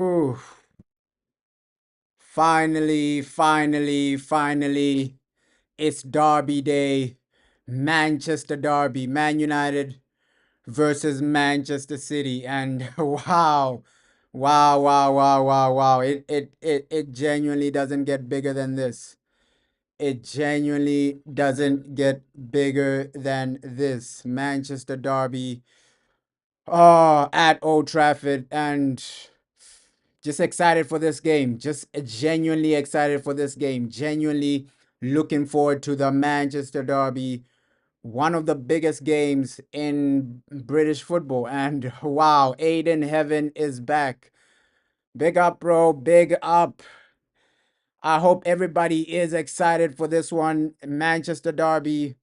Ooh, finally, it's Derby Day. Manchester Derby, Man United versus Manchester City. And wow. It genuinely doesn't get bigger than this. It genuinely doesn't get bigger than this. Manchester Derby, at Old Trafford, and just excited for this game. Just genuinely excited for this game. Genuinely looking forward to the Manchester Derby, one of the biggest games in British football. And wow, Aiden Heaven is back. Big up, bro. Big up. I hope everybody is excited for this one. Manchester Derby.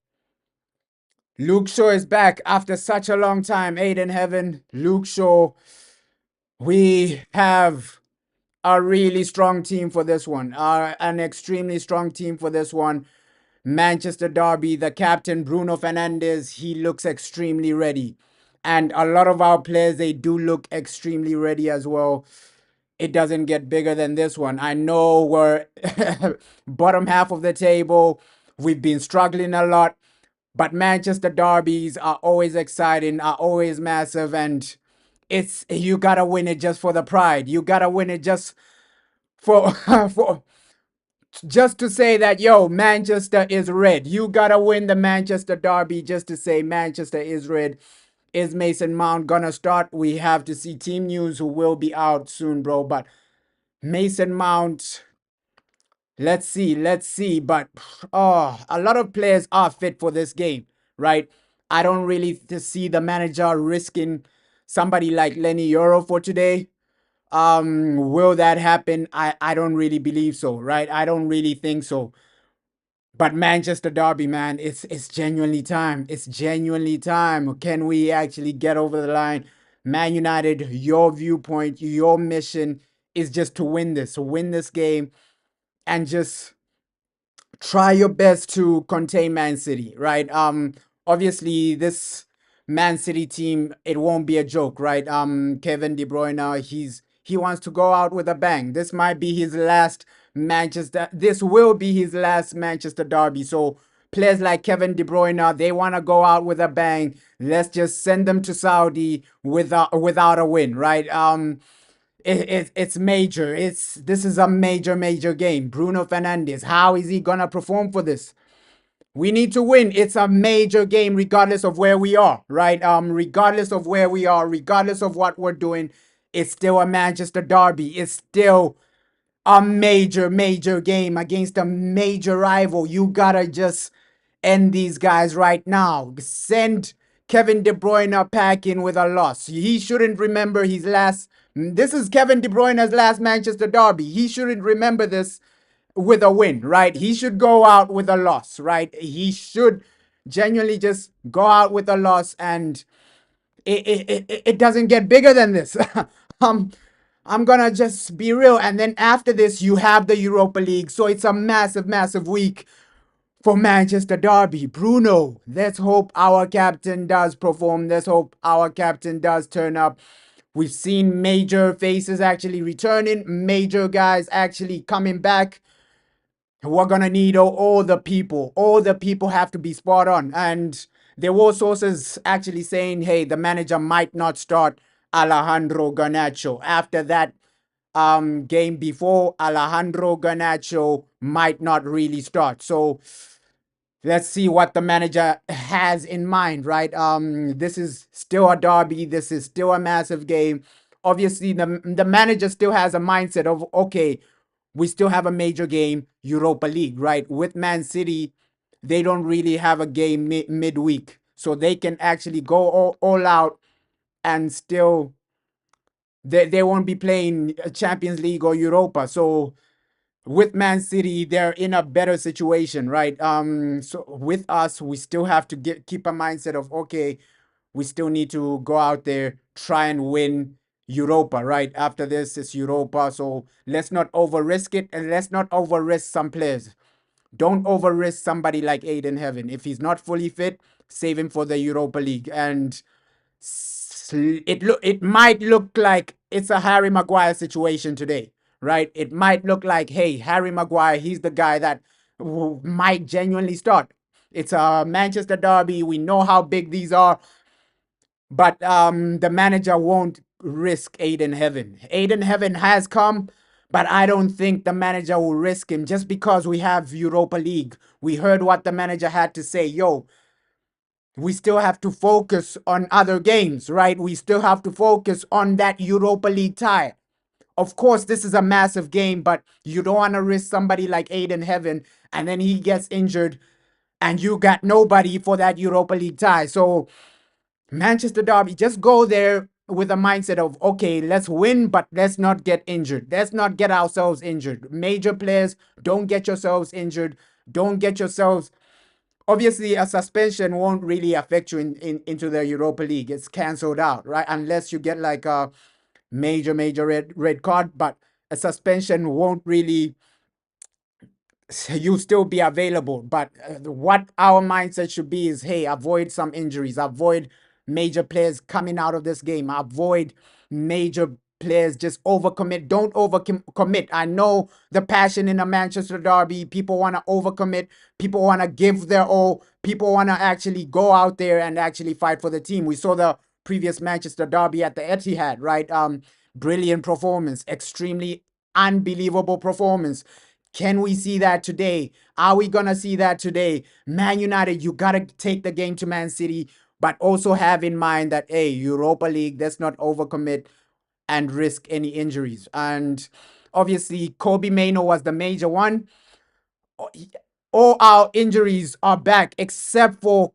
Luke Shaw is back after such a long time. Aiden Heaven, Luke Shaw. We have a really strong team for this one. An extremely strong team for this one. Manchester Derby, the captain Bruno Fernandes, he looks extremely ready. And a lot of our players, they do look extremely ready as well. It doesn't get bigger than this one. I know we're bottom half of the table. We've been struggling a lot, but Manchester derbies are always exciting, are always massive, and it's you gotta win it just for the pride. You gotta win it just for for just to say that yo, Manchester is red. You gotta win the Manchester derby just to say Manchester is red. Is Mason Mount gonna start? We have to see team news who will be out soon, bro. But Mason Mount, let's see. But a lot of players are fit for this game, right? I don't really see the manager risking somebody like Lenny Euro for today. Will that happen? I don't really believe so, right? I don't really think so. But Manchester Derby, man, it's genuinely time. It's genuinely time. Can we actually get over the line? Man United, your viewpoint, your mission is just to win this game, and just try your best to contain Man City, right? Obviously this Man City team, it won't be a joke, right? Kevin De Bruyne, he wants to go out with a bang. This might be his last Manchester. This will be his last Manchester derby. So players like Kevin De Bruyne, they want to go out with a bang. Let's just send them to Saudi without a win, right? It's major. This is a major game. Bruno Fernandes, how is he gonna perform for this? We need to win. It's a major game, regardless of where we are, right? Regardless of where we are, regardless of what we're doing, it's still a Manchester derby. It's still a major game against a major rival. You gotta just end these guys right now. Send Kevin De Bruyne packing with a loss. He shouldn't remember his last. This is Kevin De Bruyne's last Manchester derby. He shouldn't remember this with a win, right? He should go out with a loss, right? He should genuinely just go out with a loss, and it doesn't get bigger than this. um, I'm gonna just be real. And then after this, you have the Europa League. So it's a massive week for Manchester Derby. Bruno, let's hope our captain does perform. Let's hope our captain does turn up. We've seen major faces actually returning, major guys actually coming back. We're gonna need all the people. All the people have to be spot on. And there were sources actually saying, hey, the manager might not start Alejandro Garnacho. After that game before, Alejandro Garnacho might not really start. So let's see what the manager has in mind, right? This is still a derby. This is still a massive game. Obviously, the manager still has a mindset of, okay, we still have a major game, Europa League, right? With Man City, they don't really have a game midweek. So they can actually go all out, and still they won't be playing Champions League or Europa. So with Man City, they're in a better situation, right? So with us, we still have to keep a mindset of, okay, we still need to go out there, try and win Europa, right? After this, it's Europa. So let's not over risk it, and let's not over risk some players. Don't over risk somebody like Aiden Heaven. If he's not fully fit, save him for the Europa League. And it might look like it's a Harry Maguire situation today, right? It might look like, hey, Harry Maguire, he's the guy that might genuinely start. It's a Manchester derby. We know how big these are, but the manager won't risk Aiden Heaven. Aiden Heaven has come, but I don't think the manager will risk him just because we have Europa League. We heard what the manager had to say. Yo, we still have to focus on other games, right? We still have to focus on that Europa League tie. Of course, this is a massive game, but you don't want to risk somebody like Aiden Heaven and then he gets injured and you got nobody for that Europa League tie. So Manchester Derby, just go there with a mindset of, okay, let's win, but let's not get injured. Let's not get ourselves injured. Major players, don't get yourselves injured. Don't get yourselves. Obviously, a suspension won't really affect you into the Europa League. It's cancelled out, right? Unless you get like a major red card, but a suspension won't really, you still be available. But what our mindset should be is, hey, avoid some injuries, avoid major players coming out of this game, avoid major players just overcommit. Don't overcommit. I know the passion in a Manchester derby. People want to overcommit. People want to give their all. People want to actually go out there and actually fight for the team. We saw the previous Manchester derby at the Etihad, right? Brilliant performance, extremely unbelievable performance. Can we see that today? Are we gonna see that today? Man United, you gotta take the game to Man City, but also have in mind that, hey, Europa League, let's not overcommit and risk any injuries. And obviously, Kobe Maino was the major one. All our injuries are back except for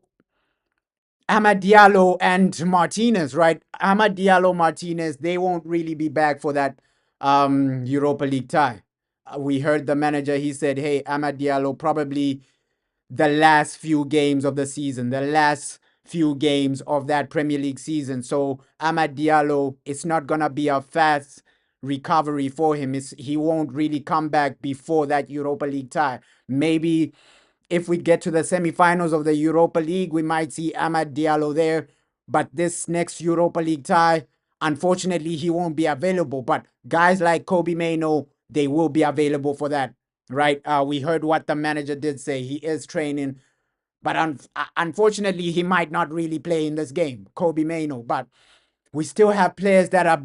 Amad Diallo and Martinez, right? Amad Diallo, Martinez, they won't really be back for that Europa League tie. We heard the manager, he said, hey, Amad Diallo probably the last few games of the season, the last few games of that Premier League season. So Amad Diallo, it's not going to be a fast recovery for him. He won't really come back before that Europa League tie. Maybe if we get to the semifinals of the Europa League, we might see Amad Diallo there. But this next Europa League tie, unfortunately, he won't be available. But guys like Kobe Maino, they will be available for that, right? We heard what the manager did say. He is training, but unfortunately, he might not really play in this game, Kobe Maino. But we still have players that are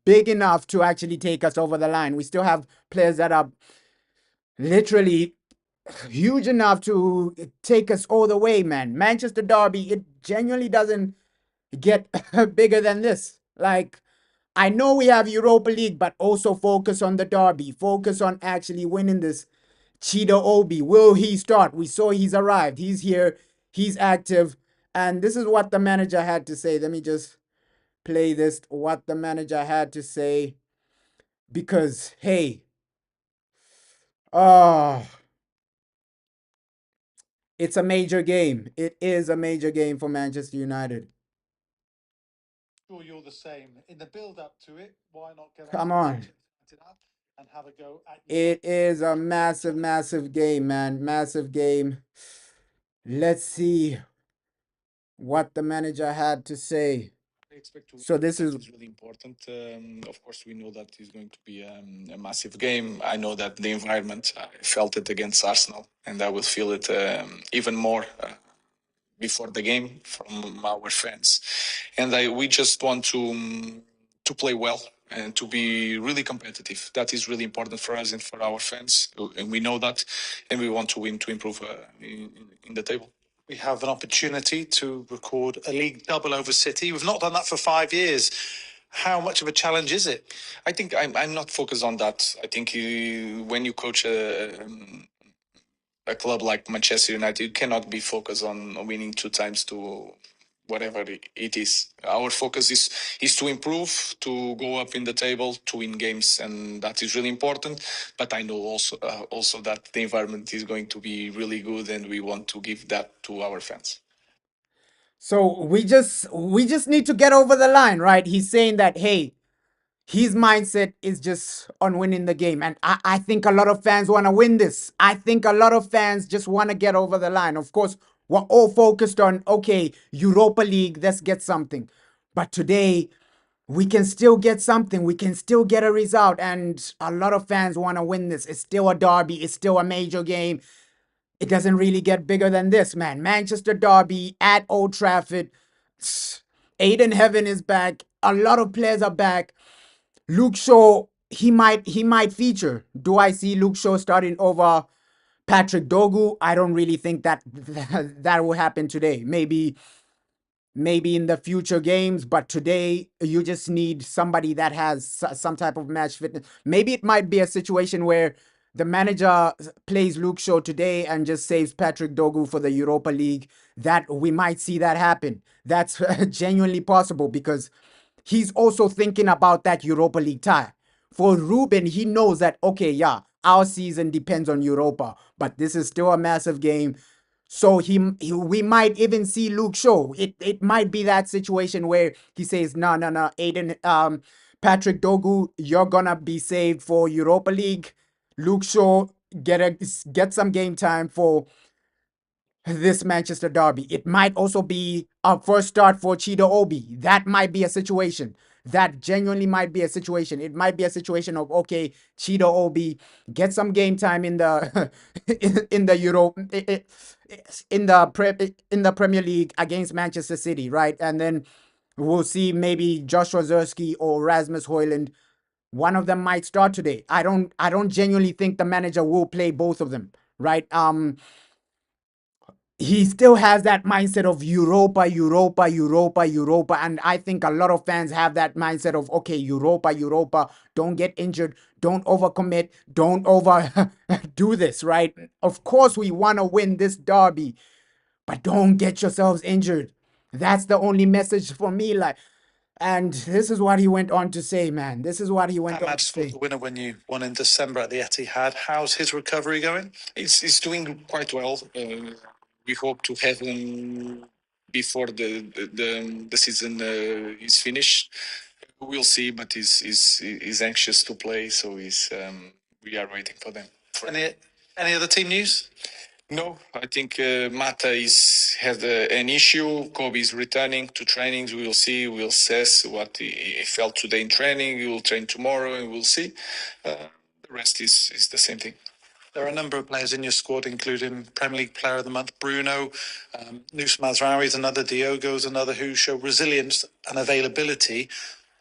big enough to actually take us over the line. We still have players that are literally huge enough to take us all the way, man. Manchester Derby, it genuinely doesn't get bigger than this. Like, I know we have Europa League, but also focus on the Derby. Focus on actually winning this. Cheetah Obi, will he start? We saw he's arrived. He's here. He's active. And this is what the manager had to say. Let me just play this, what the manager had to say. Because, hey, oh, it's a major game. It is a major game for Manchester United. Sure, you're the same. In the build up to it, why not get Come on. and have a go at It is a massive game, man. Massive game. Let's see what the manager had to say. I expect to So win. this That is is really important. Of course, we know that it's going to be a massive game. I know that the environment, I felt it against Arsenal, and I will feel it even more before the game from our fans. And we just want to play well and to be really competitive. That is really important for us and for our fans, and we know that, and we want to win to improve in the table. We have an opportunity to record a league double over City. We've not done that for 5 years. How much of a challenge is it? I think I'm not focused on that. I think when you coach a club like Manchester United, you cannot be focused on winning two times to whatever it is. Our focus is to improve, to go up in the table, to win games, and that is really important. But I know also that the environment is going to be really good, and we want to give that to our fans. so we just need to get over the line, right? He's saying that, hey, his mindset is just on winning the game. And I think a lot of fans want to win this. I think a lot of fans just want to get over the line. Of course, we're all focused on, okay, Europa League, let's get something. But today, we can still get something. We can still get a result. And a lot of fans want to win this. It's still a derby. It's still a major game. It doesn't really get bigger than this, man. Manchester Derby at Old Trafford. Aiden Heaven is back. A lot of players are back. Luke Shaw, he might feature. Do I see Luke Shaw starting over Patrick Dogu? I don't really think that will happen today. Maybe in the future games, but today you just need somebody that has some type of match fitness. Maybe it might be a situation where the manager plays Luke Shaw today and just saves Patrick Dogu for the Europa League. That we might see that happen. That's genuinely possible because he's also thinking about that Europa League tie. For Ruben, he knows that, okay, yeah, our season depends on Europa, but this is still a massive game. So we might even see Luke Shaw. It might be that situation where he says, no, no, no, Aiden, Patrick Dogu, you're gonna be saved for Europa League. Luke Shaw, get some game time for this Manchester derby. It might also be a first start for Chido Obi. That might be a situation. That genuinely might be a situation. It might be a situation of, okay, Chido Obi, get some game time in the in the Euro in the Premier League against Manchester City, right? And then we'll see maybe Joshua Zerski or Rasmus Hoyland. One of them might start today. I don't genuinely think the manager will play both of them, right? He still has that mindset of Europa, Europa, Europa, Europa. And I think a lot of fans have that mindset of, okay, Europa, Europa, don't get injured, don't overcommit, don't over do this, right? Of course, we want to win this derby, but don't get yourselves injured. That's the only message for me. Like, and this is what he went on to say, man. This is what he went on to Match scored say. the winner when you won in December at the Etihad. How's his recovery going? He's doing quite well. We hope to have him before the season is finished. We'll see, but he's anxious to play, so we are waiting for them. Any other team news? No, I think Mata is has an issue. Kobe is returning to trainings. We will see. We'll assess what he felt today in training. He will train tomorrow, and we'll see. The rest is the same thing. There are a number of players in your squad, including Premier League Player of the Month Bruno, Nus Mazraoui is another, Diogo is another, who show resilience and availability.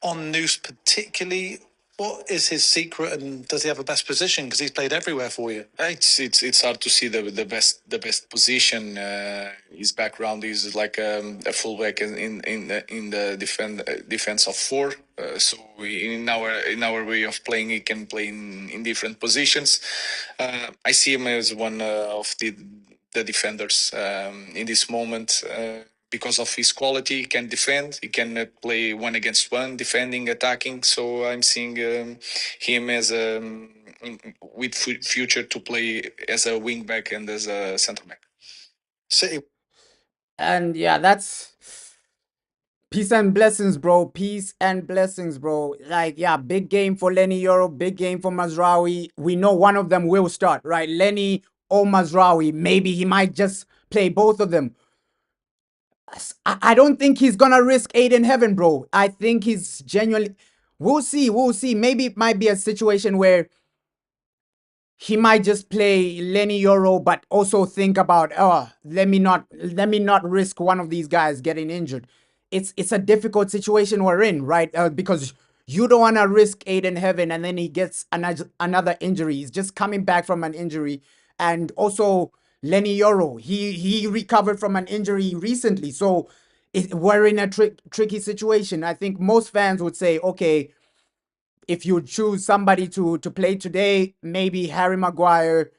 On Nus particularly, what is his secret, and does he have a best position? Because he's played everywhere for you. It's hard to see the best position. His background is like a fullback in the defense of four. So in our way of playing, he can play in different positions. I see him as one of the defenders in this moment. Because of his quality, he can defend. He can play one against one, defending, attacking. So I'm seeing him as with future to play as a wing back and as a centre back. City. And yeah, that's peace and blessings, bro. Peace and blessings, bro. Like, yeah, big game for Lenny Euro, big game for Mazraoui. We know one of them will start, right? Lenny or Mazraoui. Maybe he might just play both of them. I don't think he's gonna risk Aiden Heaven, bro. I think he's genuinely. We'll see. We'll see. Maybe it might be a situation where he might just play Lenny Euro, but also think about, oh, let me not risk one of these guys getting injured. It's a difficult situation we're in, right? Because you don't want to risk Aiden Heaven and then he gets another injury. He's just coming back from an injury, and also Lenny Euro, he recovered from an injury recently, so we're in a tricky situation. I think most fans would say, okay, if you choose somebody to play today, maybe Harry Maguire.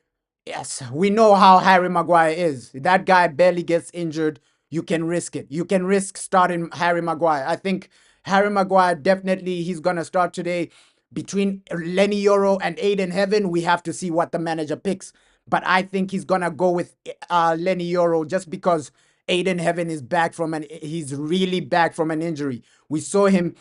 Yes, we know how Harry Maguire is. That guy barely gets injured. You can risk it. You can risk starting Harry Maguire. I think Harry Maguire definitely he's gonna start today. Between Lenny Euro and Aiden Heaven, we have to see what the manager picks. But I think he's gonna go with Lenny Euro just because Aiden Heaven is back from he's really back from an injury. We saw him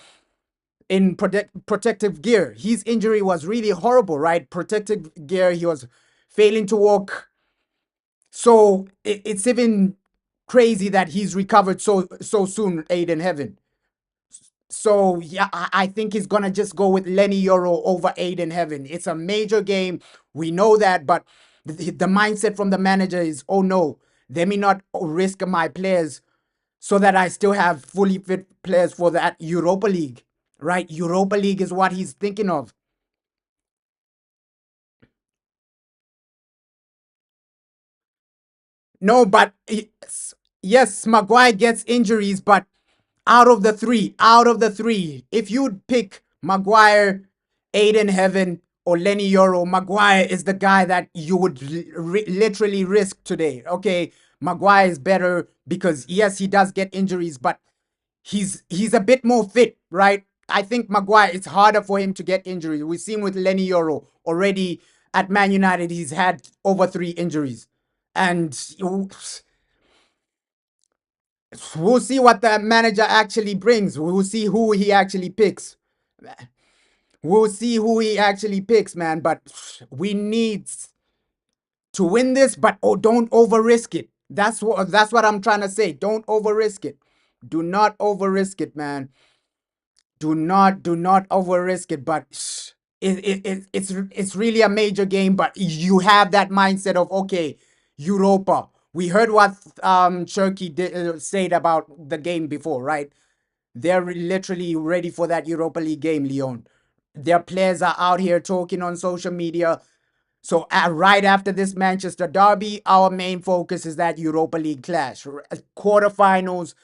in protective gear. His injury was really horrible, right? Protective gear, he was failing to walk. So it's even crazy that he's recovered so soon, Aiden Heaven. So yeah, I think he's gonna just go with Lenny Euro over Aiden Heaven. It's a major game. We know that, but the mindset from the manager is, oh no, let me not risk my players so that I still have fully fit players for that Europa League. Right? Europa League is what he's thinking of. No, but yes, Maguire gets injuries, but out of the three, if you'd pick Maguire, Aiden Heaven, or Lenny Euro, Maguire is the guy that you would literally risk today. Okay, Maguire is better because yes, he does get injuries, but he's a bit more fit, right? I think Maguire, it's harder for him to get injuries. We've seen with Lenny Euro already at Man United, he's had over 3 injuries. And we'll see what the manager actually brings. We'll see who he actually picks. We'll see who he actually picks, man. But we need to win this, but oh, don't over risk it. That's what I'm trying to say. Don't over risk it. Do not over risk it, man. Do not over risk it. But it's really a major game. But you have that mindset of okay, Europa. We heard what Turkey said about the game before, right? They're literally ready for that Europa League game, Leon. Their players are out here talking on social media. So right after this Manchester derby, our main focus is that Europa League clash. Quarterfinals,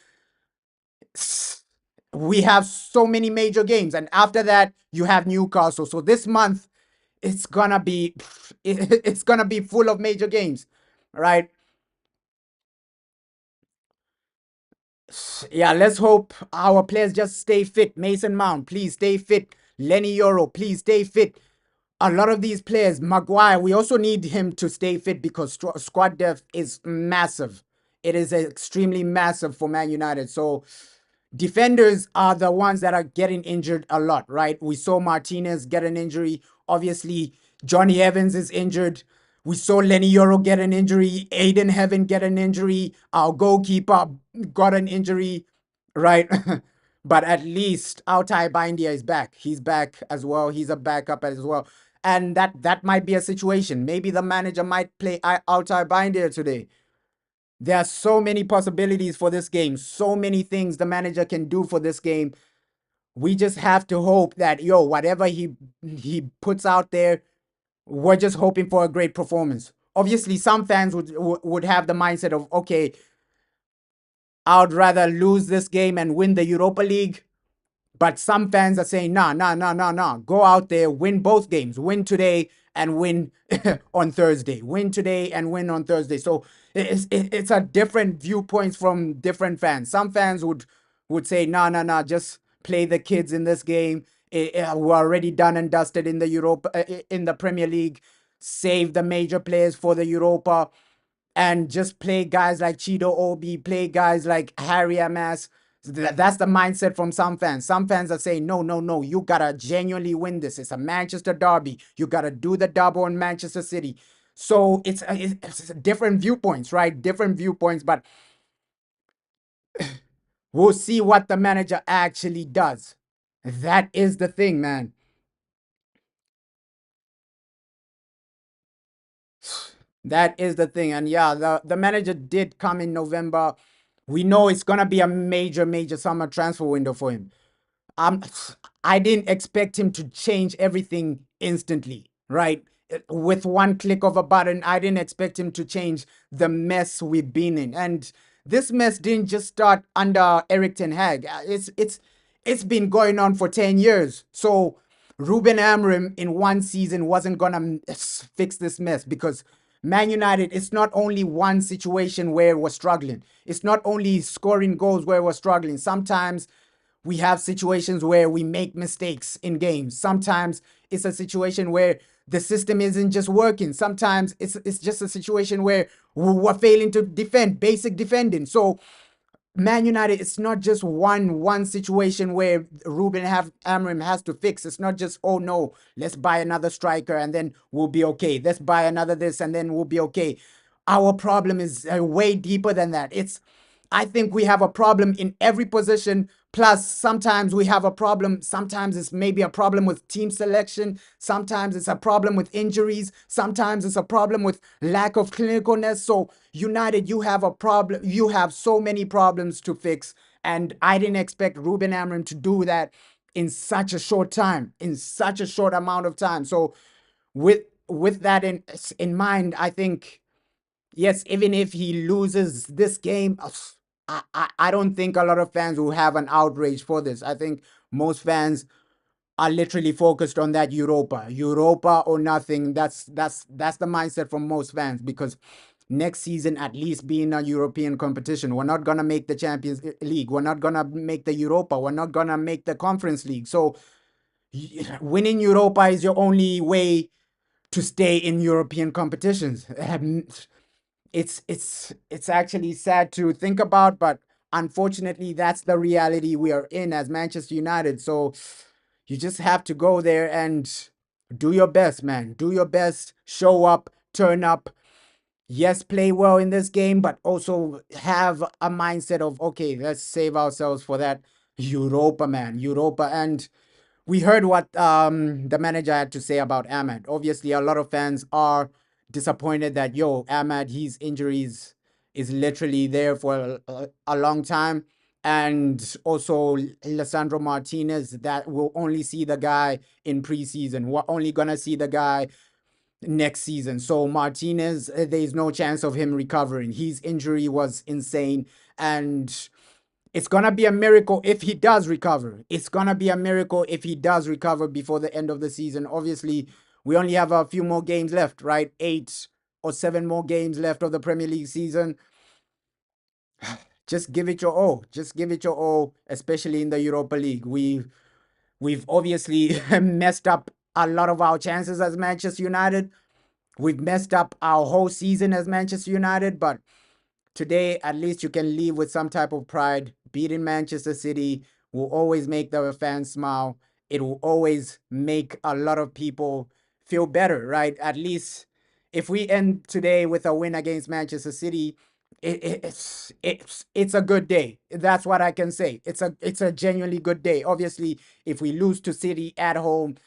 we have so many major games. And after that, you have Newcastle. So this month, it's gonna be it's gonna be full of major games, right? Yeah, let's hope our players just stay fit. Mason Mount, please stay fit. Lenny Euro, please stay fit. A lot of these players, Maguire, we also need him to stay fit because squad depth is massive. It is extremely massive for Man United. So defenders are the ones that are getting injured a lot, right? We saw Martinez get an injury. Obviously, Johnny Evans is injured. We saw Lenny Euro get an injury. Aiden Heaven get an injury. Our goalkeeper got an injury, right? But at least Altai Bindia is back. He's back as well. He's a backup as well. And that might be a situation. Maybe the manager might play Altai Bindia today. There are so many possibilities for this game, so many things the manager can do for this game. We just have to hope that whatever he puts out there, we're just hoping for a great performance. Obviously, some fans would have the mindset of okay, I'd rather lose this game and win the Europa League. But some fans are saying, nah, nah, nah, nah, nah. Go out there, win both games. Win today and win on Thursday. Win today and win on Thursday. So it's a different viewpoints from different fans. Some fans would say, nah, nah, nah, just play the kids in this game. We're already done and dusted in the in the Premier League. Save the major players for the Europa and just play guys like Chido Obi, play guys like Harry Amas. That's the mindset from some fans. Some fans are saying, no, no, no, you gotta genuinely win this. It's a Manchester derby. You gotta do the double in Manchester City. So it's different viewpoints, right? Different viewpoints, but we'll see what the manager actually does. That is the thing, man. That is the thing. And yeah, the manager did come in November. We know it's gonna be a major, major summer transfer window for him. Um, I didn't expect him to change everything instantly, right? With one click of a button, I didn't expect him to change the mess we've been in. And this mess didn't just start under Eric Ten Hag. It's been going on for 10 years. So Ruben Amorim in one season wasn't gonna fix this mess because Man United, it's not only one situation where we're struggling. It's not only scoring goals where we're struggling. Sometimes we have situations where we make mistakes in games. Sometimes it's a situation where the system isn't just working. Sometimes it's just a situation where we're failing to defend, basic defending. So Man United, it's not just one situation where Amorim has to fix. It's not just, oh no, let's buy another striker and then we'll be okay. Let's buy another this and then we'll be okay. Our problem is way deeper than that. I think we have a problem in every position. Plus, sometimes we have a problem. Sometimes it's maybe a problem with team selection. Sometimes it's a problem with injuries. Sometimes it's a problem with lack of clinicalness. So, United, you have a problem. You have so many problems to fix. And I didn't expect Ruben Amorim to do that in such a short time, in such a short amount of time. So, with with that in mind, I think yes, even if he loses this game, I don't think a lot of fans will have an outrage for this. I think most fans are literally focused on that Europa or nothing. That's the mindset from most fans because next season at least being a European competition. We're not gonna make the Champions League. We're not gonna make the Europa. We're not gonna make the Conference League. So winning Europa is your only way to stay in European competitions. It's actually sad to think about, but unfortunately, that's the reality we are in as Manchester United. So you just have to go there and do your best, man. Do your best, show up, turn up. Yes, play well in this game, but also have a mindset of okay, let's save ourselves for that Europa, man. Europa. And we heard what the manager had to say about Ahmad. Obviously, a lot of fans are disappointed that Ahmad, his injuries is literally there for a long time, and also Lissandro Martinez that will only see the guy in preseason. We're only gonna see the guy next season. So Martinez, there's no chance of him recovering. His injury was insane, and it's gonna be a miracle if he does recover. It's gonna be a miracle if he does recover before the end of the season. Obviously, we only have a few more games left, right? 8 or 7 more games left of the Premier League season. Just give it your all. Just give it your all, especially in the Europa League. We've obviously messed up a lot of our chances as Manchester United. We've messed up our whole season as Manchester United, but today, at least you can leave with some type of pride. Beating Manchester City will always make the fans smile. It will always make a lot of people feel better, right? At least if we end today with a win against Manchester City, it's a good day. That's what I can say. It's a genuinely good day. Obviously, if we lose to City at home,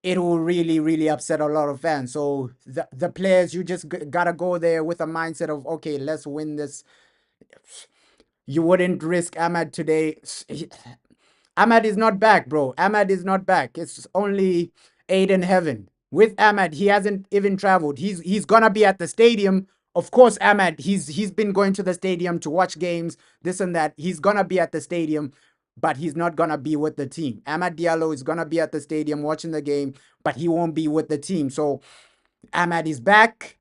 it will really, really upset a lot of fans. So the players, you just gotta go there with a mindset of okay, let's win this. You wouldn't risk Ahmad today. Ahmad is not back, bro. Ahmad is not back. It's only Aid in heaven. With Ahmad, he hasn't even traveled. He's gonna be at the stadium. Of course, Ahmad, he's been going to the stadium to watch games, this and that. He's gonna be at the stadium, but he's not gonna be with the team. Ahmad Diallo is gonna be at the stadium watching the game, but he won't be with the team. So Ahmad is back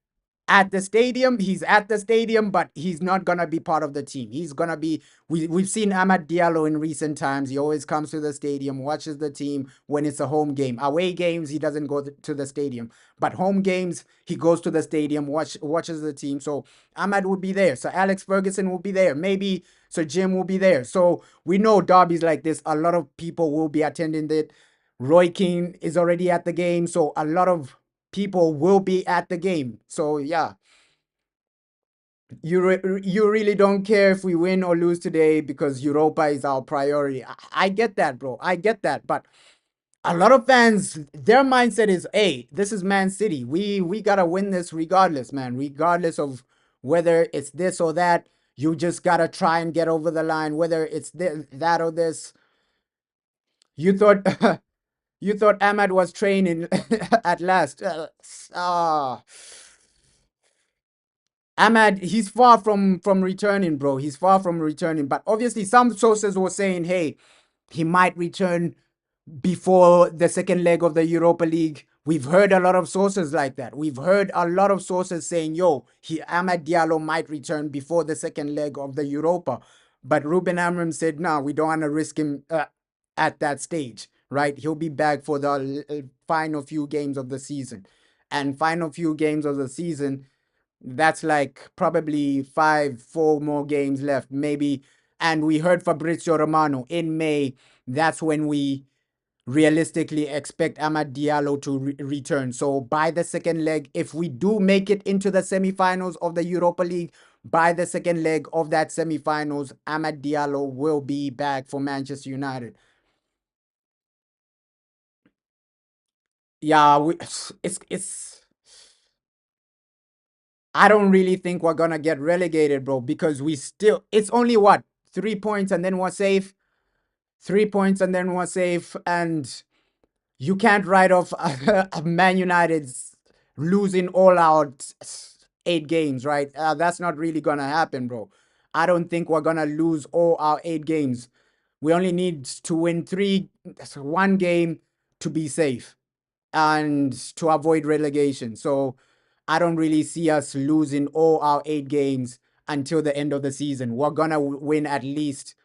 at the stadium. He's at the stadium, but he's not gonna be part of the team. He's gonna be. We've seen Ahmad Diallo in recent times. He always comes to the stadium, watches the team when it's a home game. Away games, he doesn't go to the stadium, but home games, he goes to the stadium, watches the team. So Ahmad will be there. So Alex Ferguson will be there. Maybe Sir Jim will be there. So we know derbies like this, a lot of people will be attending it. Roy Keane is already at the game, so a lot of people will be at the game. So yeah, you really don't care if we win or lose today because Europa is our priority. I get that, bro. I get that, but a lot of fans, their mindset is, hey, this is Man City. We gotta win this regardless, man. Regardless of whether it's this or that, you just gotta try and get over the line. Whether it's that or this, you thought you thought Ahmad was training at last. Ahmad, he's far from returning, bro. He's far from returning. But obviously, some sources were saying, hey, he might return before the second leg of the Europa League. We've heard a lot of sources like that. We've heard a lot of sources saying, yo, Ahmad Diallo might return before the second leg of the Europa. But Ruben Amorim said, no, we don't want to risk him at that stage, right? He'll be back for the final few games of the season. And final few games of the season, that's like probably 4 more games left, maybe. And we heard Fabrizio Romano in May. That's when we realistically expect Amad Diallo to return. So by the second leg, if we do make it into the semifinals of the Europa League, by the second leg of that semifinals, Amad Diallo will be back for Manchester United. Yeah, it's I don't really think we're gonna get relegated, bro, because we still it's only what 3 points and then we're safe. 3 points and then we're safe, and you can't write off Man United's losing all out 8 games, right? That's not really gonna happen, bro. I don't think we're gonna lose all our 8 games. We only need to win one game to be safe and to avoid relegation. So I don't really see us losing all our 8 games until the end of the season. We're gonna win at least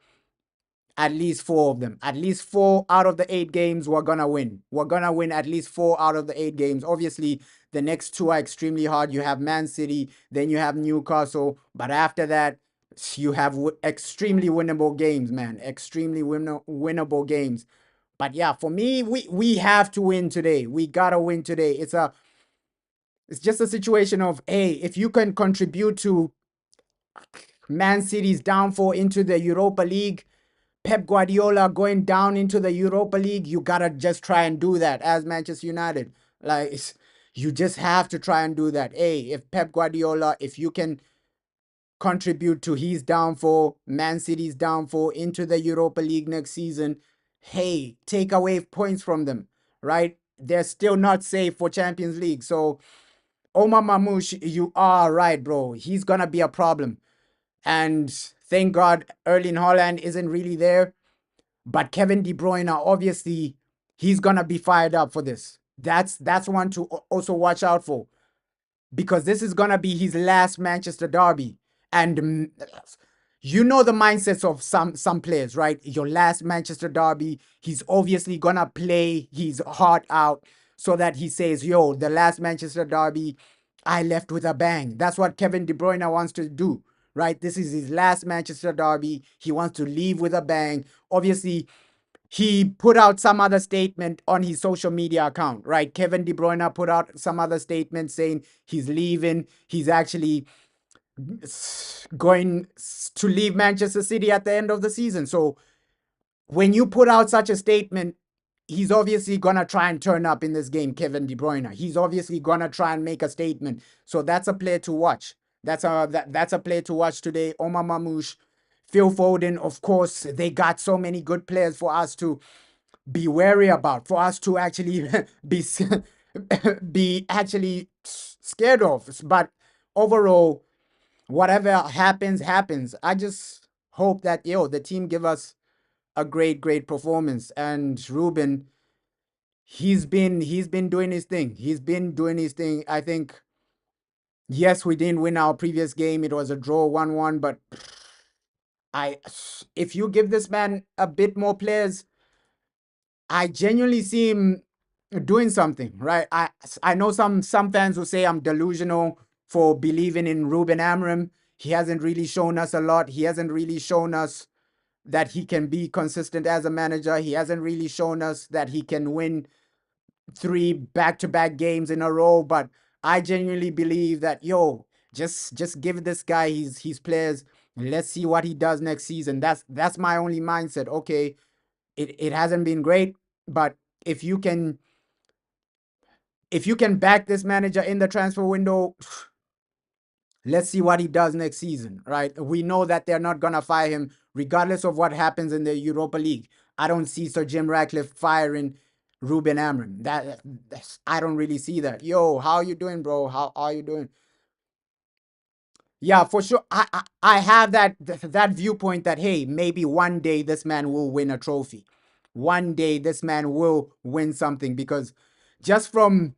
4 of them. At least 4 out of the 8 games we're gonna win. We're gonna win at least 4 out of the 8 games. Obviously, the next two are extremely hard. You have Man City, then you have Newcastle, but after that, you have extremely winnable games, man. Extremely winnable games. But yeah, for me, we have to win today. We gotta win today. It's just a situation of, hey, if you can contribute to Man City's downfall into the Europa League, Pep Guardiola going down into the Europa League, you gotta just try and do that as Manchester United. Like, you just have to try and do that. Hey, if Pep Guardiola, if you can contribute to his downfall, Man City's downfall into the Europa League next season, hey, take away points from them, right? They're still not safe for Champions League. So, Omar Mamouche, you are right, bro. He's gonna be a problem. And thank God Erling Haaland isn't really there. But Kevin De Bruyne, obviously, he's gonna be fired up for this. That's one to also watch out for, because this is gonna be his last Manchester derby, and you know the mindsets of some players, right? Your last Manchester derby, he's obviously gonna play his heart out so that he says, "Yo, the last Manchester derby, I left with a bang." That's what Kevin De Bruyne wants to do, right? This is his last Manchester derby. He wants to leave with a bang. Obviously, he put out some other statement on his social media account, right? Kevin De Bruyne put out some other statement saying he's leaving. He's actually going to leave Manchester City at the end of the season. So when you put out such a statement, he's obviously gonna try and turn up in this game, Kevin De Bruyne. He's obviously gonna try and make a statement. So that's a player to watch. That's a player to watch today. Omar Mamouche, Phil Foden, of course, they got so many good players for us to be wary about, for us to actually be be actually scared of. But overall, whatever happens, happens. I just hope that the team give us a great performance. And Ruben, he's been doing his thing. He's been doing his thing. I think, yes, we didn't win our previous game. It was a draw 1-1, but I if you give this man a bit more players, I genuinely see him doing something, right? I know some fans will say I'm delusional for believing in Ruben Amorim. He hasn't really shown us a lot. He hasn't really shown us that he can be consistent as a manager. He hasn't really shown us that he can win 3 back-to-back games in a row. But I genuinely believe that, just give this guy his players. Let's see what he does next season. That's my only mindset. Okay, it hasn't been great, but if you can back this manager in the transfer window, let's see what he does next season, right? We know that they're not gonna fire him regardless of what happens in the Europa League. I don't see Sir Jim Ratcliffe firing Ruben Amorim. I don't really see that. Yo, how you doing, bro? How are you doing? Yeah, for sure. I have that viewpoint that, hey, maybe one day this man will win a trophy. One day this man will win something, because just from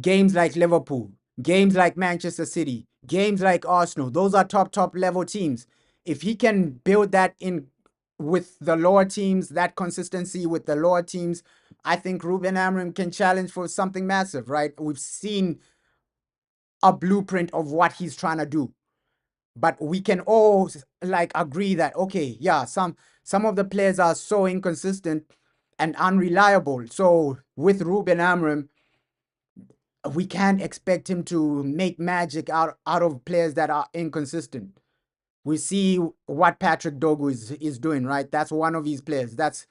games like Liverpool, games like Manchester City, games like Arsenal, those are top level teams. If he can build that in with the lower teams, that consistency with the lower teams, I think Ruben Amorim can challenge for something massive, right? We've seen a blueprint of what he's trying to do, but we can all like agree that, okay, yeah, some of the players are so inconsistent and unreliable. So with Ruben Amorim, we can't expect him to make magic out of players that are inconsistent. We see what Patrick Dogu is doing, right? That's one of his players. That's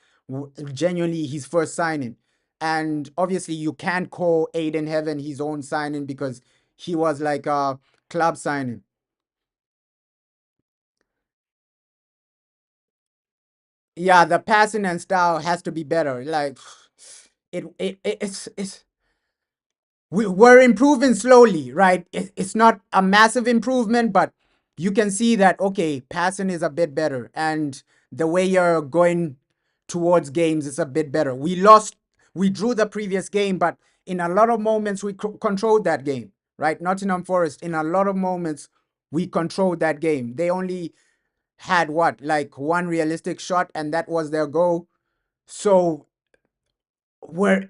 genuinely his first signing. And obviously, you can't call Aiden Heaven his own signing because he was like a club signing. Yeah, the passing and style has to be better. Like it's we're improving slowly, right? It's not a massive improvement, but you can see that okay, passing is a bit better, and the way you're going towards games is a bit better. We drew the previous game, but in a lot of moments we controlled that game, right? Nottingham Forest, in a lot of moments we controlled that game. They only had what, like one realistic shot, and that was their goal. So we're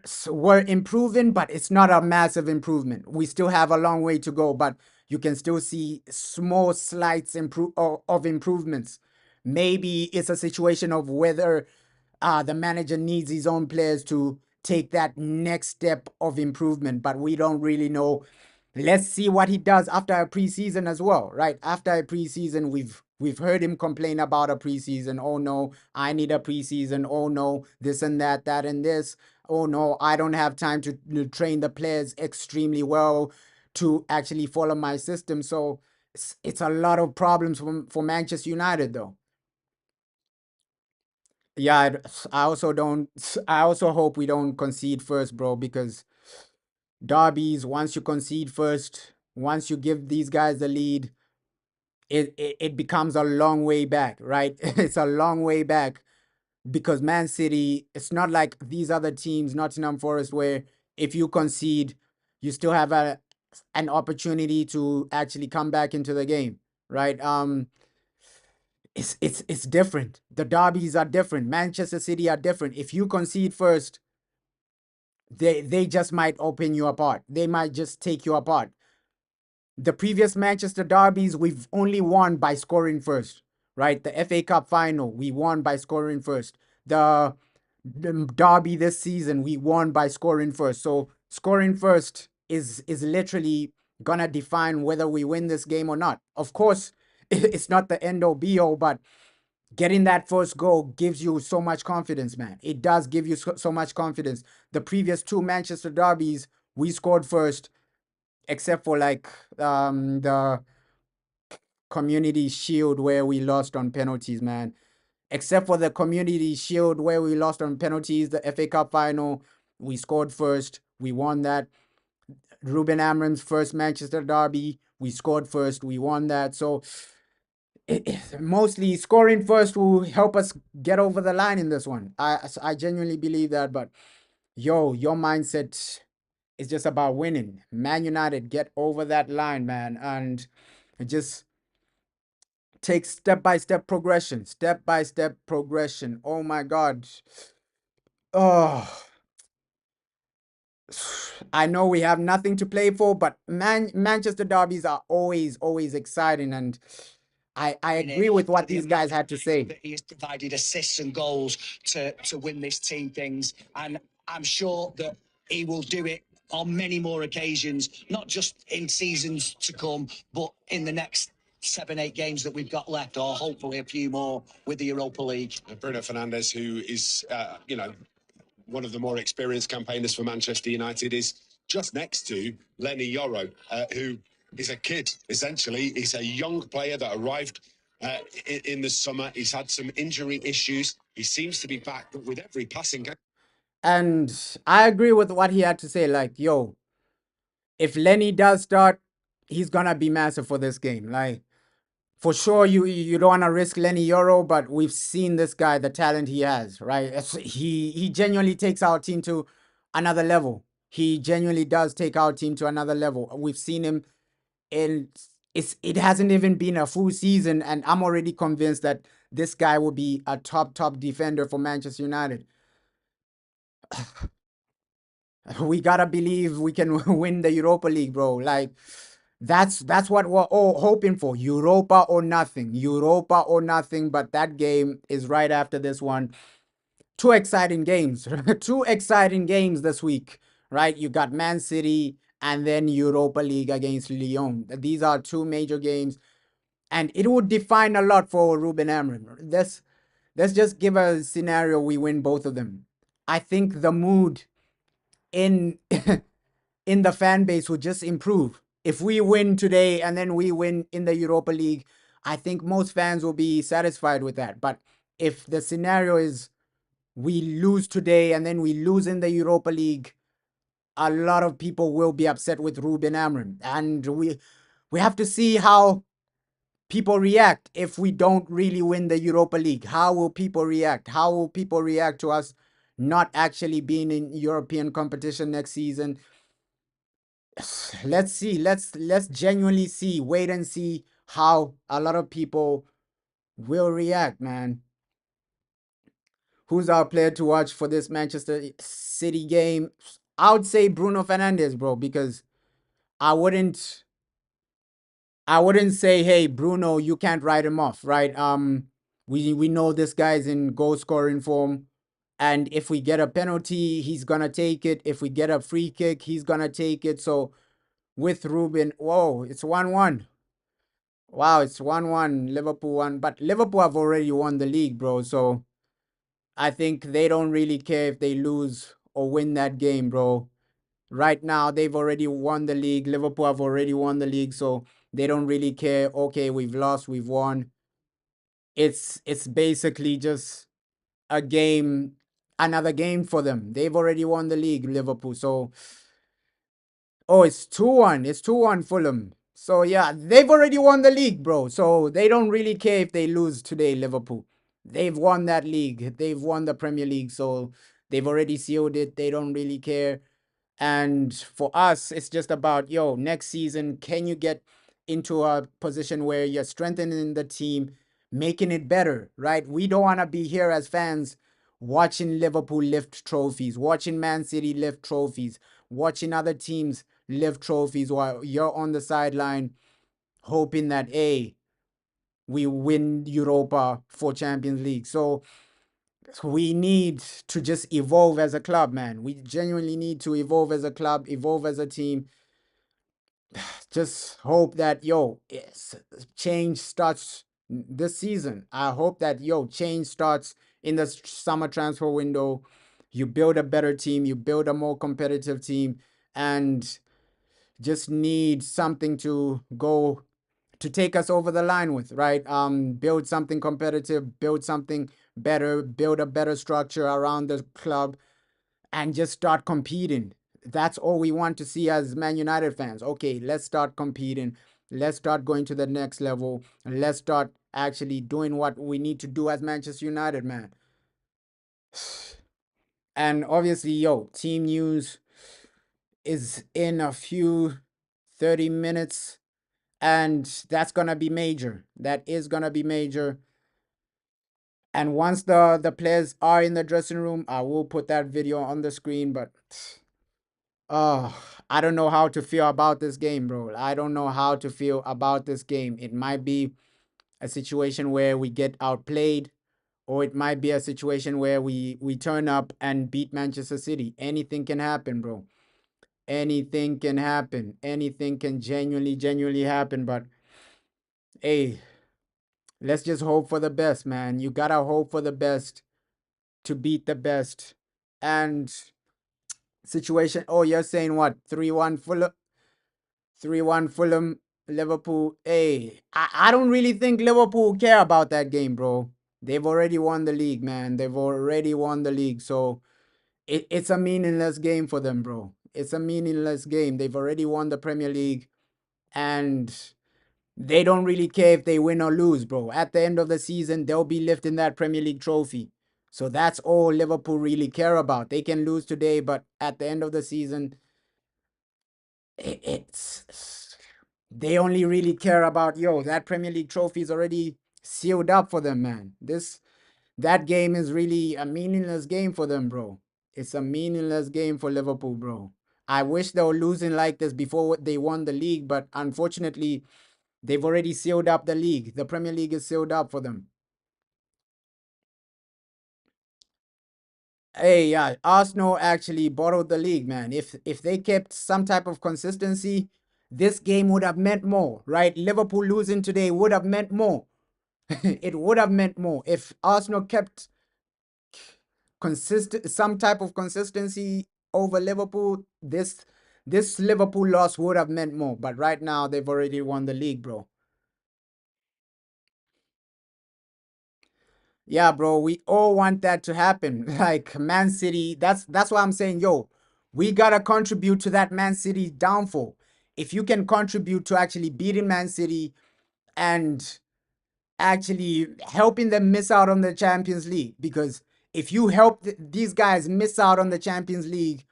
improving, but it's not a massive improvement. We still have a long way to go, but you can still see small slights of improvements. Maybe it's a situation of whether the manager needs his own players to take that next step of improvement, but we don't really know. Let's see what he does after a preseason as well, right? After a preseason, we've heard him complain about a preseason. Oh no, I need a preseason. Oh no, this and that, that and this. Oh no, I don't have time to train the players extremely well to actually follow my system. So it's a lot of problems for Manchester United, though. Yeah, I also don't. I also hope we don't concede first, bro, because derbies, once you concede first, once you give these guys the lead, it becomes a long way back, right? It's a long way back because Man City, it's not like these other teams, Nottingham Forest, where if you concede, you still have an opportunity to actually come back into the game, right? It's different. The derbies are different. Manchester City are different. If you concede first, they just might open you apart. They might just take you apart. The previous Manchester derbies, we've only won by scoring first, right? The FA Cup final, we won by scoring first. The derby this season, we won by scoring first. So scoring first is literally gonna define whether we win this game or not. Of course, it's not the end all be all, but getting that first goal gives you so much confidence, man. It does give you so much confidence. The previous two Manchester derbies, we scored first, except for like the Community Shield where we lost on penalties, man. Except for the Community Shield where we lost on penalties, the FA Cup final, we scored first. We won that. Ruben Amorim's first Manchester derby, we scored first. We won that. So mostly scoring first will help us get over the line in this one. I genuinely believe that. But yo, your mindset is just about winning. Man United, get over that line, man, and just take step by step progression. Step by step progression. Oh my God. Oh, I know we have nothing to play for, but Manchester derbies are always exciting, and I agree with what these guys had to say. He has provided assists and goals to win this team things, and I'm sure that he will do it on many more occasions, not just in seasons to come, but in the next 7, 8 games that we've got left, or hopefully a few more with the Europa League. Bruno Fernandes, who is, one of the more experienced campaigners for Manchester United, is just next to Lenny Yoro, who is a kid, essentially. He's a young player that arrived in the summer. He's had some injury issues. He seems to be back, but with every passing game. And I agree with what he had to say. Like, yo, if Lenny does start, he's gonna be massive for this game. Like, for sure, you don't want to risk Lenny Yoro, but we've seen this guy, the talent he has, right? He genuinely takes our team to another level. He genuinely does take our team to another level. We've seen him in it hasn't even been a full season, and I'm already convinced that this guy will be a top defender for Manchester United. We gotta believe we can win the Europa League, bro. Like that's what we're all hoping for. Europa or nothing. Europa or nothing. But that game is right after this one. Two exciting games. Two exciting games this week, right? You got Man City and then Europa League against Lyon. These are two major games, and it would define a lot for Ruben Amorim. Let's just give a scenario we win both of them. I think the mood in in the fan base would just improve. If we win today and then we win in the Europa League, I think most fans will be satisfied with that. But if the scenario is we lose today and then we lose in the Europa League, a lot of people will be upset with Ruben Amorim, and we have to see how people react if we don't really win the Europa League. How will people react? How will people react to us not actually being in European competition next season? Let's see. Let's genuinely see. Wait and see how a lot of people will react, man. Who's our player to watch for this Manchester City game? I would say Bruno Fernandes, bro, because I wouldn't I wouldn't say, hey, Bruno, you can't write him off, right? We know this guy's in goal scoring form. And if we get a penalty, he's gonna take it. If we get a free kick, he's gonna take it. So with Ruben, whoa, it's 1-1. Wow, it's 1-1. Liverpool won. But Liverpool have already won the league, bro. So I think they don't really care if they lose or win that game, bro. Right now, they've already won the league. Liverpool have already won the league, so they don't really care. Okay, we've lost, we've won. It's basically just a game, another game for them. They've already won the league, Liverpool. So, oh, it's 2-1. It's 2-1 Fulham. So yeah, they've already won the league, bro. So they don't really care if they lose today, Liverpool. They've won that league. They've won the Premier League, so they've already sealed it. They don't really care. And for us, it's just about, yo, next season, can you get into a position where you're strengthening the team, making it better, right? We don't want to be here as fans watching Liverpool lift trophies, watching Man City lift trophies, watching other teams lift trophies while you're on the sideline hoping that, hey, we win Europa for Champions League. So we need to just evolve as a club, man. We genuinely need to evolve as a club, evolve as a team. Just hope that, yo, change starts this season. I hope that, yo, change starts in the summer transfer window. You build a better team, you build a more competitive team, and just need something to go to take us over the line with, right? Build something competitive, build something better, build a better structure around the club, and just start competing. That's all we want to see as Man United fans. Okay, let's start competing. Let's start going to the next level. Let's start actually doing what we need to do as Manchester United, man. And obviously, yo, team news is in a few 30 minutes, and that's gonna be major. That is gonna be major. And once the players are in the dressing room, I will put that video on the screen. But I don't know how to feel about this game, bro. I don't know how to feel about this game. It might be a situation where we get outplayed, or it might be a situation where we turn up and beat Manchester City. Anything can happen, bro. Anything can happen. Anything can genuinely happen. But hey, let's just hope for the best, man. You gotta hope for the best to beat the best. And situation. Oh, you're saying what? 3-1 Fulham. 3-1 Fulham. Liverpool. Hey, I don't really think Liverpool care about that game, bro. They've already won the league, man. They've already won the league. So it's a meaningless game for them, bro. It's a meaningless game. They've already won the Premier League, and they don't really care if they win or lose, bro. At the end of the season, they'll be lifting that Premier League trophy. So that's all Liverpool really care about. They can lose today, but at the end of the season, it's they only really care about, yo, that Premier League trophy is already sealed up for them, man. That game is really a meaningless game for them, bro. It's a meaningless game for Liverpool, bro. I wish they were losing like this before they won the league, but unfortunately, they've already sealed up the league. The Premier League is sealed up for them. Hey, yeah, Arsenal actually borrowed the league, man. If they kept some type of consistency, this game would have meant more, right? Liverpool losing today would have meant more. It would have meant more if Arsenal kept consistent some type of consistency over Liverpool. This Liverpool loss would have meant more, but right now they've already won the league, bro. Yeah, bro, we all want that to happen. Like Man City, that's why I'm saying, yo, we gotta contribute to that Man City downfall. If you can contribute to actually beating Man City and actually helping them miss out on the Champions League, because if you help these guys miss out on the Champions League,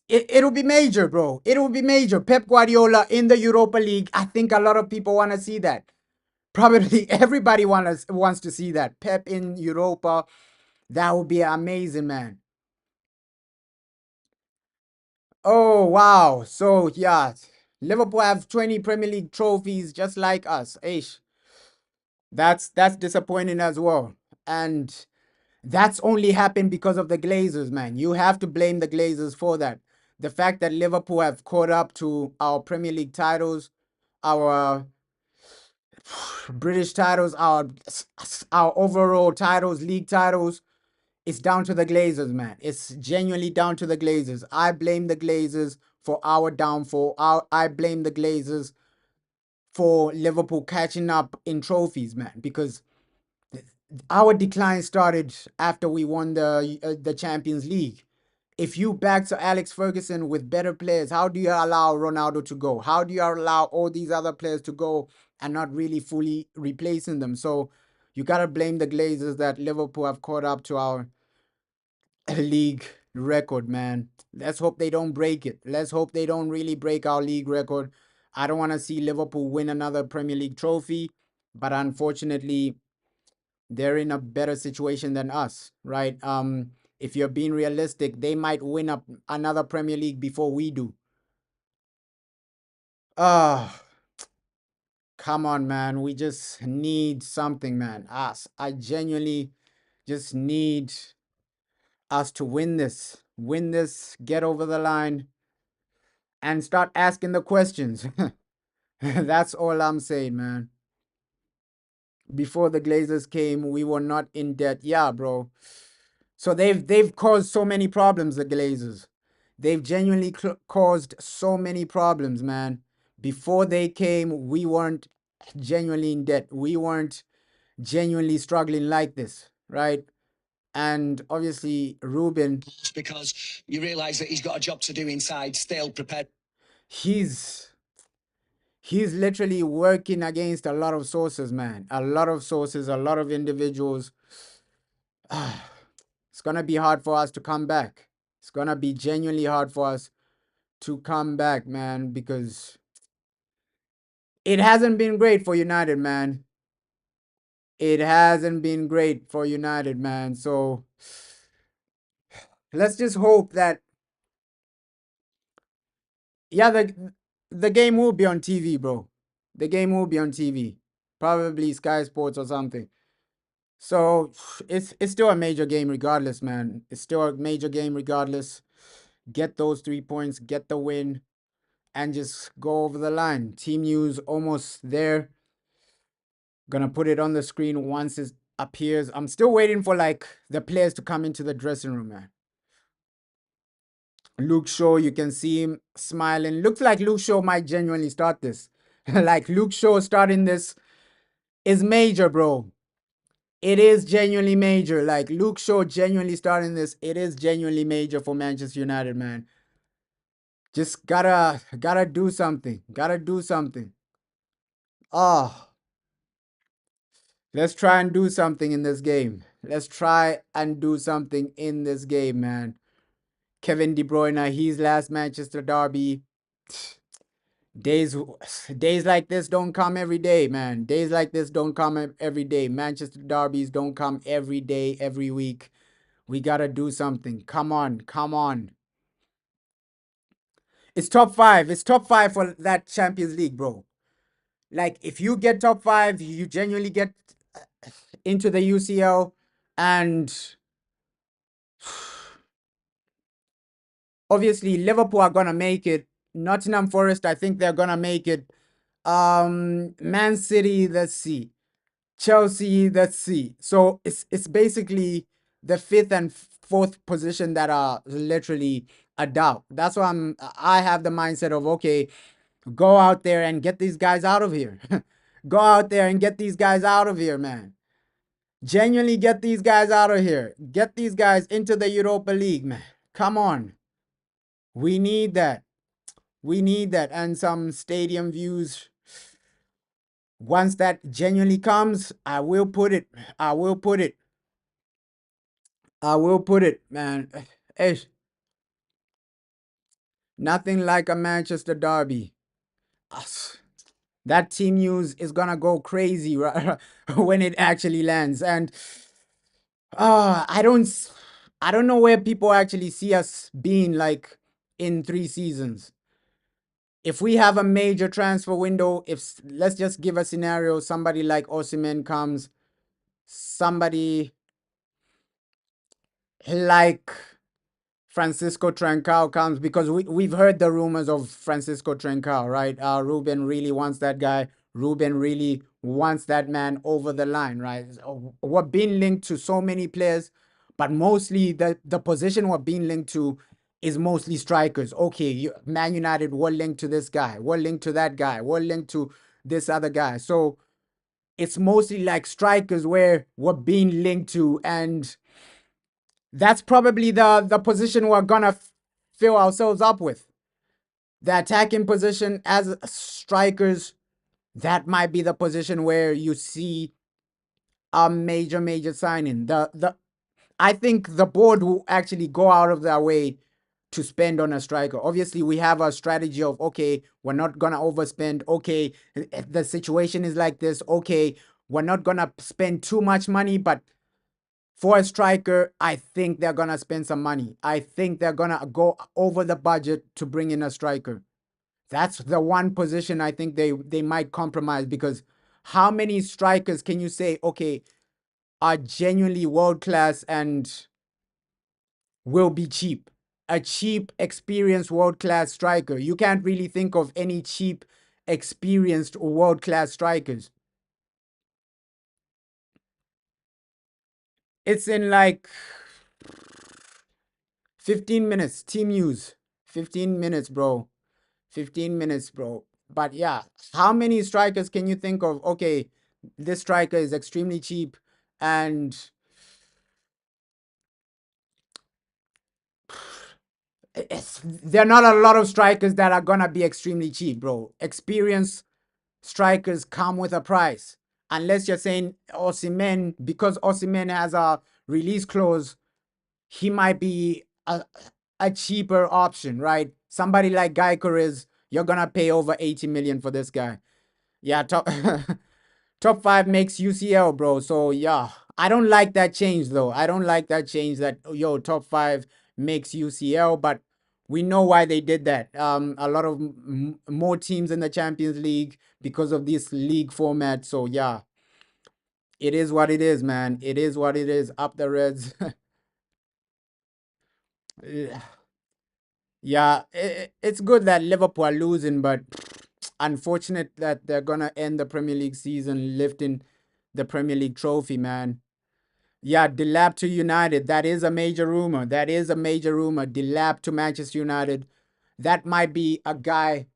it'll be major, bro. It'll be major. Pep Guardiola in the Europa League. I think a lot of people want to see that. Probably everybody wants to see that. Pep in Europa. That would be amazing, man. Oh, wow. So, yeah, Liverpool have 20 Premier League trophies just like us. Ish. That's disappointing as well. And that's only happened because of the Glazers, man. You have to blame the Glazers for that. The fact that Liverpool have caught up to our Premier League titles, our British titles, our overall titles, league titles, it's down to the Glazers, man. It's genuinely down to the Glazers. I blame the Glazers for our downfall. I blame the Glazers for Liverpool catching up in trophies, man, because our decline started after we won the Champions League. If you back to Alex Ferguson with better players, how do you allow Ronaldo to go? How do you allow all these other players to go and not really fully replacing them? So you gotta blame the Glazers that Liverpool have caught up to our league record, man. Let's hope they don't break it. Let's hope they don't really break our league record. I don't want to see Liverpool win another Premier League trophy, but unfortunately, they're in a better situation than us, right? If you're being realistic, they might win up another Premier League before we do. Ah, come on, man. We just need something, man. Us. I genuinely just need us to win this. Win this, get over the line, and start asking the questions. That's all I'm saying, man. Before the Glazers came, we were not in debt. Yeah, bro. So they've caused so many problems, the Glazers. They've genuinely caused so many problems, man. Before they came, we weren't genuinely in debt. We weren't genuinely struggling like this, right? And obviously, Ruben, because you realise that he's got a job to do inside, still prepared. he's he's literally working against a lot of sources, man. A lot of sources, a lot of individuals. It's gonna be hard for us to come back. It's gonna be genuinely hard for us to come back, man, because it hasn't been great for United, man. It hasn't been great for United, man. So let's just hope that, yeah, the game will be on TV, bro. The game will be on TV, probably Sky Sports or something. So it's still a major game regardless, man. It's still a major game regardless. Get those 3 points, get the win, and just go over the line. Team news almost there. Gonna put it on the screen once it appears. I'm still waiting for like the players to come into the dressing room, man. Luke Shaw, you can see him smiling. Looks like Luke Shaw might genuinely start this. Like Luke Shaw starting this is major, bro. It is genuinely major. Like Luke Shaw genuinely starting this, it is genuinely major for Manchester United, man. Just gotta do something. Gotta do something. Oh, let's try and do something in this game. Let's try and do something in this game, man. Kevin De Bruyne, his last Manchester derby. Days days like this don't come every day, man. Days like this don't come every day. Manchester derbies don't come every day, every week. We gotta do something. Come on, come on. It's top five. It's top five for that Champions League, bro. Like if you get top five, you genuinely get into the UCL, and Obviously, Liverpool are gonna make it. Nottingham Forest, I think they're gonna make it. Man City, let's see. Chelsea, let's see. So it's basically the fifth and fourth position that are literally a doubt. That's why I have the mindset of, okay, go out there and get these guys out of here. Go out there and get these guys out of here, man. Genuinely get these guys out of here. Get these guys into the Europa League, man. Come on. We need that. We need that. And some stadium views. Once that genuinely comes, I will put it. I will put it. I will put it, man. Ish. Nothing like a Manchester derby. Us. That team news is gonna go crazy when it actually lands. And I don't know where people actually see us being like in 3 seasons. If we have a major transfer window, if let's just give a scenario, somebody like Osimhen comes, somebody like Francisco Trancao comes, because we've heard the rumors of Francisco Trancao, right? Ruben really wants that guy. Ruben really wants that man over the line, right? We're being linked to so many players, but mostly the position we're being linked to is mostly strikers. Okay, Man United, we're linked to this guy. We're linked to that guy. We're linked to this other guy. So it's mostly like strikers where we're being linked to, and that's probably the position we're gonna fill ourselves up with. The attacking position as strikers, that might be the position where you see a major signing. I think the board will actually go out of their way to spend on a striker. Obviously, we have a strategy of, okay, we're not gonna overspend. Okay, the situation is like this. Okay, we're not gonna spend too much money, but for a striker, I think they're gonna spend some money. I think they're gonna go over the budget to bring in a striker. That's the one position I think they might compromise, because how many strikers can you say, okay, are genuinely world class and will be cheap? A cheap, experienced world class striker. You can't really think of any cheap, experienced world class strikers. It's in like 15 minutes. Team news. 15 minutes, bro. 15 minutes, bro. But yeah, how many strikers can you think of? Okay, this striker is extremely cheap, and there are not a lot of strikers that are gonna be extremely cheap, bro. Experienced strikers come with a price. Unless you're saying Osimhen, because Osimhen has a release clause, he might be a cheaper option, right? Somebody like Gyökeres, you're gonna pay over 80 million for this guy. Yeah, top 5 makes UCL, bro. So yeah, I don't like that change though. I don't like that change that top 5 makes UCL, but we know why they did that. A lot of more teams in the Champions League because of this league format. So yeah, it is what it is, man. It is what it is. Up the Reds. Yeah, it's good that Liverpool are losing, but unfortunate that they're gonna end the Premier League season lifting the Premier League trophy, man. Yeah, Delap to United. That is a major rumor. That is a major rumor. Delap to Manchester United. That might be a guy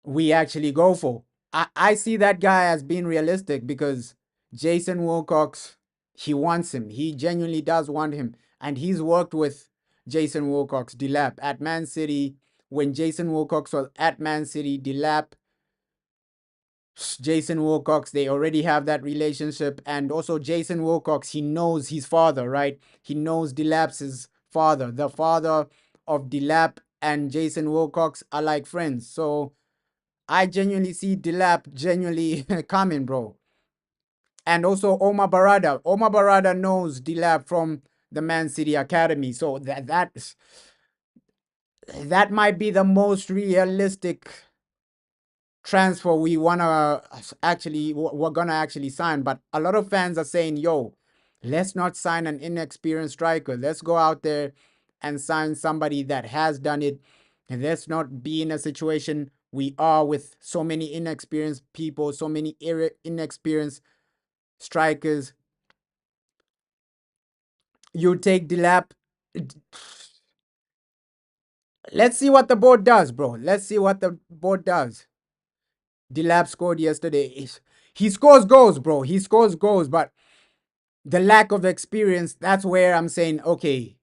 we actually go for. I see that guy as being realistic, because Jason Wilcox, he wants him. He genuinely does want him. And he's worked with Jason Wilcox, Delap, at Man City. When Jason Wilcox was at Man City, Delap, Jason Wilcox, they already have that relationship. And also Jason Wilcox, he knows his father, right? He knows Delap's father. The father of Delap and Jason Wilcox are like friends. So I genuinely see Delap genuinely coming, bro. And also Omar Barada. Omar Barada knows Delap from the Man City Academy. So that might be the most realistic transfer we're gonna actually sign. But a lot of fans are saying, yo, Let's not sign an inexperienced striker. Let's go out there and sign somebody that has done it. And let's not be in a situation we are with so many inexperienced people, so many inexperienced strikers. You take Delap. Let's see what the board does, bro. Let's see what the board does. Delap scored yesterday. He scores goals, bro. He scores goals, but the lack of experience, that's where I'm saying, okay,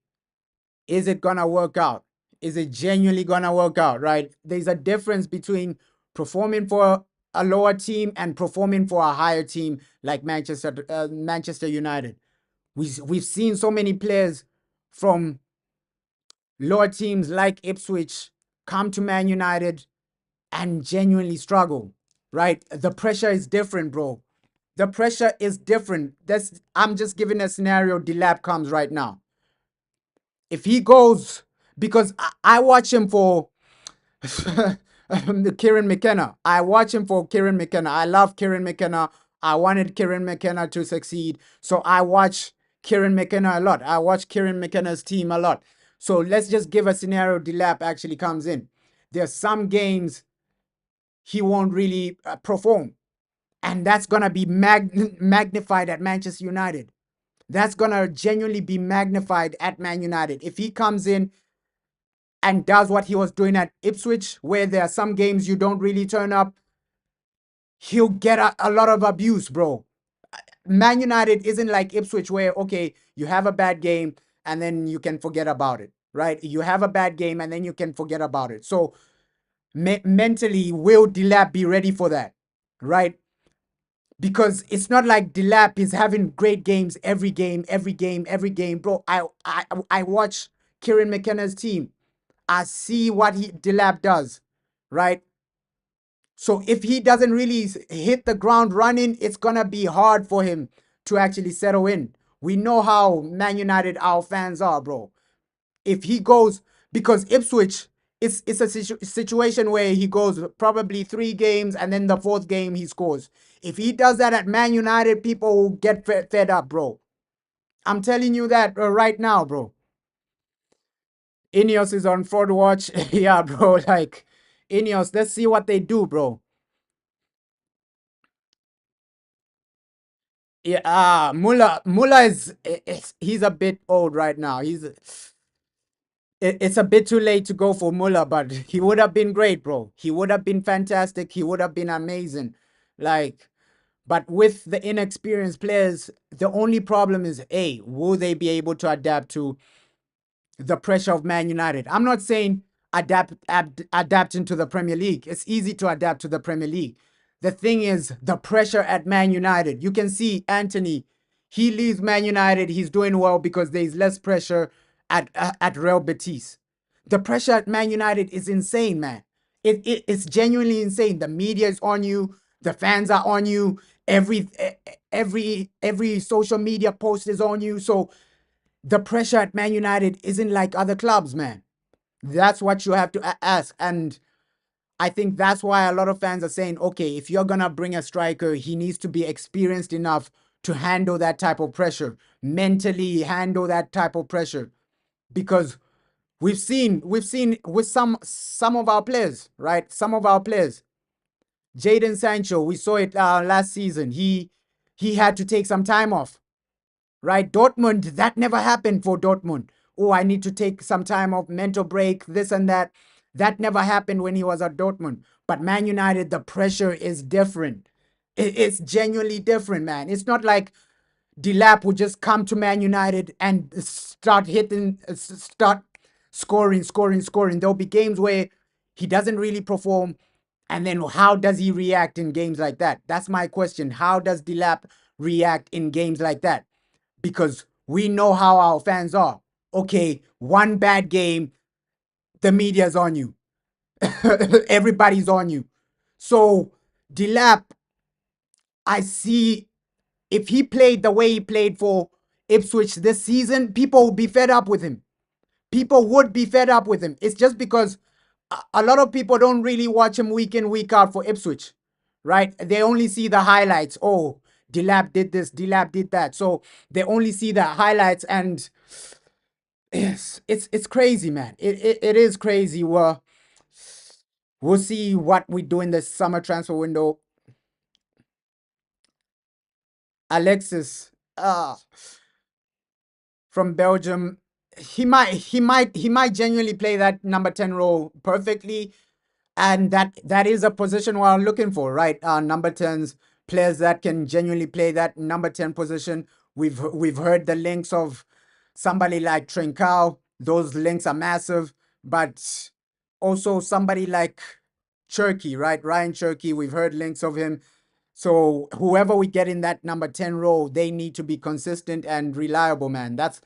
is it gonna work out? Is it genuinely gonna work out, right? There's a difference between performing for a lower team and performing for a higher team like Manchester United. We've seen so many players from lower teams like Ipswich come to Man United and genuinely struggle, right? The pressure is different, bro. The pressure is different. I'm just giving a scenario Delap comes right now. If he goes, because I watch him for Kieran McKenna. I watch him for Kieran McKenna. I love Kieran McKenna. I wanted Kieran McKenna to succeed. So I watch Kieran McKenna a lot. I watch Kieran McKenna's team a lot. So let's just give a scenario Delap actually comes in. There's some games he won't really perform. And that's going to be magnified at Manchester United. That's going to genuinely be magnified at Man United. If he comes in and does what he was doing at Ipswich, where there are some games you don't really turn up, he'll get a lot of abuse, bro. Man United isn't like Ipswich, where, okay, you have a bad game and then you can forget about it, right? You have a bad game and then you can forget about it. So mentally, will Delap be ready for that, right? Because it's not like Delap is having great games every game, every game, every game, bro. I watch Kieran McKenna's team. I see what Delap does, right? So if he doesn't really hit the ground running, it's gonna be hard for him to actually settle in. We know how Man United our fans are, bro. If he goes, because Ipswich, it's a situation where he goes probably 3 games and then the 4th game he scores. If he does that at Man United, people will get fed up, bro. I'm telling you that right now, bro. Ineos is on forward watch. Yeah, bro. Like, Ineos, let's see what they do, bro. Yeah, Muller he's a bit old right now. It's a bit too late to go for Muller, but he would have been great, bro. He would have been fantastic. He would have been amazing. Like, but with the inexperienced players, the only problem is, A, will they be able to adapt to the pressure of Man United? I'm not saying adapt into the Premier League. It's easy to adapt to the Premier League. The thing is the pressure at Man United. You can see Anthony, he leaves Man United. He's doing well because there's less pressure at Real Betis. The pressure at Man United is insane, man. It's genuinely insane. The media is on you. The fans are on you. Every social media post is on you. So the pressure at Man United isn't like other clubs, man. That's what you have to ask. And I think that's why a lot of fans are saying, okay, if you're going to bring a striker, he needs to be experienced enough to handle that type of pressure, mentally handle that type of pressure. Because we've seen with some of our players, right? Some of our players. Jadon Sancho, we saw it last season. He had to take some time off, right? Dortmund, that never happened for Dortmund. Oh, I need to take some time off, mental break, this and that. That never happened when he was at Dortmund. But Man United, the pressure is different. It's genuinely different, man. It's not like Delap would just come to Man United and start scoring. There'll be games where he doesn't really perform. And then how does he react in games like that? That's my question. How does Delap react in games like that? Because we know how our fans are. Okay, one bad game, the media's on you. Everybody's on you. So Delap, I see if he played the way he played for Ipswich this season, people would be fed up with him. People would be fed up with him. It's just because a lot of people don't really watch him week in, week out for Ipswich, right? They only see the highlights. Oh, Delap did this, Delap did that. So they only see the highlights, and it's crazy, man. It is crazy. We'll see what we do in the summer transfer window. Alexis, from Belgium, he might genuinely play that number 10 role perfectly, and that is a position we're looking for, right? Number 10s, players that can genuinely play that number 10 position. We've heard the links of somebody like Trincao. Those links are massive, but also somebody like Cherky, right? Ryan Cherky, we've heard links of him. So whoever we get in that number 10 role, they need to be consistent and reliable, man. That's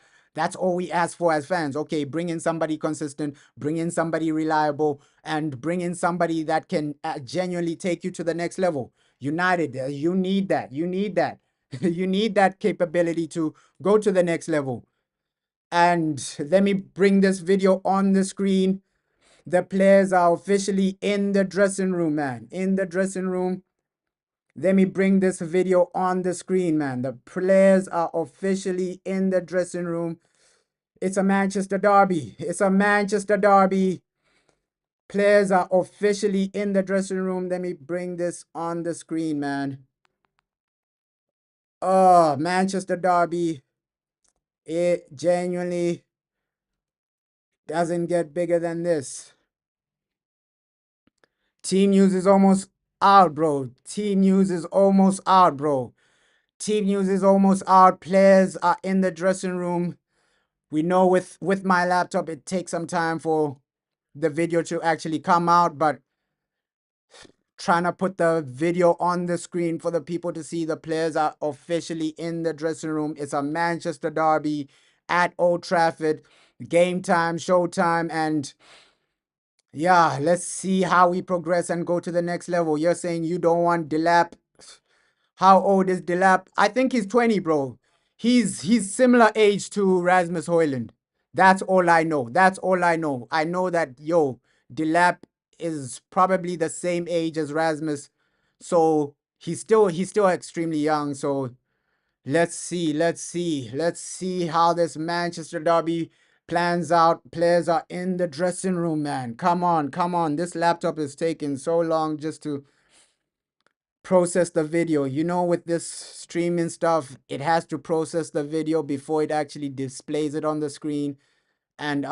all we ask for as fans. Okay, bring in somebody consistent, bring in somebody reliable, and bring in somebody that can genuinely take you to the next level. United, you need that. You need that. You need that capability to go to the next level. And let me bring this video on the screen. The players are officially in the dressing room, man. In the dressing room. Let me bring this video on the screen, man. The players are officially in the dressing room. It's a Manchester derby. It's a Manchester derby. Players are officially in the dressing room. Let me bring this on the screen, man. Oh, Manchester derby. It genuinely doesn't get bigger than this. Team news is almost out, bro. Team news is almost out, bro. Team news is almost out. Players are in the dressing room. We know with my laptop, it takes some time for the video to actually come out, but trying to put the video on the screen for the people to see the players are officially in the dressing room. It's a Manchester derby at Old Trafford. Game time, showtime, and yeah, let's see how we progress and go to the next level. You're saying you don't want Delap. How old is Delap? I think he's 20, bro. He's similar age to Rasmus Højlund. That's all I know. That's all I know. I know that Delap is probably the same age as Rasmus. So he's still extremely young. So let's see how this Manchester derby plans out. Players are in the dressing room, man. Come on. This laptop is taking so long just to process the video. With this streaming stuff, it has to process the video before it actually displays it on the screen. And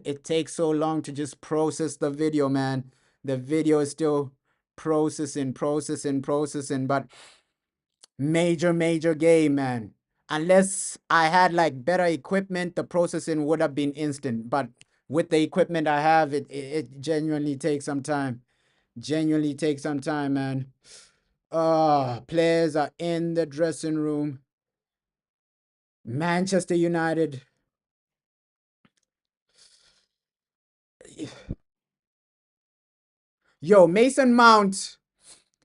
it takes so long to just process the video, man. The video is still processing, but major game, man. Unless I had like better equipment, the processing would have been instant. But with the equipment I have, it genuinely takes some time. Genuinely takes some time, man. Players are in the dressing room. Manchester United. Yo, Mason Mount.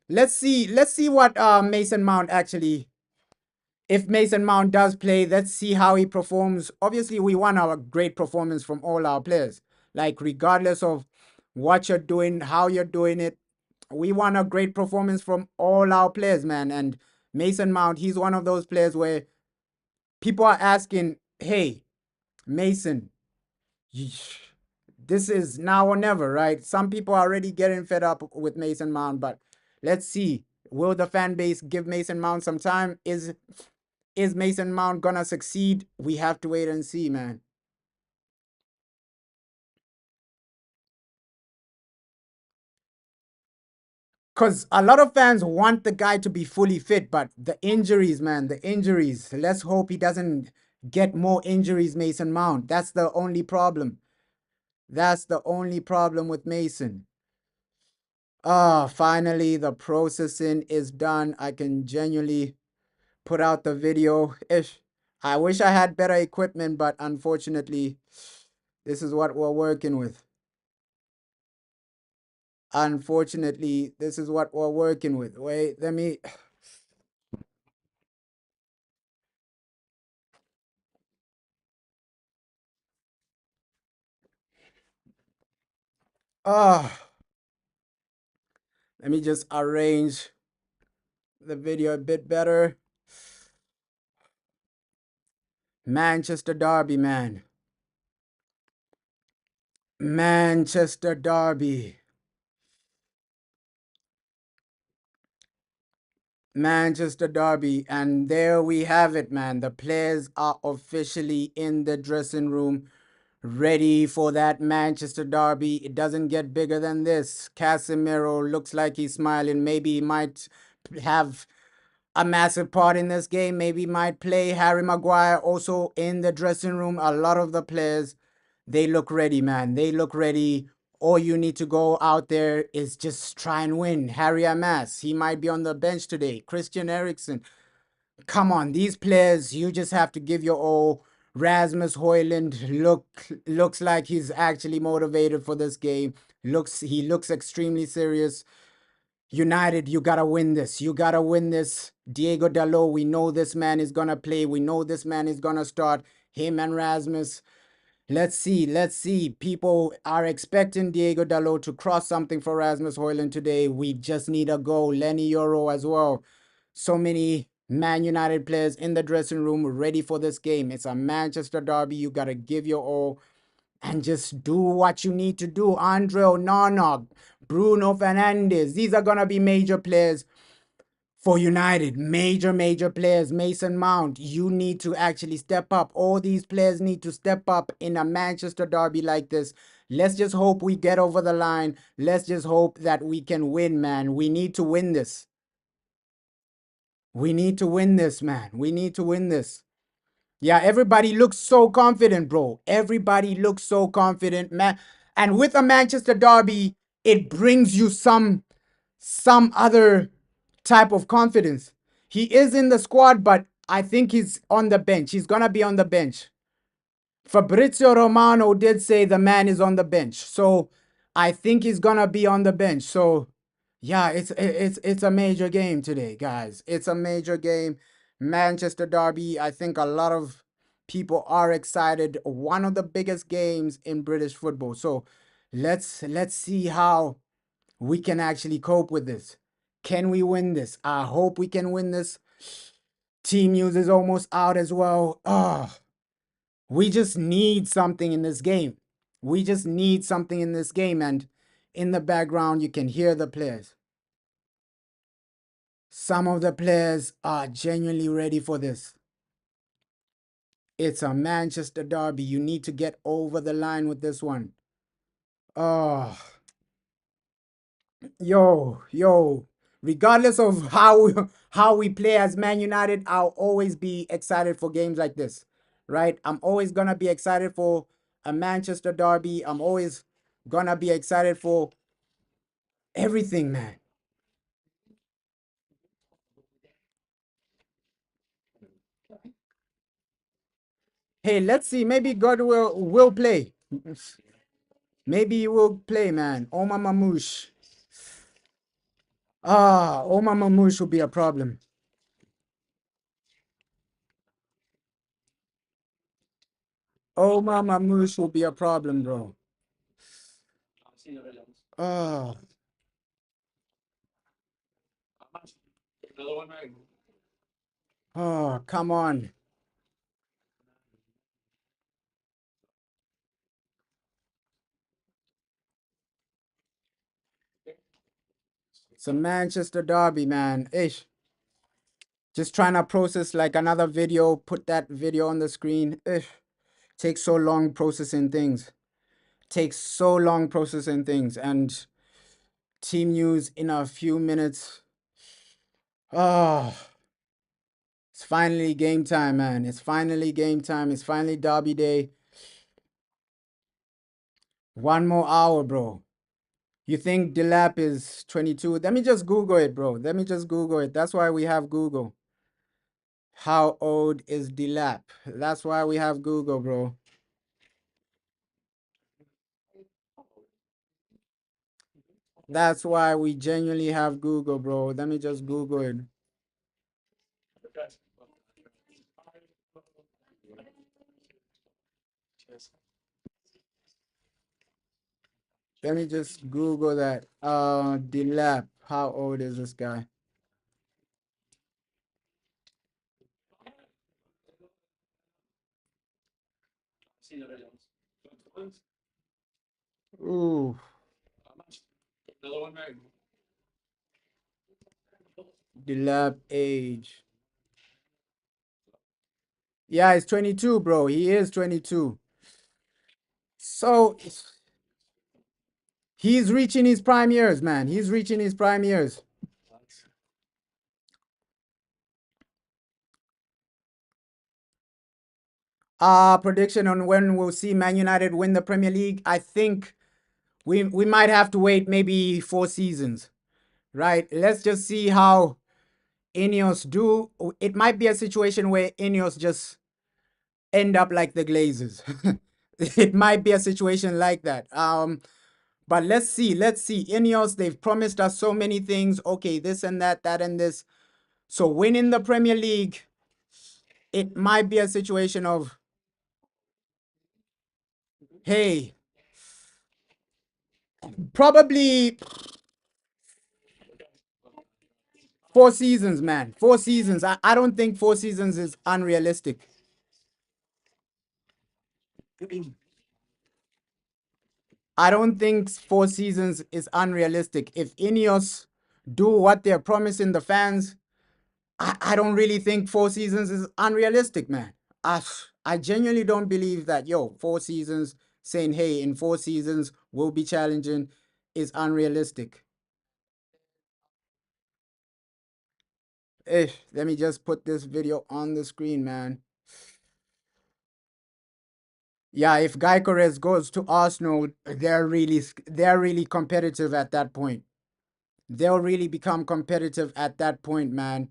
Let's see what Mason Mount actually, if Mason Mount does play, let's see how he performs. Obviously, we want our great performance from all our players. Like, regardless of what you're doing, how you're doing it, we want a great performance from all our players, man. And Mason Mount, he's one of those players where people are asking, hey, Mason, this is now or never, right? Some people are already getting fed up with Mason Mount, but let's see. Will the fan base give Mason Mount some time? Is Mason Mount gonna succeed? We have to wait and see, man. Because a lot of fans want the guy to be fully fit, but the injuries, man, the injuries. Let's hope he doesn't get more injuries, Mason Mount. That's the only problem. That's the only problem with Mason. Finally, the processing is done. I can genuinely put out the video. Ish. I wish I had better equipment, but unfortunately, this is what we're working with. Unfortunately, this is what we're working with. Wait, let me. Ah, let me just arrange the video a bit better. Manchester Derby, man. Manchester Derby. Manchester Derby. And there we have it, man. The players are officially in the dressing room, ready for that Manchester Derby. It doesn't get bigger than this. Casemiro looks like he's smiling. Maybe he might have a massive part in this game. Maybe he might play. Harry Maguire also in the dressing room. A lot of the players, they look ready, man. They look ready. All you need to go out there is just try and win. Harry Amas, he might be on the bench today. Christian Eriksen, come on, these players, you just have to give your all. Rasmus Højlund looks like he's actually motivated for this game. He looks extremely serious. United, you gotta win this. You gotta win this. Diego Dalot, we know this man is gonna play. We know this man is gonna start. Him and Rasmus. Let's see. Let's see. People are expecting Diego Dalot to cross something for Rasmus Højlund today. We just need a goal. Lenny Euro as well. So many Man United players in the dressing room ready for this game. It's a Manchester derby. You got to give your all and just do what you need to do. Andre Onana, Bruno Fernandes. These are going to be major players for United. Major players. Mason Mount, you need to actually step up. All these players need to step up in a Manchester derby like this. Let's just hope we get over the line. Let's just hope that we can win, man. We need to win this. We need to win this, man. We need to win this. Yeah, everybody looks so confident, bro. Everybody looks so confident, man. And with a Manchester derby, it brings you some other type of confidence. He is in the squad, but I think he's on the bench. He's gonna be on the bench. Fabrizio Romano did say the man is on the bench, so I think he's gonna be on the bench. So yeah, it's a major game today, guys. It's a major game. Manchester Derby. I think a lot of people are excited. One of the biggest games in British football. So let's see how we can actually cope with this. Can we win this? I hope we can win this. Team news is almost out as well. We just need something in this game. We just need something in this game. And in the background, you can hear the players. Some of the players are genuinely ready for this. It's a Manchester derby. You need to get over the line with this one. Oh, yo. Regardless of how we play as Man United, I'll always be excited for games like this, right? I'm always gonna be excited for a Manchester derby. I'm always gonna be excited for everything, man. Hey, let's see. Maybe God will play. Maybe he will play, man. Omar Mamouche. Omar Mamouche will be a problem. Omar Mamouche will be a problem, bro. Oh, oh, come on. It's a Manchester derby, man. Ish. Just trying to process like another video, put that video on the screen. Ish. Takes so long processing things. Takes so long processing things. And team news in a few minutes. Oh, it's finally game time, man. It's finally game time. It's finally derby day. One more hour, bro. You think Delap is 22? Let me just Google it, bro. Let me just Google it. That's why we have Google. How old is Delap? That's why we have Google, bro. That's why we genuinely have Google, bro. Let me just Google it. Let me just Google that. Delap. How old is this guy? Ooh, the lab age. Yeah, he's 22, bro. He is 22. So he's reaching his prime years, man. He's reaching his prime years. Prediction on when we'll see Man United win the Premier League. I think we might have to wait maybe 4 seasons, right? Let's just see how Ineos do. It might be a situation where Ineos just end up like the Glazers. It might be a situation like that. But let's see. Let's see. Ineos, they've promised us so many things. Okay, this and that, that and this. So winning the Premier League, it might be a situation of, hey, probably 4 seasons, man. 4 seasons. I don't think 4 seasons is unrealistic. I don't think 4 seasons is unrealistic. If Ineos do what they're promising the fans, I don't really think 4 seasons is unrealistic, man. I, I genuinely don't believe that, 4 seasons, saying, hey, in 4 seasons, we'll be challenging, is unrealistic. Let me just put this video on the screen, man. Yeah, if Gyökeres goes to Arsenal, they're really competitive at that point. They'll really become competitive at that point, man.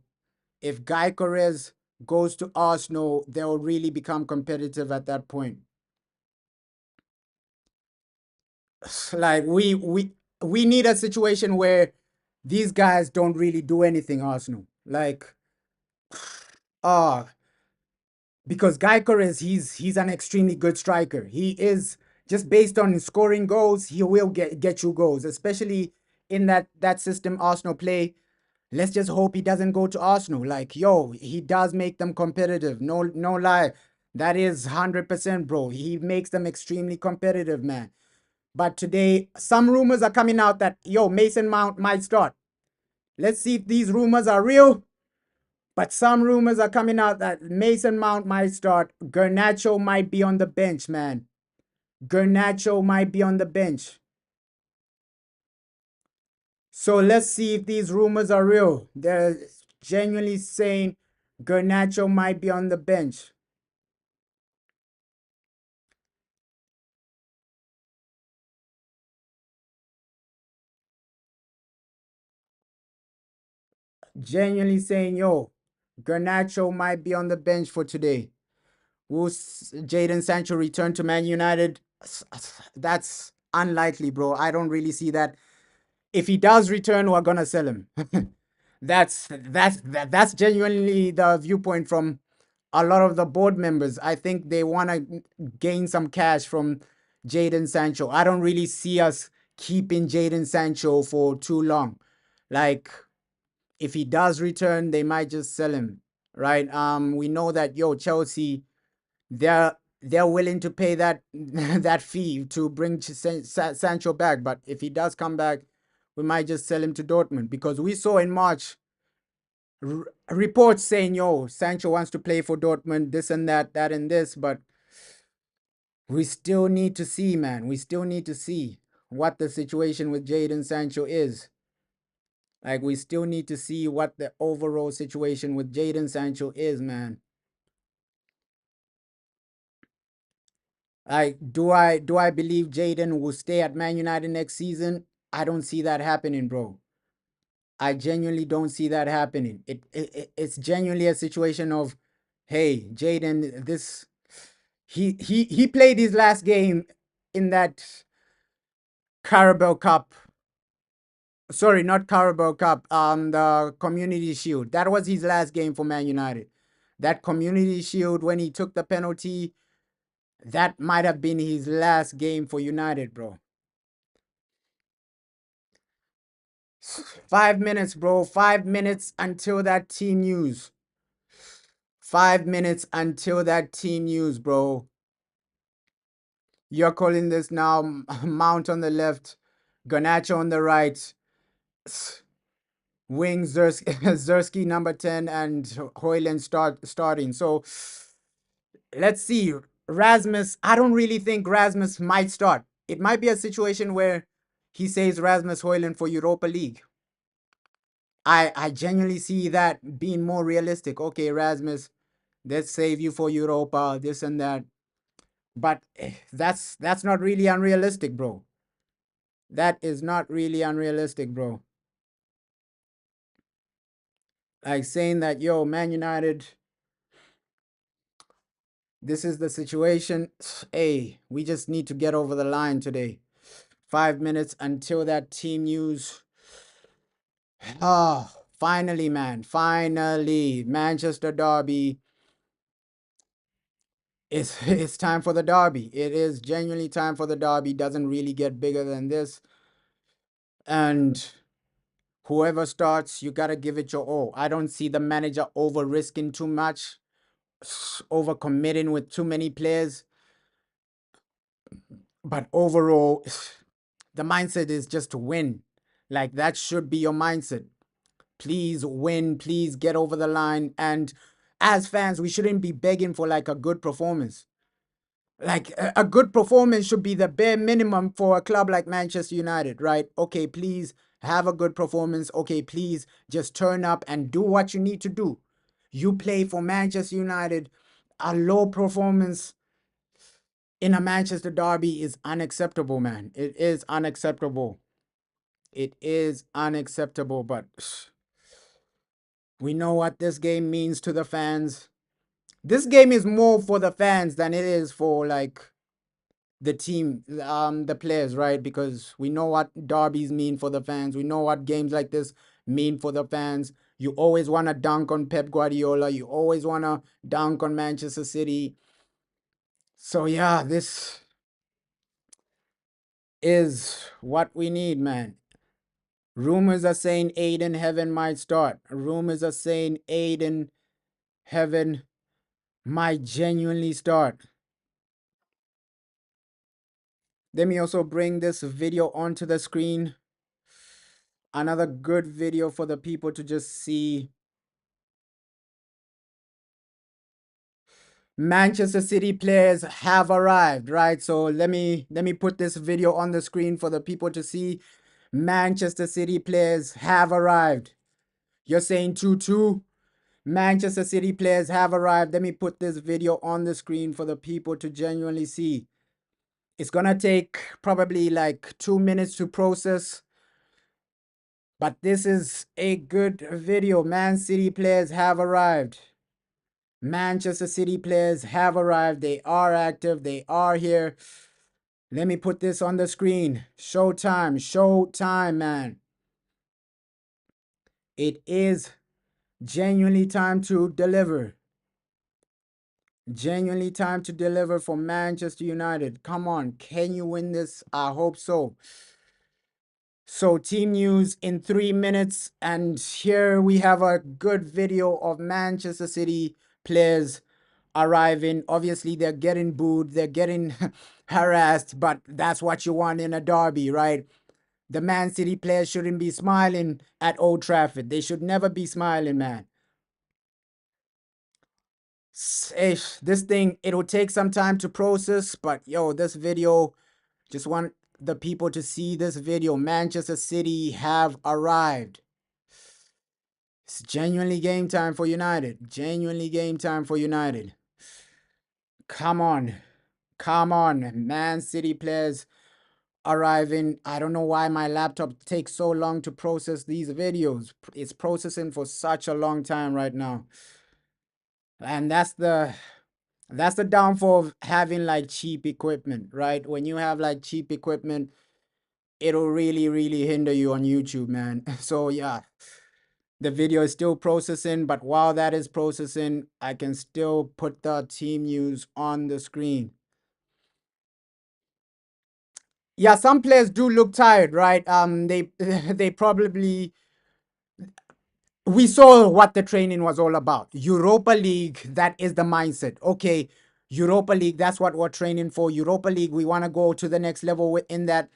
If Gyökeres goes to Arsenal, they'll really become competitive at that point. Like we need a situation where these guys don't really do anything, Arsenal. Like, uh because Gyökeres, he's an extremely good striker. He is, just based on scoring goals, he will get you goals, especially in that system Arsenal play. Let's just hope he doesn't go to Arsenal. Like, he does make them competitive. No lie. That is 100%, bro. He makes them extremely competitive, man. But today, some rumors are coming out that, Mason Mount might start. Let's see if these rumors are real. But some rumors are coming out that Mason Mount might start. Garnacho might be on the bench, man. Garnacho might be on the bench. So let's see if these rumors are real. They're genuinely saying Garnacho might be on the bench. Genuinely saying, Garnacho might be on the bench for today. Will Jadon Sancho return to Man United? That's unlikely, bro. I don't really see that. If he does return, we're gonna sell him. That's genuinely the viewpoint from a lot of the board members. I think they want to gain some cash from Jadon Sancho. I don't really see us keeping Jadon Sancho for too long. Like, if he does return, they might just sell him, right? We know that, Chelsea, they're willing to pay that that fee to bring Sancho back. But if he does come back, we might just sell him to Dortmund, because we saw in March reports saying, Sancho wants to play for Dortmund, this and that and this. But we still need to see, man. We still need to see what the situation with Jadon Sancho is. Like, we still need to see what the overall situation with Jadon Sancho is, man. Like, do I believe Jadon will stay at Man United next season? I don't see that happening, bro. I genuinely don't see that happening. It's genuinely a situation of, hey, Jadon, this he played his last game in that Carabao Cup. Sorry, not Carabao Cup. The Community Shield. That was his last game for Man United. That Community Shield, when he took the penalty, that might have been his last game for United, bro. 5 minutes, bro. 5 minutes until that team news. 5 minutes until that team news, bro. You're calling this now Mount on the left, Garnacho on the right, Wing Zersky number 10, and Hoyland starting. So let's see. Rasmus, I don't really think Rasmus might start. It might be a situation where he says Rasmus Hoyland for Europa League. I genuinely see that being more realistic. Okay, Rasmus, let's save you for Europa, this and that. But that's not really unrealistic, bro. That is not really unrealistic, bro. Like saying that, yo, Man United, this is the situation. Hey, we just need to get over the line today. 5 minutes until that team news. Oh, finally, man. Finally. Manchester Derby. It's time for the Derby. It is genuinely time for the Derby. Doesn't really get bigger than this. And whoever starts, you got to give it your all. I don't see the manager over risking too much, over committing with too many players. But overall, the mindset is just to win. Like that should be your mindset. Please win, please get over the line. And as fans, we shouldn't be begging for like a good performance. Like a good performance should be the bare minimum for a club like Manchester United, right? Okay, please have a good performance. Okay, please just turn up and do what you need to do. You play for Manchester United. A low performance in a Manchester derby is unacceptable, man. It is unacceptable. It is unacceptable, but we know what this game means to the fans. This game is more for the fans than it is for like the team, the players, right? Because we know what derbies mean for the fans. We know what games like this mean for the fans. You always want to dunk on Pep Guardiola. You always want to dunk on Manchester City. So yeah, this is what we need, man. Rumors are saying Aiden Heaven might start. Rumors are saying Aiden Heaven might genuinely start. Let me also bring this video onto the screen. Another good video for the people to just see. Manchester City players have arrived, right? So let me put this video on the screen for the people to see. Manchester City players have arrived. You're saying 2-2. Manchester City players have arrived. Let me put this video on the screen for the people to genuinely see. It's gonna take probably like 2 minutes to process. But this is a good video. Man City players have arrived. Manchester City players have arrived. They are active. They are here. Let me put this on the screen. Showtime. Showtime, man. It is genuinely time to deliver. Genuinely time to deliver for Manchester United. Come on. Can you win this? I hope so. So team news in 3 minutes. And here we have a good video of Manchester City players arriving. Obviously, they're getting booed. They're getting harassed. But that's what you want in a derby, right? The Man City players shouldn't be smiling at Old Trafford. They should never be smiling, man. This thing, it'll take some time to process. But, yo, this video, just want the people to see this video. Manchester City have arrived. It's genuinely game time for United. Genuinely game time for United. Come on. Come on. Man City players arriving. I don't know why my laptop takes so long to process these videos. It's processing for such a long time right now. And that's the downfall of having like cheap equipment, right? When you have like cheap equipment, it'll really hinder you on YouTube, man. So yeah, the video is still processing, but while that is processing, I can still put the team news on the screen. Yeah, some players do look tired, right? They probably, we saw what the training was all about. Europa League, that is the mindset. Okay, Europa League, that's what we're training for. Europa League, we want to go to the next level within that.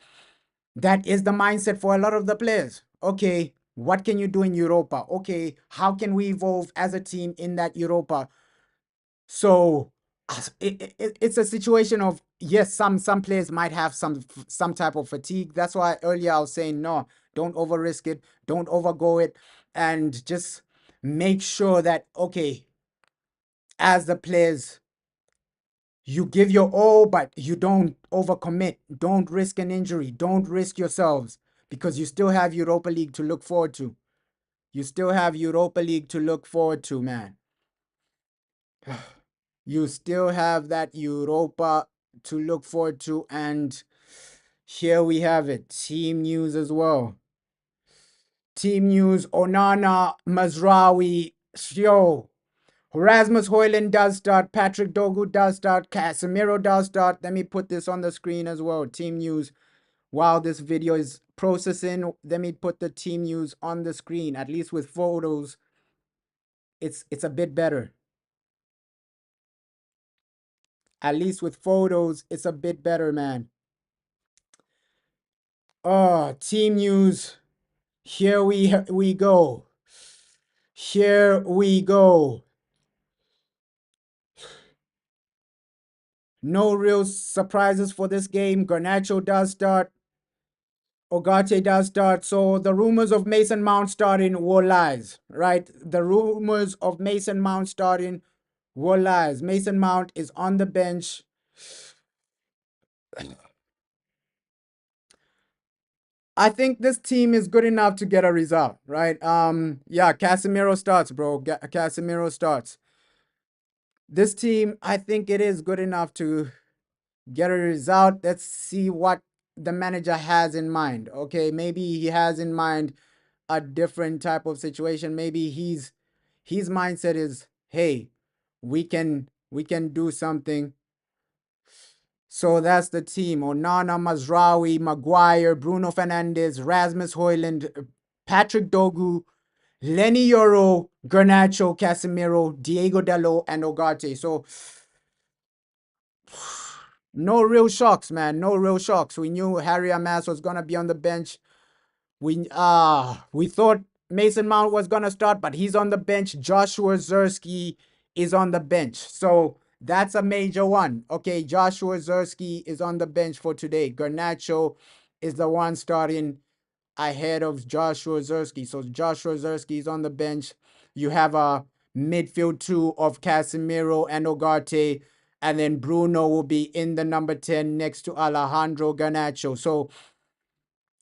That is the mindset for a lot of the players. Okay, what can you do in Europa? Okay, how can we evolve as a team in that Europa? So it's a situation of, yes, some players might have some type of fatigue. That's why earlier I was saying, no, don't over risk it, don't overgo it, and just make sure that, okay, as the players, you give your all, but you don't overcommit. Don't risk an injury. Don't risk yourselves, because you still have Europa League to look forward to. You still have Europa League to look forward to, man. You still have that Europa to look forward to. And here we have it. Team news as well. Team news, Onana, Mazraoui, yo. Rasmus Højlund does start. Patrick Dogu does start. Casemiro does start. Let me put this on the screen as well. Team news. While this video is processing, let me put the team news on the screen. At least with photos, it's a bit better. At least with photos, it's a bit better, man. Oh, team news. Here we go. Here we go. No real surprises for this game. Garnacho does start. Ogate does start. So the rumors of Mason Mount starting were lies, right? The rumors of Mason Mount starting were lies. Mason Mount is on the bench. I think this team is good enough to get a result, right? Yeah, Casemiro starts, bro. Casemiro starts. This team, I think it is good enough to get a result. Let's see what the manager has in mind. Okay, maybe he has in mind a different type of situation. Maybe his mindset is, hey, we can do something. So that's the team. Onana, Mazraoui, Maguire, Bruno Fernandes, Rasmus Højlund, Patrick Dogu, Lenny Yoro, Garnacho, Casemiro, Diego Dalot, and Ogate. So no real shocks, man. No real shocks. We knew Harry Amas was gonna be on the bench. We thought Mason Mount was gonna start, but he's on the bench. Joshua Zerski is on the bench. So that's a major one. Okay, Joshua Zerski is on the bench for today. Garnacho is the one starting ahead of Joshua Zerski. So Joshua Zerski is on the bench. You have a midfield two of Casemiro and Ogate, and then Bruno will be in the number 10 next to Alejandro Garnacho. So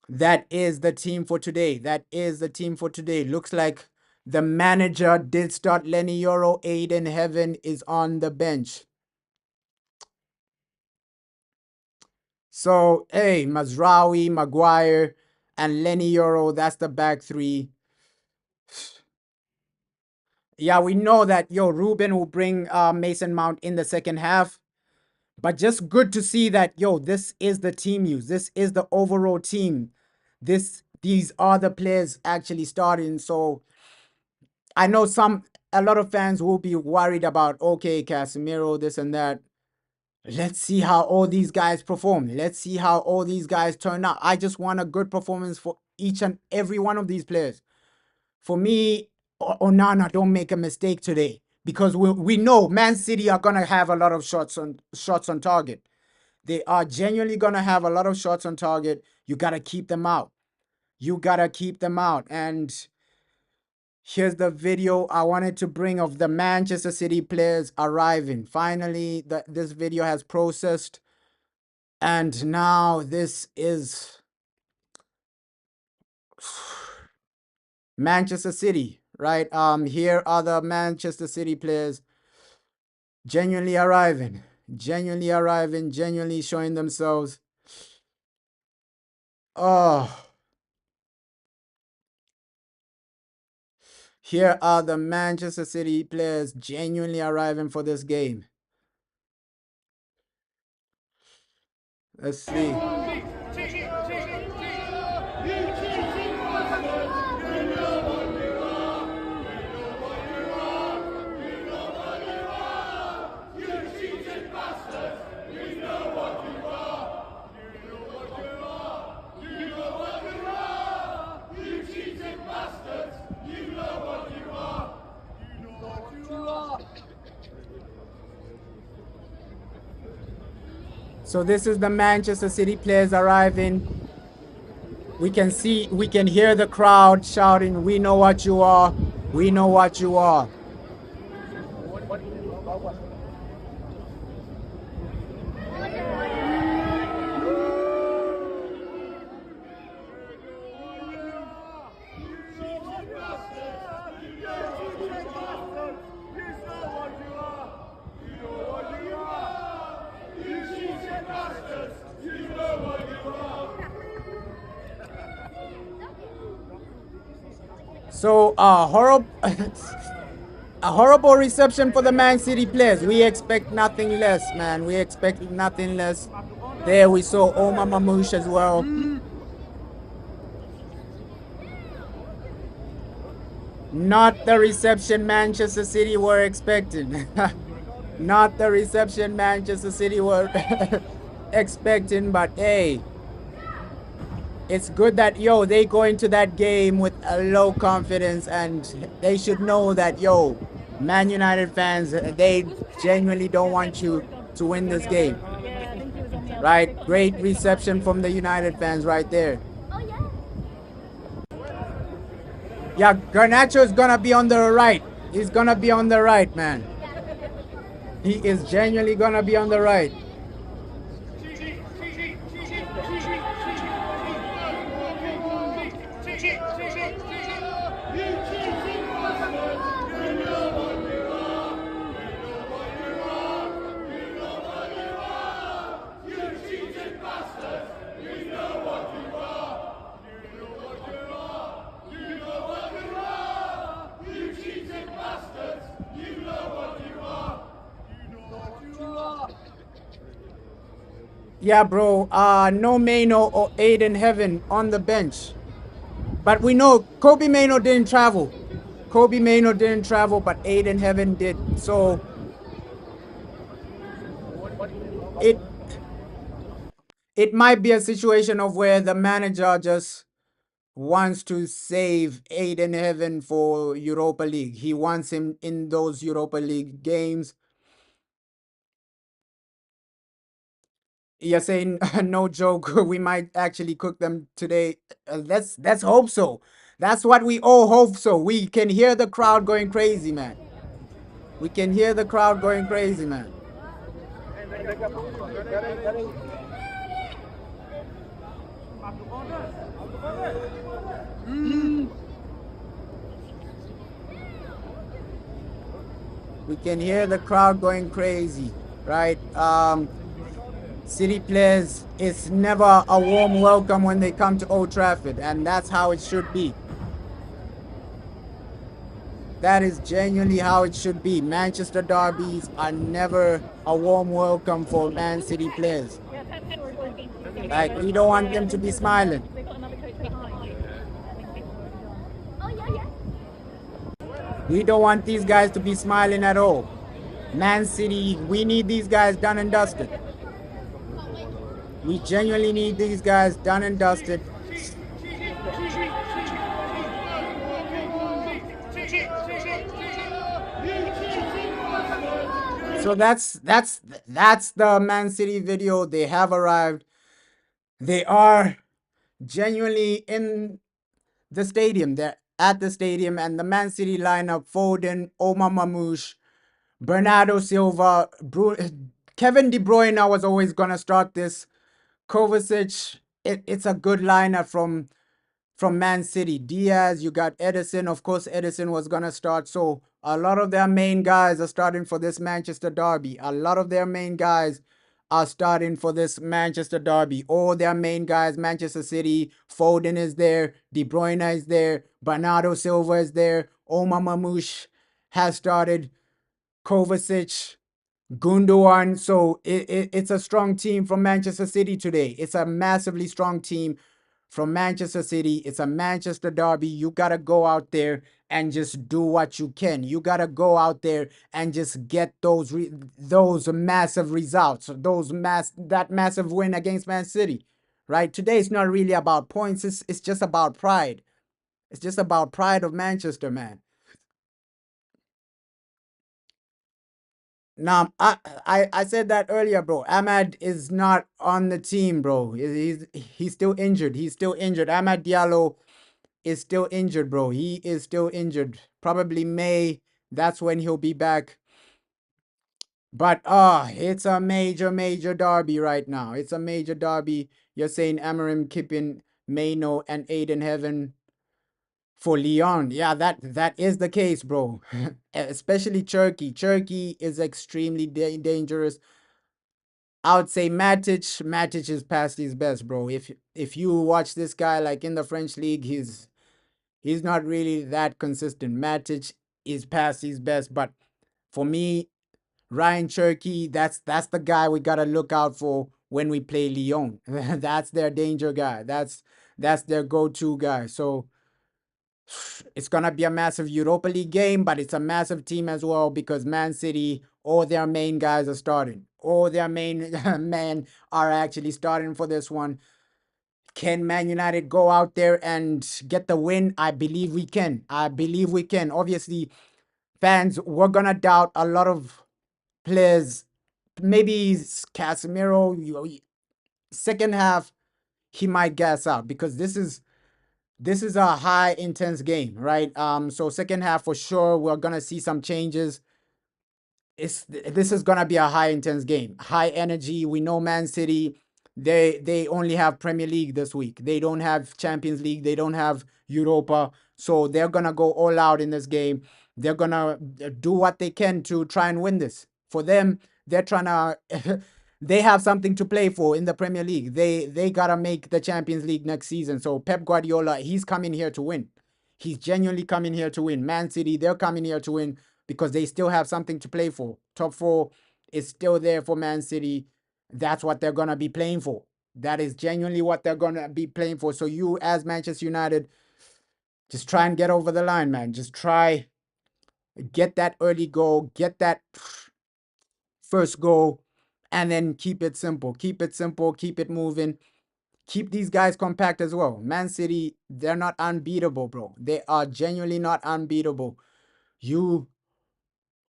that is the team for today. That is the team for today. Looks like the manager did start Lenny Yoro. Aiden Heaven is on the bench. So, hey, Mazraoui, Maguire, and Lenny Yoro, that's the back three. Yeah, we know that, Ruben will bring Mason Mount in the second half. But just good to see that, this is the team news. This is the overall team. These are the players actually starting. So I know a lot of fans will be worried about, okay, Casemiro, this and that. Let's see how all these guys perform. Let's see how all these guys turn out. I just want a good performance for each and every one of these players. For me, Onana, don't make a mistake today, because we know Man City are gonna have a lot of shots on target. They are genuinely gonna have a lot of shots on target. You gotta keep them out. You gotta keep them out. And here's the video I wanted to bring of the Manchester City players arriving. Finally, this video has processed. And now this is Manchester City, right? Here are the Manchester City players genuinely arriving, genuinely showing themselves. Oh. Here are the Manchester City players genuinely arriving for this game. Let's see. So this is the Manchester City players arriving. We can see, we can hear the crowd shouting, "We know what you are. We know what you are." So horrible, a horrible reception for the Man City players. We expect nothing less, man. We expect nothing less. There we saw Omar Mamouche as well. Not the reception Manchester City were expecting. Not the reception Manchester City were expecting, but hey, it's good that, yo, they go into that game with a low confidence, and they should know that, yo, Man United fans, they genuinely don't want you to win this game. Right? Great reception from the United fans right there. Yeah, Garnacho is gonna be on the right. He's gonna be on the right, man. He is genuinely gonna be on the right. Yeah, bro. No Mano or Aiden Heaven on the bench. But we know Kobe Mano didn't travel. Kobe Mano didn't travel, but Aiden Heaven did. So it it might be a situation of where the manager just wants to save Aiden Heaven for Europa League. He wants him in those Europa League games. You're saying no joke. We might actually cook them today. Let's hope so. That's what we all hope so. We can hear the crowd going crazy, man. We can hear the crowd going crazy, man. We can hear the crowd going crazy, right? City players, it's never a warm welcome when they come to Old Trafford, and that's how it should be. That is genuinely how it should be. Manchester derbies are never a warm welcome for Man City players. Like, we don't want them to be smiling. We don't want these guys to be smiling at all. Man City, we need these guys done and dusted. We genuinely need these guys done and dusted. So that's the Man City video. They have arrived. They are genuinely in the stadium. They're at the stadium, and the Man City lineup: Foden, Omar Mamouche, Bernardo Silva, Kevin De Bruyne was always gonna start this. Kovacic. It's a good lineup from Man City. Diaz, you got Edison. Of course, Edison was going to start. So a lot of their main guys are starting for this Manchester derby. A lot of their main guys are starting for this Manchester derby. All their main guys, Manchester City, Foden is there, De Bruyne is there, Bernardo Silva is there, Omar Mamouche has started, Kovacic, Gundogan. So it's a strong team from Manchester City today. It's a massively strong team from Manchester City. It's a Manchester derby. You got to go out there and just do what you can. You got to go out there and just get those massive results, that massive win against Man City. Right? Today it's not really about points. It's just about pride. It's just about pride of Manchester, man. Now, I said that earlier, bro. Ahmad is not on the team, bro. He's still injured. He's still injured. Ahmad Diallo is still injured, bro. He is still injured. Probably May. That's when he'll be back. But it's a major, major derby right now. It's a major derby. You're saying Amarim, Kippin, Maino, and Aiden Heaven for Leon. Yeah, that is the case, bro. Especially Turkey. Turkey is extremely dangerous. I would say Matic. Matic is past his best, bro. If you watch this guy like in the French league, he's not really that consistent. Matic is past his best, but for me, Ryan Cherky, that's the guy we gotta look out for when we play Lyon. That's their danger guy. That's their go-to guy. So it's gonna be a massive Europa League game, but it's a massive team as well because Man City, all their main guys are starting. All their main men are actually starting for this one. Can Man United go out there and get the win? I believe we can. I believe we can. Obviously, fans, we're gonna doubt a lot of players. Maybe Casemiro, second half, he might gas out because this is a high intense game, right? So second half for sure, we're gonna see some changes. This is gonna be a high intense game, high energy. We know Man City, they only have Premier League this week. They don't have Champions League. They don't have Europa. So they're gonna go all out in this game. They're gonna do what they can to try and win this. For them, they're trying to. They have something to play for in the Premier League. They gotta make the Champions League next season. So Pep Guardiola, he's coming here to win. He's genuinely coming here to win. Man City, they're coming here to win because they still have something to play for. Top four is still there for Man City. That's what they're gonna be playing for. That is genuinely what they're gonna be playing for. So you, as Manchester United, just try and get over the line, man. Just try get that early goal, get that first goal, and then keep it simple. Keep it simple. Keep it moving. Keep these guys compact as well. Man City, they're not unbeatable, bro. They are genuinely not unbeatable. You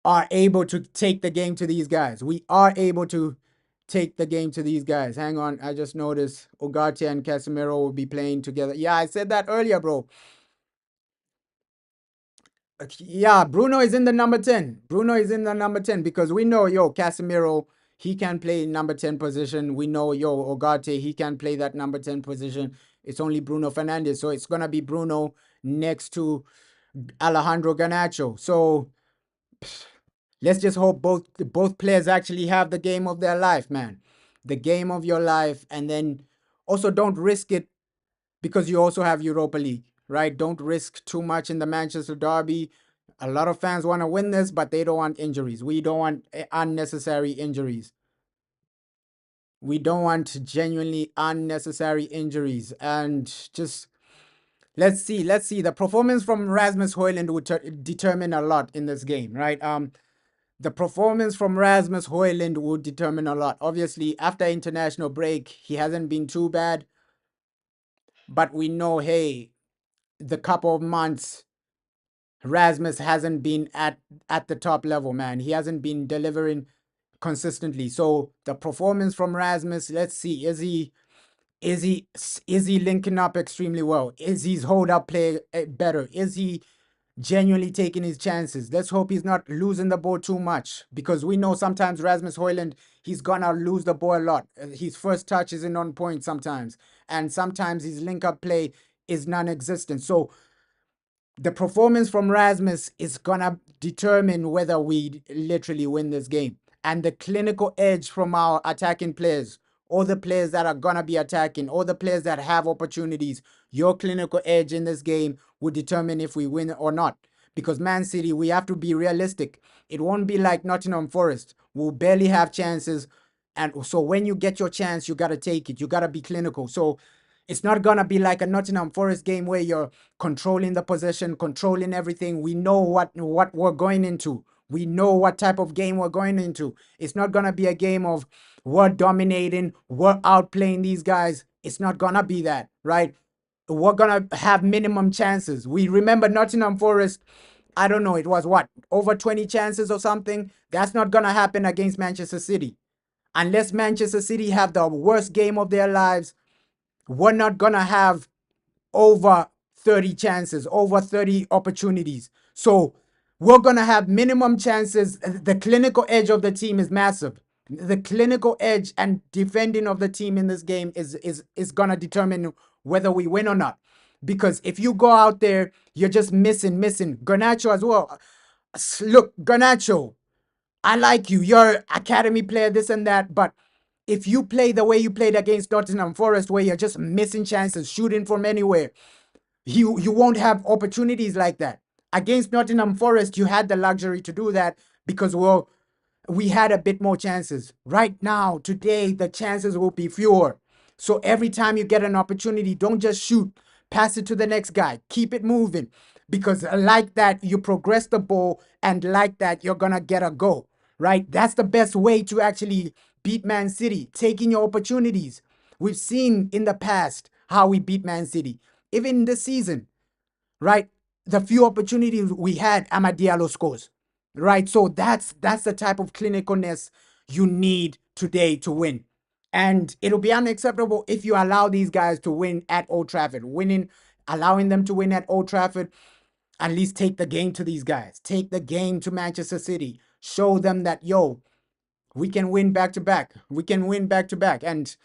are able to take the game to these guys. We are able to take the game to these guys. Hang on, I just noticed Ugarte and Casemiro will be playing together. Yeah, I said that earlier, bro. Yeah, Bruno is in the number 10. Bruno is in the number 10 because we know, Casemiro, he can play number 10 position. We know, Ugarte, he can play that number 10 position. It's only Bruno Fernandes. So it's going to be Bruno next to Alejandro Garnacho. So let's just hope both players actually have the game of their life, man. The game of your life. And then also don't risk it because you also have Europa League, right? Don't risk too much in the Manchester Derby. A lot of fans want to win this, but they don't want injuries. We don't want unnecessary injuries. We don't want genuinely unnecessary injuries. And just let's see. The performance from Rasmus Højlund would determine a lot in this game, right? The performance from Rasmus Højlund would determine a lot. Obviously, after international break, he hasn't been too bad. But we know, hey, the couple of months, Rasmus hasn't been at the top level, man. He hasn't been delivering consistently. So the performance from Rasmus, let's see, is he linking up extremely well? Is his hold up play better? Is he genuinely taking his chances? Let's hope he's not losing the ball too much because we know sometimes Rasmus Højlund, he's gonna lose the ball a lot. His first touch isn't on point sometimes, and sometimes his link up play is non-existent. So the performance from Rasmus is gonna determine whether we literally win this game. And the clinical edge from our attacking players, all the players that are gonna be attacking, all the players that have opportunities, your clinical edge in this game will determine if we win or not. Because Man City, we have to be realistic. It won't be like Nottingham Forest. We'll barely have chances. And so when you get your chance, you gotta take it. You gotta be clinical. So it's not gonna be like a Nottingham Forest game where you're controlling the possession, controlling everything. We know what we're going into. We know what type of game we're going into. It's not gonna be a game of we're dominating, we're outplaying these guys. It's not gonna be that, right? We're gonna have minimum chances. We remember Nottingham Forest. I don't know, it was what, over 20 chances or something. That's not gonna happen against Manchester City. Unless Manchester City have the worst game of their lives, we're not gonna have over 30 chances, over 30 opportunities. So we're going to have minimum chances. The clinical edge of the team is massive. The clinical edge and defending of the team in this game is going to determine whether we win or not. Because if you go out there, you're just missing. Garnacho as well. Look, Garnacho, I like you. You're academy player, this and that. But if you play the way you played against Nottingham Forest, where you're just missing chances, shooting from anywhere, you won't have opportunities like that. Against Nottingham Forest, you had the luxury to do that because, well, we had a bit more chances. Right now, today, the chances will be fewer. So every time you get an opportunity, don't just shoot. Pass it to the next guy. Keep it moving. Because like that, you progress the ball, and like that, you're going to get a goal. Right? That's the best way to actually beat Man City, taking your opportunities. We've seen in the past how we beat Man City. Even this season, right? The few opportunities we had, Amad Diallo scores, right? So that's the type of clinicalness you need today to win. And it'll be unacceptable if you allow these guys to win at Old Trafford. Allowing them to win at Old Trafford, at least take the game to these guys. Take the game to Manchester City. Show them that, yo, we can win back to back. We can win back to back. And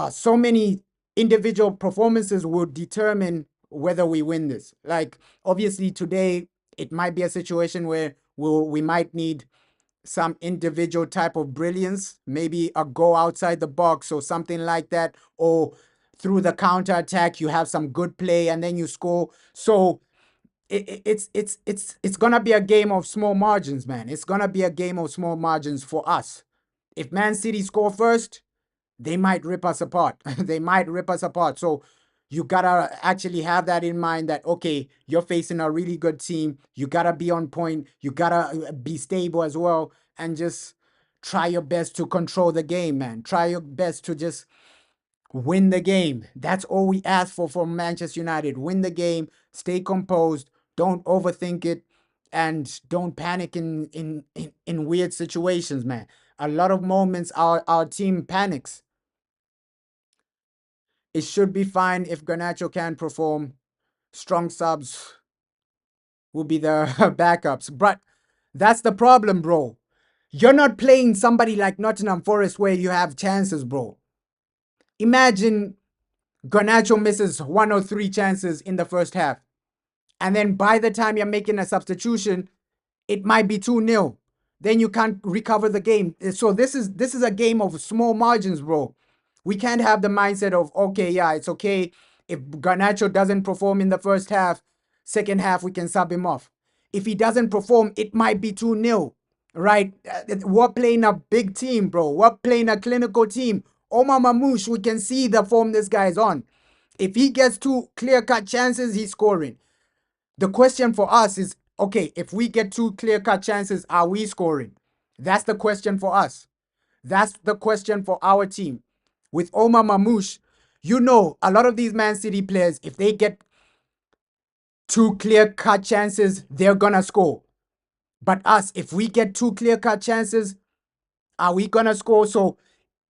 so many individual performances will determine whether we win this. Like, obviously today it might be a situation where we might need some individual type of brilliance, maybe a go outside the box or something like that, or through the counter attack you have some good play and then you score. So it's gonna be a game of small margins, man. It's gonna be a game of small margins for us. If Man City score first, they might rip us apart. They might rip us apart. So you gotta actually have that in mind that, okay, you're facing a really good team. You gotta be on point. You gotta be stable as well. And just try your best to control the game, man. Try your best to just win the game. That's all we ask for from Manchester United. Win the game, stay composed, don't overthink it, and don't panic in weird situations, man. A lot of moments our team panics. It should be fine if Garnacho can perform. Strong subs will be the backups. But that's the problem, bro. You're not playing somebody like Nottingham Forest where you have chances, bro. Imagine Garnacho misses 1 or 3 chances in the first half. And then by the time you're making a substitution, it might be 2-0. Then you can't recover the game. So this is a game of small margins, bro. We can't have the mindset of, okay, yeah, it's okay if Garnacho doesn't perform in the first half, second half we can sub him off. If he doesn't perform, it might be 2-0, right? We're playing a big team, bro. We're playing a clinical team. Omar Mamouche, we can see the form this guy's on. If he gets 2 clear-cut chances, he's scoring. The question for us is, okay, if we get 2 clear-cut chances, are we scoring? That's the question for us. That's the question for our team. With Omar Mamouche, you know, a lot of these Man City players, if they get 2 clear-cut chances, they're gonna score. But us, if we get 2 clear-cut chances, are we gonna score? So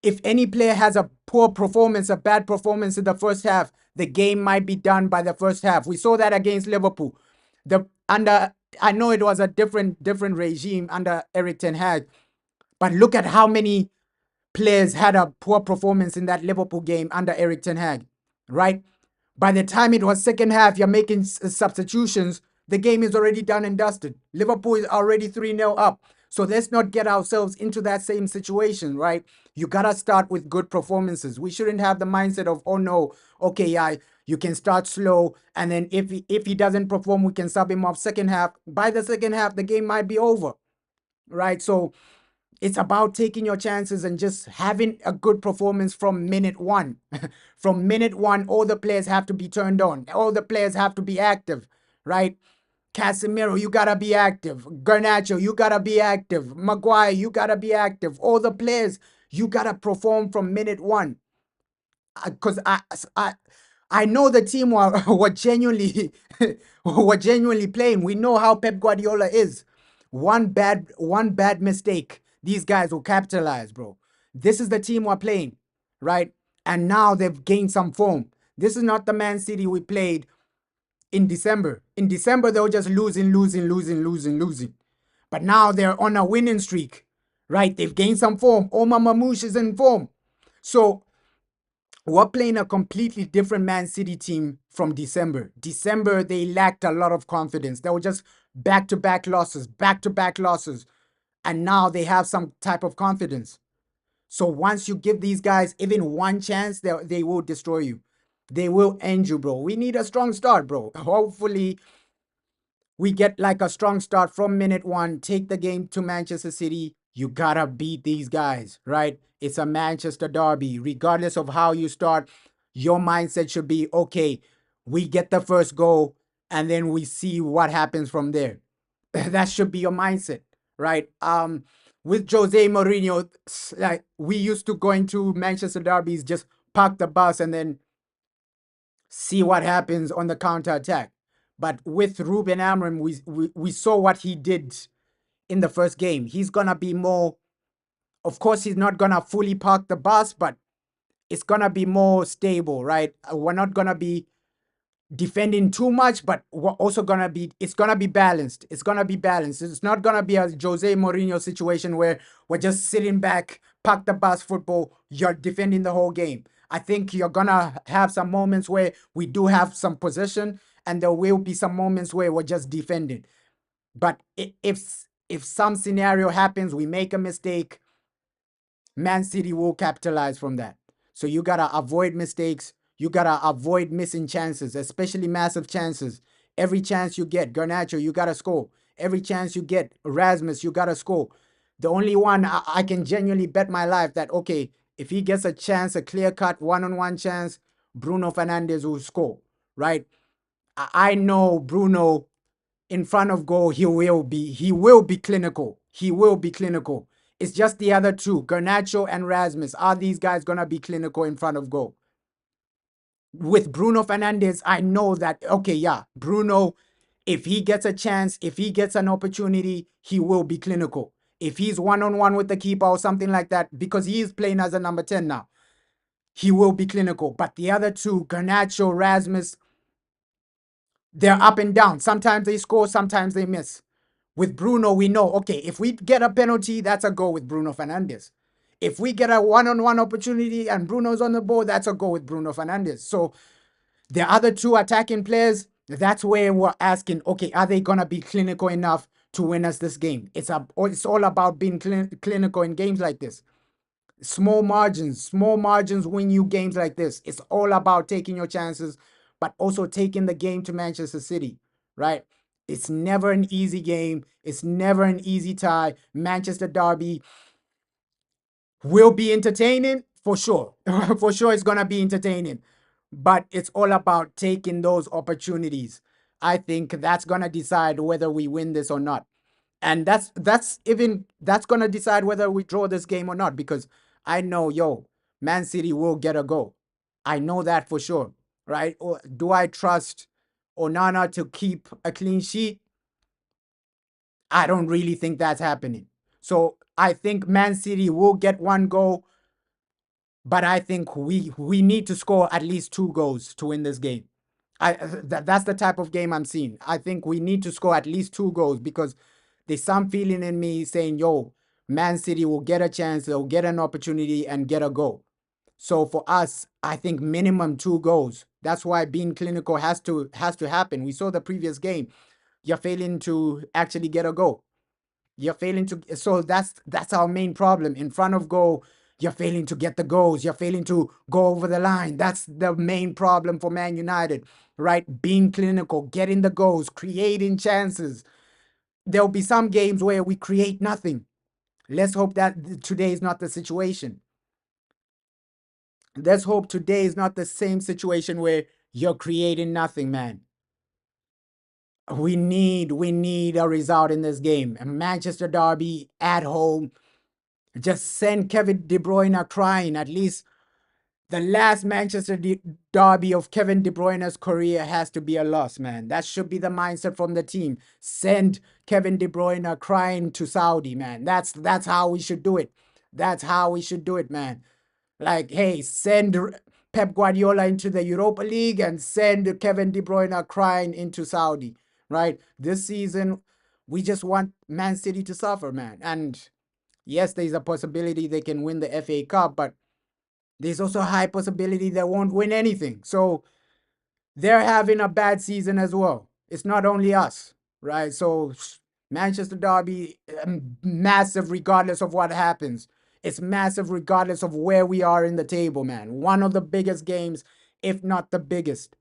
if any player has a poor performance, a bad performance in the first half, the game might be done by the first half. We saw that against Liverpool. I know it was a different regime under Eric Ten Hag, but look at how many players had a poor performance in that Liverpool game under Eric Ten Hag, right? By the time it was second half, you're making substitutions. The game is already done and dusted. Liverpool is already 3-0 up. So let's not get ourselves into that same situation, right? You gotta start with good performances. We shouldn't have the mindset of, oh no, okay, yeah, you can start slow, and then if he doesn't perform, we can sub him off second half. By the second half, the game might be over, right? So it's about taking your chances and just having a good performance from minute one. From minute one, all the players have to be turned on. All the players have to be active, right? Casemiro, you gotta be active. Garnacho, you gotta be active. Maguire, you gotta be active. All the players, you gotta perform from minute one. Because I know the team were genuinely were genuinely playing. We know how Pep Guardiola is. One bad mistake, these guys will capitalize, bro. This is the team we're playing, right? And now they've gained some form. This is not the Man City we played in December. In December, they were just losing. But now they're on a winning streak, right? They've gained some form. Omar Mamouche is in form. So we're playing a completely different Man City team from December. December, they lacked a lot of confidence. They were just back-to-back losses. And now they have some type of confidence. So once you give these guys even one chance, they will destroy you. They will end you, bro. We need a strong start, bro. Hopefully, we get like a strong start from minute one, take the game to Manchester City. You gotta beat these guys, right? It's a Manchester derby. Regardless of how you start, your mindset should be okay, we get the first goal and then we see what happens from there. That should be your mindset, right? With Jose Mourinho, like we used to go into Manchester derbies, just park the bus and then see what happens on the counter attack. But with Ruben Amorim, we saw what he did in the first game. He's gonna be more. Of course, he's not gonna fully park the bus, but it's gonna be more stable, right? We're not gonna be defending too much, but we're also gonna be. It's gonna be balanced. It's gonna be balanced. It's not gonna be a Jose Mourinho situation where we're just sitting back, park the bus football. You're defending the whole game. I think you're gonna have some moments where we do have some possession, and there will be some moments where we're just defending. But if some scenario happens, we make a mistake, Man City will capitalize from that. So you gotta avoid mistakes. You gotta avoid missing chances, especially massive chances. Every chance you get, Garnacho, you gotta score. Every chance you get, Erasmus, you gotta score. The only one I can genuinely bet my life that, okay, if he gets a chance, a clear-cut one-on-one chance, Bruno Fernandes will score, right? I know Bruno in front of goal, he will be clinical. He will be clinical. It's just the other two, Garnacho and Rasmus. Are these guys gonna be clinical in front of goal? With Bruno Fernandes, I know that, okay, yeah, Bruno, if he gets a chance, if he gets an opportunity, he will be clinical. If he's one-on-one with the keeper or something like that, because he is playing as a number 10 now, he will be clinical. But the other two, Garnacho, Rasmus, they're up and down. Sometimes they score, sometimes they miss. With Bruno, we know, okay, if we get a penalty, that's a goal with Bruno Fernandes. If we get a one-on-one opportunity and Bruno's on the ball, that's a goal with Bruno Fernandes. So the other two attacking players, that's where we're asking, okay, are they going to be clinical enough to win us this game? It's all about being clinical in games like this. Small margins win you games like this. It's all about taking your chances, but also taking the game to Manchester City, right? It's never an easy game. It's never an easy tie. Manchester Derby will be entertaining for sure. For sure, it's going to be entertaining, but it's all about taking those opportunities. I think that's going to decide whether we win this or not. And that's gonna decide whether we draw this game or not, because I know, Man City will get a goal. I know that for sure, right? Or do I trust Onana to keep a clean sheet? I don't really think that's happening. So I think Man City will get one goal, but I think we need to score at least two goals to win this game. That's the type of game I'm seeing. I think we need to score at least two goals, because there's some feeling in me saying, Man City will get a chance, they'll get an opportunity and get a goal. So for us, I think minimum two goals. That's why being clinical has to happen. We saw the previous game. You're failing to actually get a goal. You're failing to, so that's our main problem. In front of goal, you're failing to get the goals. You're failing to go over the line. That's the main problem for Man United, right? Being clinical, getting the goals, creating chances. There'll be some games where we create nothing. Let's hope that today is not the situation. Let's hope today is not the same situation where you're creating nothing, man. We need a result in this game. A Manchester Derby at home. Just send Kevin De Bruyne crying. At least the last derby of Kevin De Bruyne's career has to be a loss, man. That should be the mindset from the team. Send Kevin De Bruyne crying to Saudi, man. That's how we should do it. That's how we should do it, man. Like, hey, send Pep Guardiola into the Europa League and send Kevin De Bruyne crying into Saudi, right? This season, we just want Man City to suffer, man. And yes, there's a possibility they can win the FA Cup, but there's also a high possibility they won't win anything. So they're having a bad season as well. It's not only us, right? So Manchester Derby, massive regardless of what happens. It's massive regardless of where we are in the table, man. One of the biggest games, if not the biggest.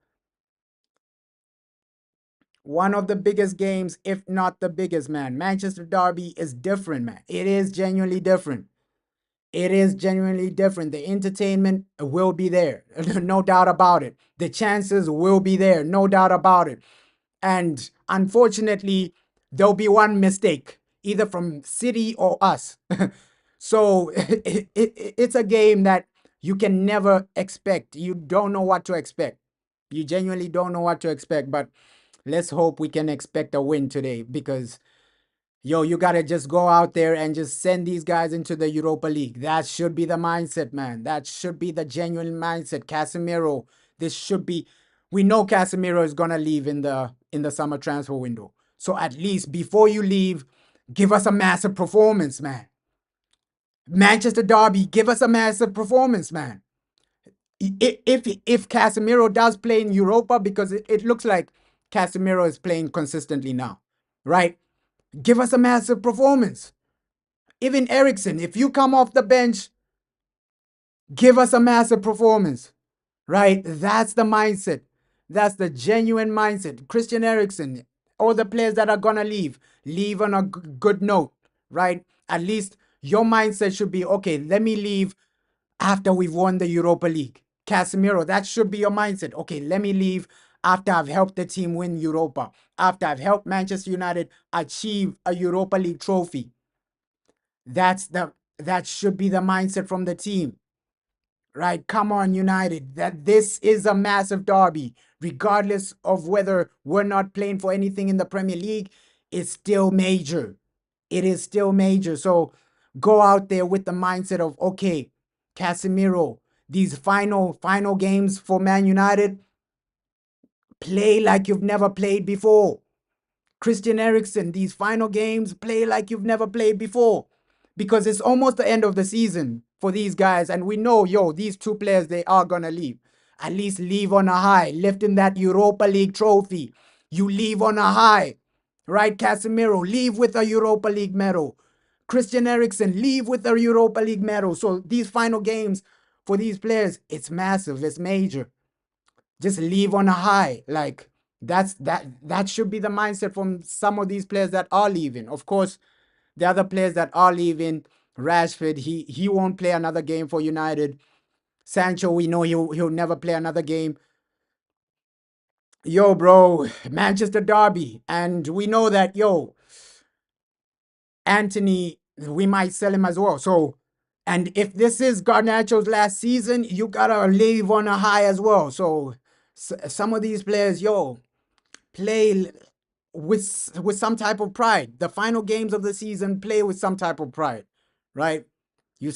One of the biggest games, if not the biggest, man. Manchester Derby is different, man. It is genuinely different. It is genuinely different. The entertainment will be there, no doubt about it. The chances will be there, no doubt about it. And unfortunately, there'll be one mistake, either from City or us. So it's a game that you can never expect. You don't know what to expect. You genuinely don't know what to expect. But let's hope we can expect a win today because yo, you gotta just go out there and just send these guys into the Europa League. That should be the mindset, man. That should be the genuine mindset. Casemiro, this should be. We know Casemiro is gonna leave in the summer transfer window. So at least before you leave, give us a massive performance, man. Manchester Derby, give us a massive performance, man. If Casemiro does play in Europa, because it looks like Casemiro is playing consistently now, right? Give us a massive performance. Even Ericsson, if you come off the bench, give us a massive performance, right? That's the mindset. That's the genuine mindset. Christian Eriksen, all the players that are going to leave on a good note, right? At least your mindset should be, okay, let me leave after we've won the Europa League. Casemiro, that should be your mindset. Okay, let me leave after I've helped the team win Europa, after I've helped Manchester United achieve a Europa League trophy. That should be the mindset from the team, right? Come on, United. That this is a massive derby, regardless of whether we're not playing for anything in the Premier League. It's still major. It is still major. So go out there with the mindset of, okay, Casemiro, these final games for Man United, play like you've never played before. Christian Eriksen, these final games, play like you've never played before. Because it's almost the end of the season for these guys. And we know, yo, these two players, they are going to leave. At least leave on a high, lifting that Europa League trophy. You leave on a high, right? Casemiro, leave with a Europa League medal. Christian Eriksen, leave with a Europa League medal. So these final games for these players, it's massive, it's major. Just leave on a high. Like that should be the mindset from some of these players that are leaving. Of course, the other players that are leaving, Rashford, he won't play another game for United. Sancho, we know he'll never play another game. Yo, bro, Manchester Derby, and we know that Anthony, we might sell him as well. So, and if this is Garnacho's last season, you gotta leave on a high as well. So, some of these players, play with some type of pride. The final games of the season, play with some type of pride, right? You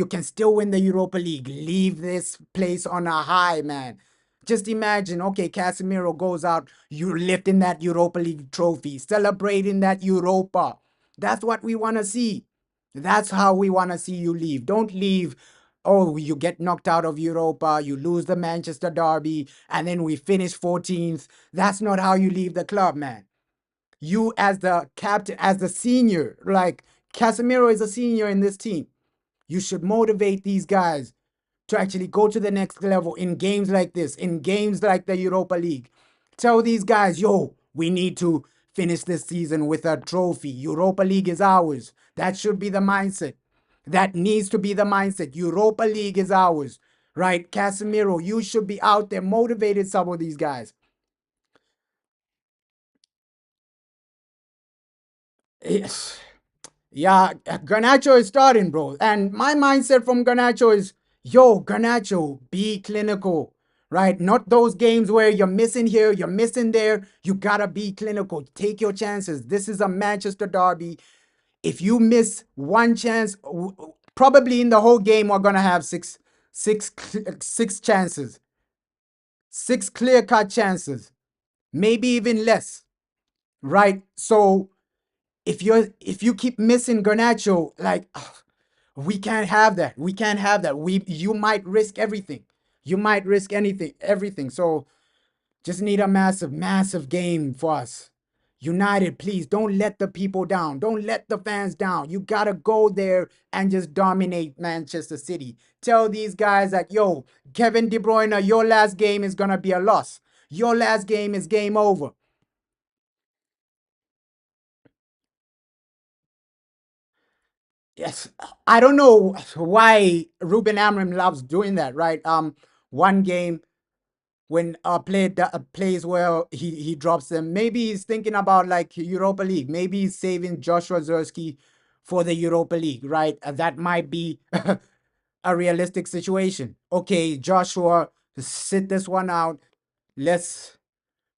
can still win the Europa League. Leave this place on a high, man. Just imagine, okay, Casemiro goes out, you lifting that Europa League trophy, celebrating that Europa. That's what we want to see. That's how we want to see you leave. Don't leave. Oh, you get knocked out of Europa, you lose the Manchester Derby, and then we finish 14th. That's not how you leave the club, man. You as the captain, as the senior, like Casemiro is a senior in this team. You should motivate these guys to actually go to the next level in games like this, in games like the Europa League. Tell these guys, yo, we need to finish this season with a trophy. Europa League is ours. That should be the mindset. That needs to be the mindset. Europa League is ours, right? Casemiro, you should be out there motivated some of these guys. Yeah, Garnacho is starting, bro. And my mindset from Garnacho is yo, Garnacho, be clinical, right? Not those games where you're missing here, you're missing there. You gotta be clinical. Take your chances. This is a Manchester derby. If you miss one chance, probably in the whole game, we're gonna have six chances, six clear-cut chances, maybe even less, right? So if you keep missing Garnacho, like we can't have that. We can't have that. You might risk everything. You might risk everything. So just need a massive, massive game for us. United, please don't let the people down. Don't let the fans down. You gotta go there and just dominate Manchester City. Tell these guys that, yo, Kevin De Bruyne, your last game is gonna be a loss. Your last game is game over. Yes, I don't know why Ruben Amorim loves doing that, right? One game when a plays well, he drops them. Maybe he's thinking about like Europa League. Maybe he's saving Joshua Zerski for the Europa League, right? That might be a realistic situation. Okay, Joshua, sit this one out. Let's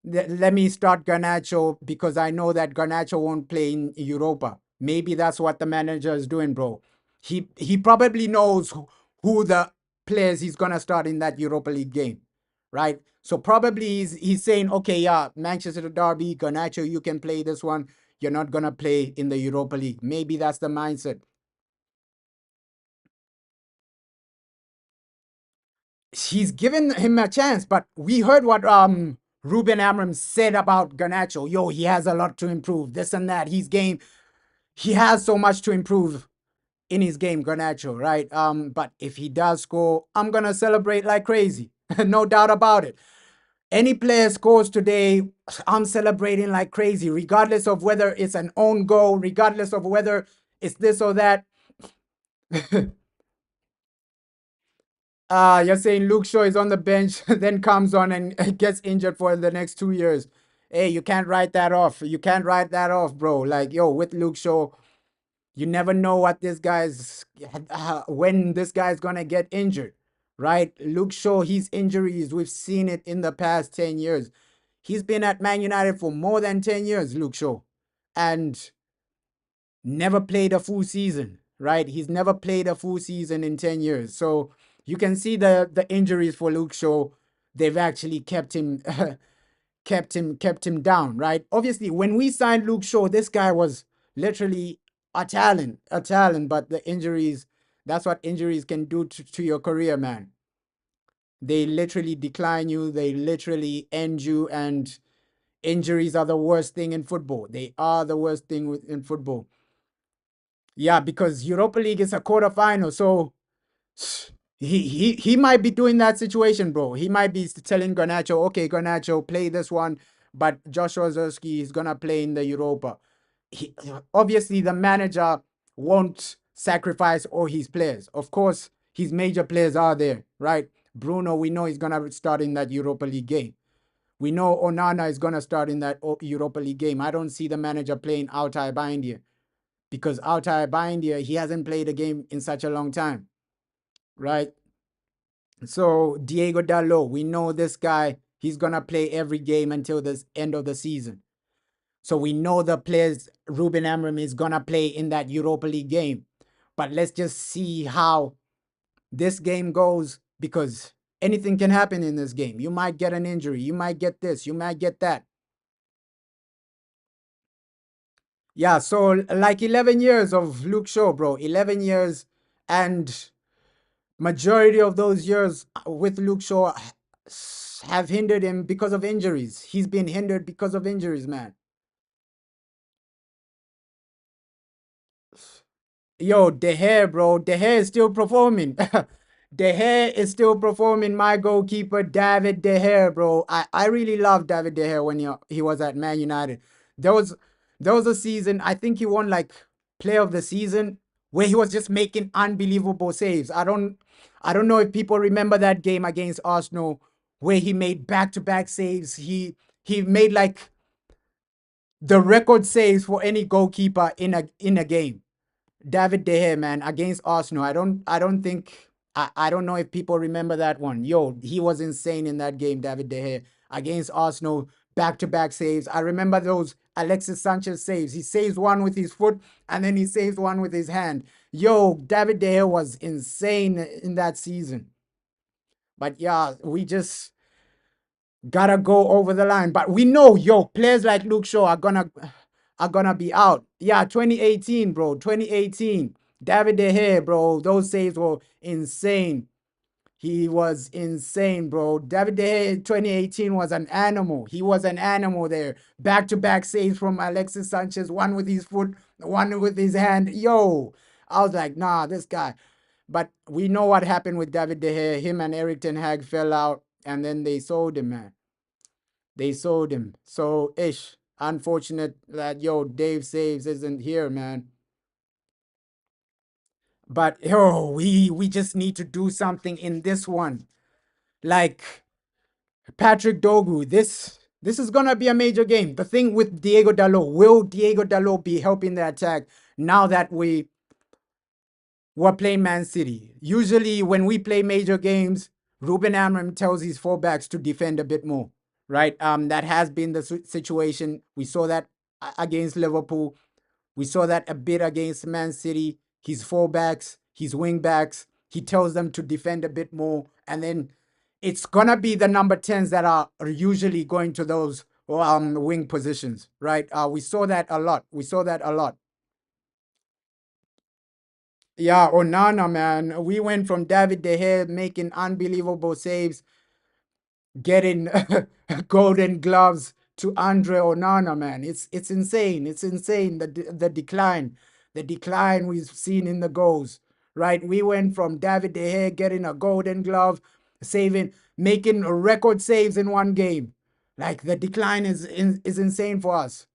let me start Garnacho because I know that Garnacho won't play in Europa. Maybe that's what the manager is doing, bro. He probably knows who the players he's gonna start in that Europa League game, right? So probably he's saying, okay, yeah, Manchester Derby, Garnacho, you can play this one. You're not gonna play in the Europa League. Maybe that's the mindset. He's given him a chance, but we heard what Ruben Amorim said about Garnacho. Yo, he has a lot to improve. This and that. He has so much to improve in his game, Garnacho, right? But if he does score, I'm gonna celebrate like crazy. No doubt about it. Any player scores today, I'm celebrating like crazy, regardless of whether it's an own goal, regardless of whether it's this or that. You're saying Luke Shaw is on the bench, then comes on and gets injured for the next 2 years. Hey, you can't write that off. You can't write that off, bro. Like, yo, with Luke Shaw, you never know what this guy's when this guy's gonna get injured, right? Luke Shaw, his injuries, we've seen it in the past 10 years. He's been at Man United for more than 10 years, Luke Shaw, and never played a full season, right? He's never played a full season in 10 years. So you can see the injuries for Luke Shaw. They've actually kept him kept him down, right? Obviously, when we signed Luke Shaw, this guy was literally a talent, but the injuries, that's what injuries can do to your career, man. They literally decline you, they literally end you, and injuries are the worst thing in football. They are the worst thing in football. Yeah, because Europa League is a quarterfinal, so he might be doing that situation, bro. He might be telling Garnacho, okay, Garnacho, play this one, but Joshua Zerski is gonna play in the Europa. Obviously, the manager won't sacrifice all his players. Of course, his major players are there, right? Bruno, we know he's gonna start in that Europa League game. We know Onana is gonna start in that Europa League game. I don't see the manager playing Altay Bayindir because Altay Bayindir, he hasn't played a game in such a long time, right? So Diego Dalot, we know this guy, he's gonna play every game until the end of the season. So we know the players Ruben Amorim is gonna play in that Europa League game. But let's just see how this game goes because anything can happen in this game. You might get an injury, you might get this, you might get that. Yeah, so like 11 years of Luke Shaw, bro. 11 years, and majority of those years with Luke Shaw have hindered him because of injuries. He's been hindered because of injuries, man. Yo, De Gea, bro. De Gea is still performing. De Gea is still performing. My goalkeeper, David De Gea, bro. I really loved David De Gea when he was at Man United. There was there was a season, I think he won like player of the season where he was just making unbelievable saves. I don't know if people remember that game against Arsenal where he made back-to-back saves. He made like the record saves for any goalkeeper in a game. David De Gea, man, against Arsenal. I don't think I don't know if people remember that one. Yo, he was insane in that game, David De Gea, against Arsenal, back-to-back saves. I remember those Alexis Sanchez saves. He saves one with his foot, and then he saves one with his hand. Yo, David De Gea was insane in that season. But yeah, we just gotta go over the line. But we know, yo, players like Luke Shaw are gonna be out. Yeah, 2018, bro. 2018. David De Gea, bro. Those saves were insane. He was insane, bro. David De Gea in 2018 was an animal. He was an animal there. Back-to-back saves from Alexis Sanchez, one with his foot, one with his hand. Yo, I was like, nah, this guy. But we know what happened with David De Gea. Him and Eric Ten Hag fell out, and then they sold him, man. They sold him. So, ish. Unfortunate that, yo, Dave Saves isn't here, man. But, yo, we just need to do something in this one. Like, Patrick Dogu, this is gonna be a major game. The thing with Diego Dalot, will Diego Dalot be helping the attack now that we're playing Man City? Usually, when we play major games, Ruben Amorim tells his fullbacks to defend a bit more, right? That has been the situation. We saw that against Liverpool. We saw that a bit against Man City. His fullbacks, his wingbacks, he tells them to defend a bit more, and then it's gonna be the number 10s that are usually going to those wing positions, right? We saw that a lot. We saw that a lot. Yeah, Onana, man. We went from David De Gea making unbelievable saves, getting golden gloves, to Andre Onana, man. It's insane. It's insane. The decline. The decline we've seen in the goals. Right? We went from David De Gea getting a golden glove, making record saves in one game. Like, the decline is insane for us.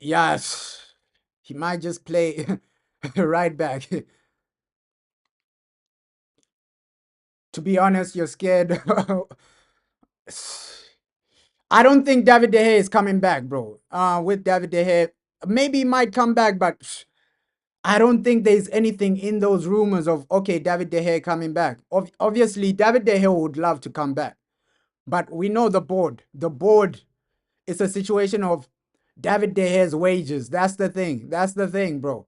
Yes. He might just play right back. To be honest, you're scared. I don't think David De Gea is coming back, bro. With David De Gea, maybe he might come back, but I don't think there's anything in those rumors of, okay, David De Gea coming back. Obviously, David De Gea would love to come back, but we know the board. The board is a situation of David De Gea's wages. That's the thing. That's the thing, bro.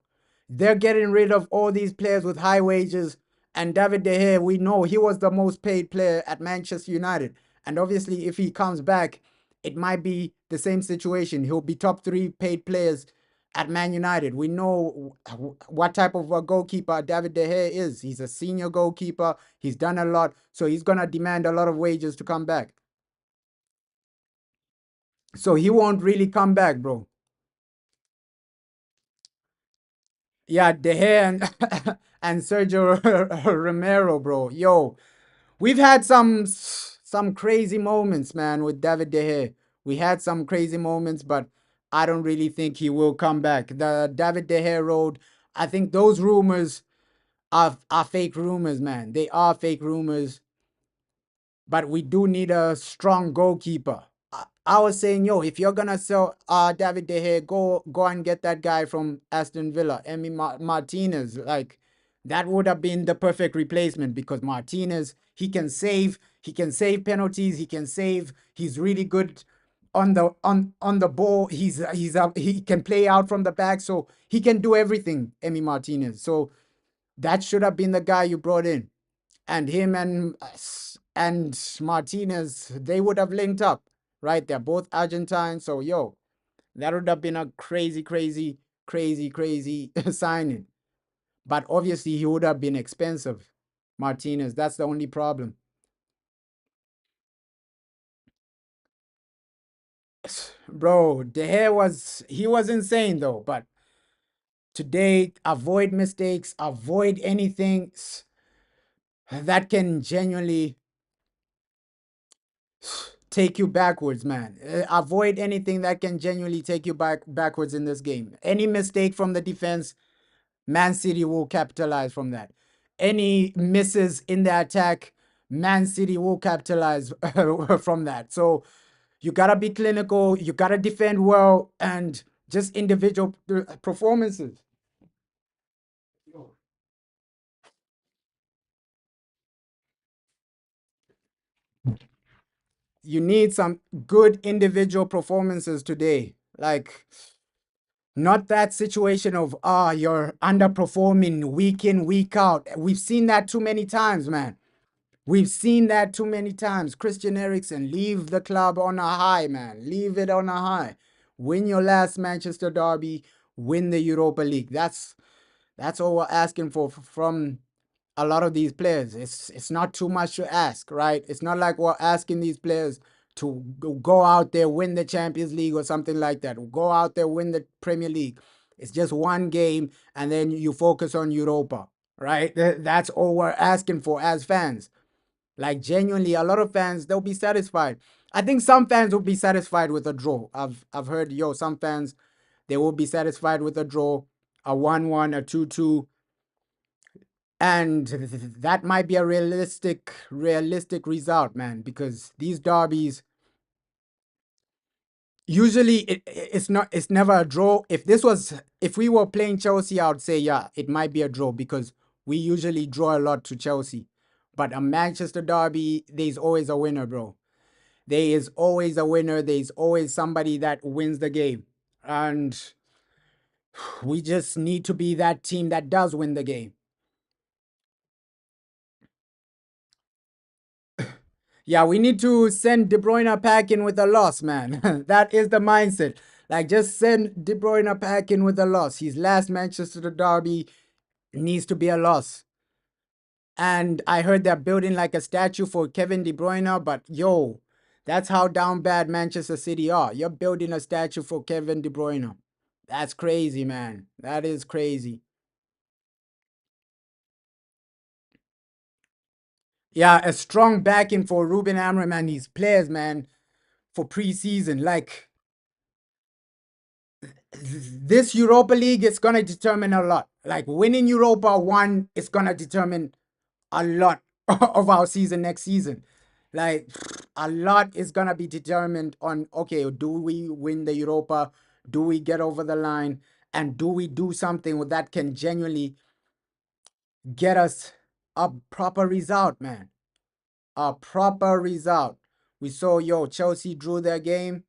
They're getting rid of all these players with high wages. And David De Gea, we know he was the most paid player at Manchester United. And obviously, if he comes back, it might be the same situation. He'll be top 3 paid players at Man United. We know what type of a goalkeeper David De Gea is. He's a senior goalkeeper. He's done a lot. So he's going to demand a lot of wages to come back. So he won't really come back, bro. Yeah, De Gea and Sergio Romero, bro. Yo, we've had some crazy moments, man, with David De Gea. We had some crazy moments, but I don't really think he will come back. The David De Gea road, I think those rumors are fake rumors, man. They are fake rumors, but we do need a strong goalkeeper. I was saying, yo, if you're gonna sell David De Gea, go and get that guy from Aston Villa, Martinez. Like, that would have been the perfect replacement, because Martinez, he can save penalties, he can save. He's really good on the ball. He can play out from the back, so he can do everything. Emi Martinez. So that should have been the guy you brought in, and him and Martinez, they would have linked up, right? They're both Argentine, so yo, that would have been a crazy, crazy, crazy, crazy signing. But obviously, he would have been expensive, Martinez. That's the only problem, bro. De Gea was insane though. But today, avoid mistakes, avoid anything that can genuinely take you backwards, man. Avoid anything that can genuinely take you backwards in this game. Any mistake from the defense, Man City will capitalize from that. Any misses in the attack, Man City will capitalize from that. So you gotta be clinical, you gotta defend well, and just individual performances. you need some good individual performances today. Like, not that situation of, you're underperforming week in, week out. We've seen that too many times, man. We've seen that too many times. Christian Eriksen, leave the club on a high, man. Leave it on a high. Win your last Manchester derby, win the Europa League. That's all we're asking for from a lot of these players. It's not too much to ask, right? It's not like we're asking these players to go out there, win the Champions League or something like that. Go out there, win the Premier League. It's just one game, and then you focus on Europa, right? That's all we're asking for as fans. Like, genuinely, a lot of fans, they'll be satisfied. I think some fans will be satisfied with a draw. I've heard, some fans, they will be satisfied with a draw, a 1-1, a 2-2, and that might be a realistic result, man, because these derbies, usually it's never a draw. If we were playing Chelsea, I would say, yeah, it might be a draw, because we usually draw a lot to Chelsea. But a Manchester derby, there's always a winner, bro. There is always a winner. There's always somebody that wins the game. And we just need to be that team that does win the game. Yeah, we need to send De Bruyne packing with a loss, man. That is the mindset. Like, just send De Bruyne packing with a loss. His last Manchester derby needs to be a loss. And I heard they're building like a statue for Kevin De Bruyne, but yo, that's how down bad Manchester City are. You're building a statue for Kevin De Bruyne. That's crazy, man. That is crazy. Yeah, a strong backing for Ruben Amorim and his players, man, for preseason. Like, this Europa League is gonna determine a lot. Like, winning Europa one is gonna determine a lot of our season next season. Like, a lot is gonna be determined on, okay, do we win the Europa? Do we get over the line? And do we do something that can genuinely get us a proper result, man? A proper result. We saw, Chelsea drew their game.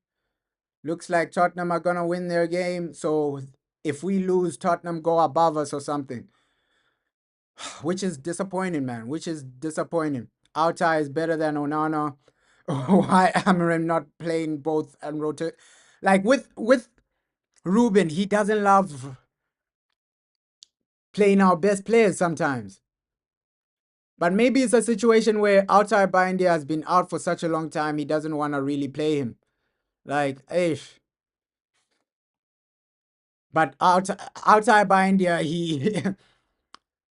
Looks like Tottenham are gonna win their game. So if we lose, Tottenham go above us or something. Which is disappointing, man. Which is disappointing. Altai is better than Onana. Why Amarim not playing both and rotate? Like, with Ruben, he doesn't love playing our best players sometimes. But maybe it's a situation where Altai Bindia has been out for such a long time, he doesn't want to really play him. Like, but Altai Bindia, he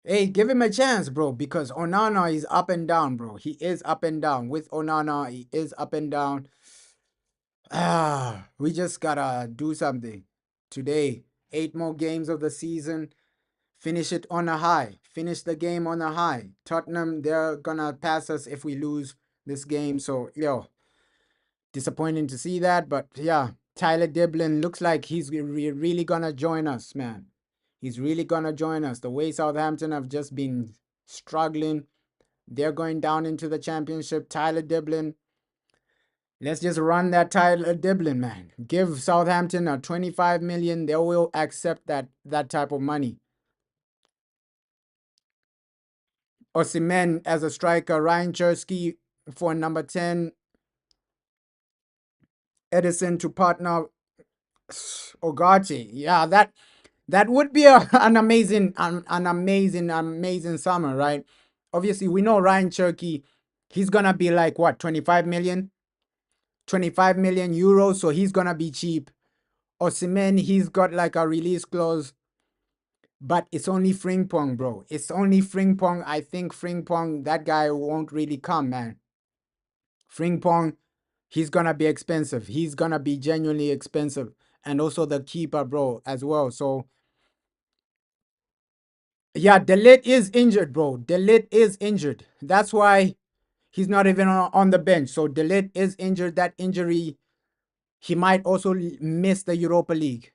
hey, give him a chance, bro, because Onana is up and down, bro. He is up and down. With Onana, he is up and down. We just gotta do something today. 8 more games of the season. Finish it on a high. Finish the game on a high. Tottenham, they're gonna pass us if we lose this game. So, disappointing to see that. But yeah, Tyler Diblin looks like he's really gonna join us, man. He's really gonna join us. The way Southampton have just been struggling, they're going down into the championship. Tyler Diblin, let's just run that Tyler Diblin, man. Give Southampton a 25 million. They will accept that type of money. Osimhen as a striker. Ryan Chersky for number 10. Edison to partner Ogati. Yeah, that would be an amazing summer, right? Obviously, we know Ryan Cherky, he's gonna be like what, 25 million? 25 million euros, so he's gonna be cheap. Osimhen, he's got like a release clause, but it's only Frimpong, bro. It's only Frimpong. I think Frimpong, that guy won't really come, man. Frimpong, he's gonna be expensive. He's gonna be genuinely expensive. And also the keeper, bro, as well. So yeah, Delit is injured, bro. Delit is injured. That's why he's not even on the bench. So Delit is injured. That injury, he might also miss the Europa League.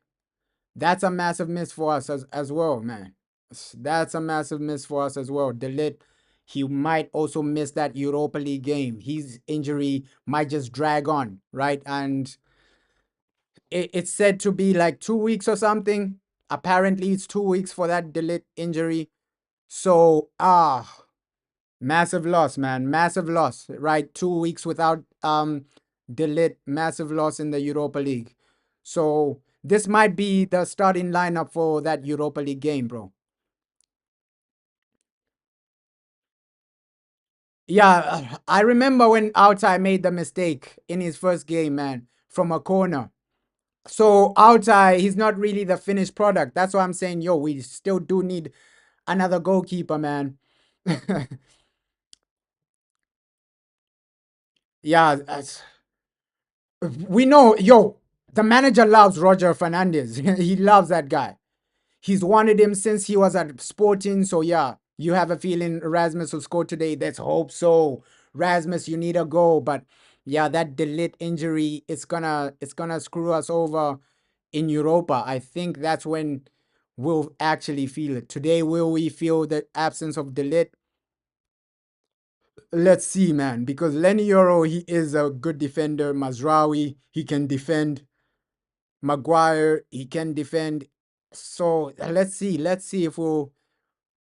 That's a massive miss for us as well, man. That's a massive miss for us as well. Delit, he might also miss that Europa League game. His injury might just drag on, right? And it's said to be like 2 weeks or something. Apparently, it's 2 weeks for that delayed injury. So, massive loss, man. Massive loss, right? 2 weeks without delayed, massive loss in the Europa League. So, this might be the starting lineup for that Europa League game, bro. Yeah, I remember when Altai made the mistake in his first game, man, from a corner. So Altai, he's not really the finished product. That's why I'm saying, yo, we still do need another goalkeeper, man. Yeah, we know, yo, the manager loves Roger Fernandez. He loves that guy. He's wanted him since he was at Sporting. So yeah, you have a feeling Rasmus will score today. Let's hope so. Rasmus, you need a goal. But yeah, that delayed injury, it's gonna screw us over in Europa. I think that's when we'll actually feel it. Today, will we feel the absence of delayed? Let's see, man. Because Lenny Yoro, he is a good defender. Mazraoui, he can defend. Maguire, he can defend. So let's see. Let's see if we'll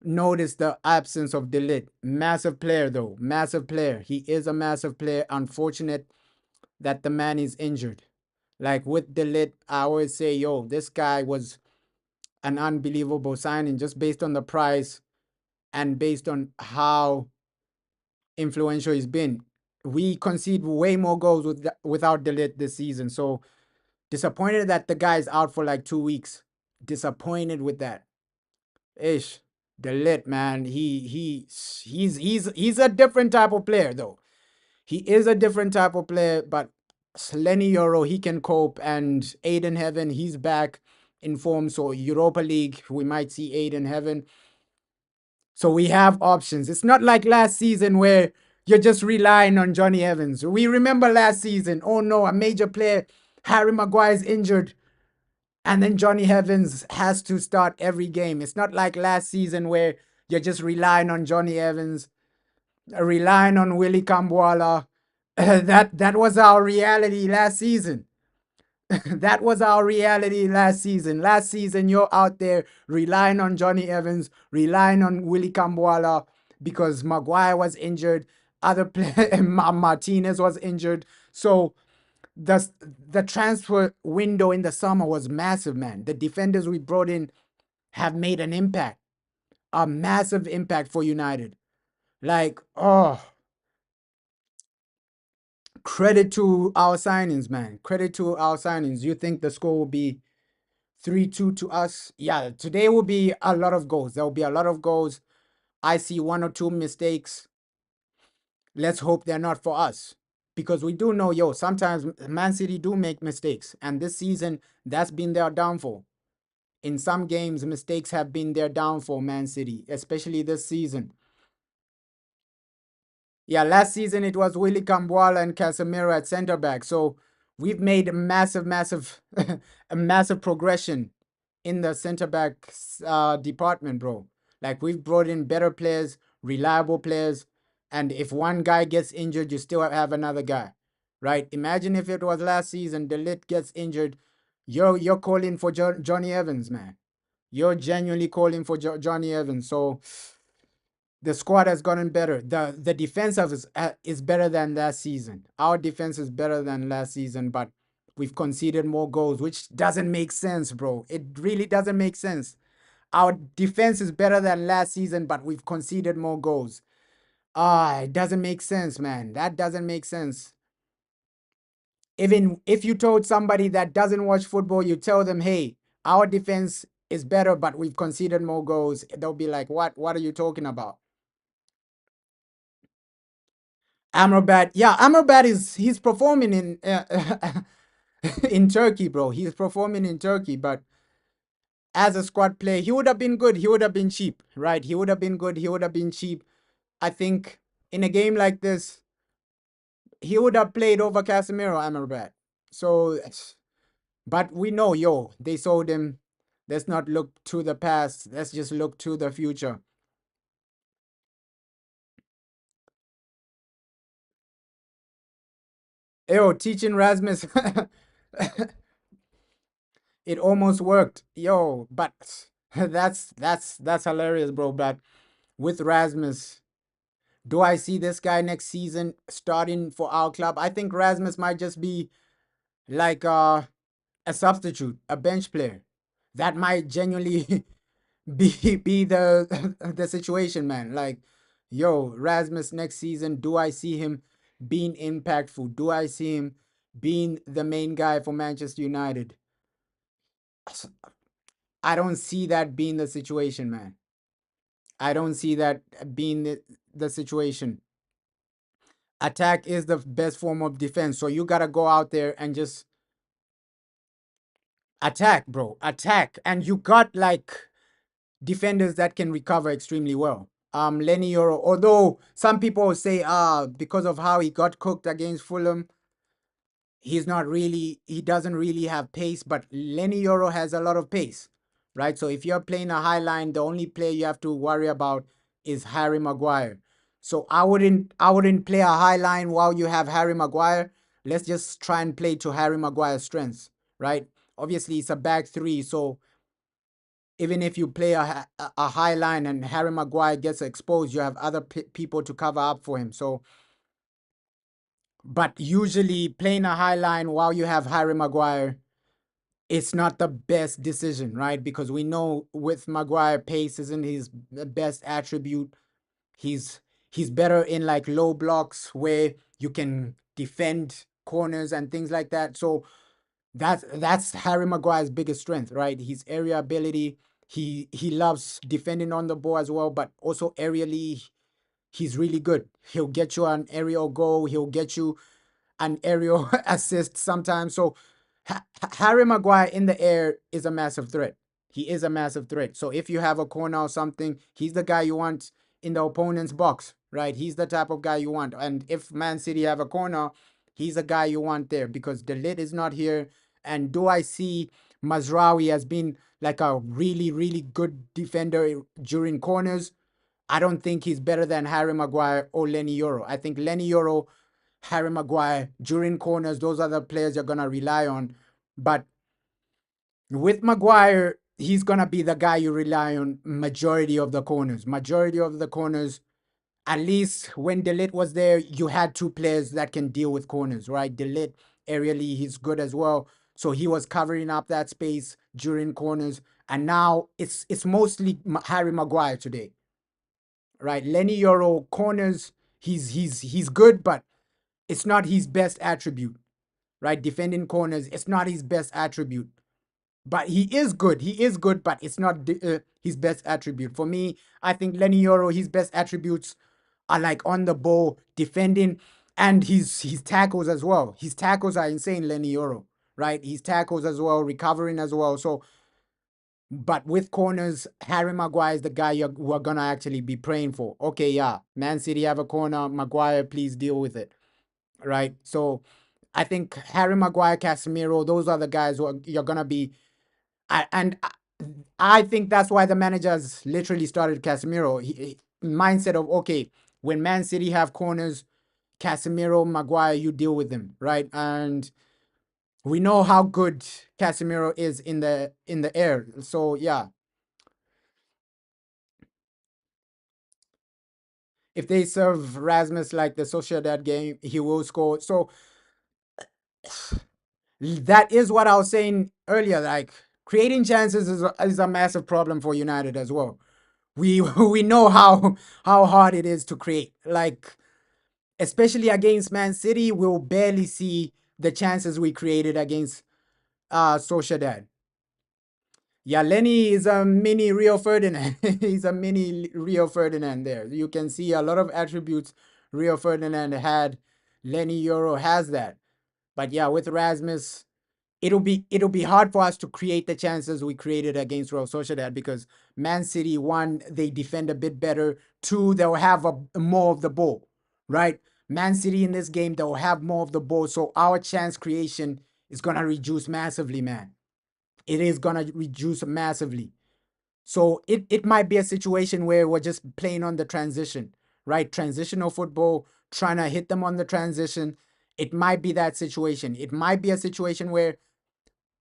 notice the absence of Delit. Massive player, though. Massive player. He is a massive player. Unfortunate that the man is injured. Like with Delit, I always say, yo, this guy was an unbelievable signing just based on the price and based on how influential he's been. We concede way more goals without Delit this season. So disappointed that the guy's out for like 2 weeks. Disappointed with that. Ish. Delit, man. He's a different type of player though. He is a different type of player, but Lenny Euro, he can cope, and Aiden Heaven, he's back in form. So Europa League, we might see Aiden Heaven. So we have options. It's not like last season where you're just relying on Johnny Evans. We remember last season, oh no, a major player, Harry Maguire's injured, and then Johnny Evans has to start every game. It's not like last season where you're just relying on Johnny Evans, relying on Willie Cambuala. That was our reality last season. That was our reality last season. Last season, you're out there relying on Johnny Evans, relying on Willie Cambuala because Maguire was injured. Other player, Martinez was injured. So the the transfer window in the summer was massive, man. The defenders we brought in have made an impact, a massive impact for United. Like, oh, credit to our signings, man. Credit to our signings. You think the score will be 3-2 to us? Yeah, today will be a lot of goals. There will be a lot of goals. I see one or two mistakes. Let's hope they're not for us. Because we do know, yo, sometimes Man City do make mistakes. And this season, that's been their downfall. In some games, mistakes have been their downfall, Man City, especially this season. Yeah, last season it was Willie Cambuala and Casemiro at center back. So we've made a massive a massive progression in the center back department, bro. Like we've brought in better players, reliable players, and if one guy gets injured, you still have another guy, right? Imagine if it was last season, the lit gets injured, you're calling for Johnny Evans, man. You're genuinely calling for Johnny Evans. So the squad has gotten better. The defensive is better than last season. Our defense is better than last season, but we've conceded more goals, which doesn't make sense, bro. It really doesn't make sense. Our defense is better than last season, but we've conceded more goals. It doesn't make sense, man. That doesn't make sense. Even if you told somebody that doesn't watch football, you tell them, hey, our defense is better, but we've conceded more goals. They'll be like, what? What are you talking about? Amrabat, yeah, Amrabat he's performing in in Turkey, bro. He's performing in Turkey, but as a squad player, he would have been good. He would have been cheap, right? He would have been good. He would have been cheap. I think in a game like this, he would have played over Casemiro, Amrabat. So, but we know, yo, they sold him. Let's not look to the past. Let's just look to the future. Yo, teaching Rasmus, it almost worked. Yo, but that's hilarious, bro. But with Rasmus, do I see this guy next season starting for our club? I think Rasmus might just be like a substitute, a bench player. That might genuinely be the the situation, man. Like, yo, Rasmus next season, do I see him being impactful? Do I see him being the main guy for Manchester United? I don't see that being the situation, man. I don't see that being the situation. Attack is the best form of defense. So you gotta go out there and just attack, bro. Attack. And you got like defenders that can recover extremely well. Lenny Yoro, although some people say, because of how he got cooked against Fulham, he doesn't really have pace, but Lenny Yoro has a lot of pace, right? So if you're playing a high line, the only player you have to worry about is Harry Maguire. So I wouldn't play a high line while you have Harry Maguire. Let's just try and play to Harry Maguire's strengths, right? Obviously, it's a back three, so even if you play a high line and Harry Maguire gets exposed, you have other people to cover up for him. So, but usually playing a high line while you have Harry Maguire, it's not the best decision, right? Because we know with Maguire, pace isn't his best attribute. He's he's better in like low blocks where you can defend corners and things like that. So that's Harry Maguire's biggest strength, right? His area ability. He loves defending on the ball as well, but also aerially, he's really good. He'll get you an aerial goal. He'll get you an aerial assist sometimes. So Harry Maguire in the air is a massive threat. He is a massive threat. So if you have a corner or something, he's the guy you want in the opponent's box, right? He's the type of guy you want. And if Man City have a corner, he's the guy you want there because the lid is not here. And do I see Mazraoui as being like a really, really good defender during corners? I don't think he's better than Harry Maguire or Lenny Yoro. I think Lenny Yoro, Harry Maguire, during corners, those are the players you're going to rely on. But with Maguire, he's going to be the guy you rely on majority of the corners. Majority of the corners, at least when Delit was there, you had two players that can deal with corners, right? Delit, aerially, he's good as well. So he was covering up that space during corners. And now it's mostly Harry Maguire today, right? Lenny Yoro, corners, he's good, but it's not his best attribute, right? Defending corners, it's not his best attribute. But he is good. He is good, but it's not his best attribute. For me, I think Lenny Yoro, his best attributes are like on the ball, defending, and his tackles as well. His tackles are insane, Lenny Yoro, right? His tackles as well, recovering as well. So, but with corners, Harry Maguire is the guy we're gonna actually be praying for. Okay, yeah, Man City have a corner. Maguire, please deal with it, right? So, I think Harry Maguire, Casemiro, those are the guys you're gonna be. And I think that's why the managers literally started Casemiro. Mindset of okay, when Man City have corners, Casemiro, Maguire, you deal with them, right? And we know how good Casemiro is in the air. So yeah, if they serve Rasmus like the Sociedad game, he will score. So that is what I was saying earlier. Like creating chances is a massive problem for United as well. We know how hard it is to create. Like especially against Man City, we'll barely see the chances we created against Sociedad. Yeah, Lenny is a mini Rio Ferdinand. He's a mini Rio Ferdinand there. You can see a lot of attributes Rio Ferdinand had. Lenny Euro has that. But yeah, with Rasmus, it'll be hard for us to create the chances we created against Real Sociedad because Man City, one, they defend a bit better. Two, they'll have more of the ball, right? Man City in this game, they'll have more of the ball. So our chance creation is gonna reduce massively, man. It is gonna reduce massively. So it might be a situation where we're just playing on the transition, right? Transitional football, trying to hit them on the transition. it might be that situation. It might be a situation where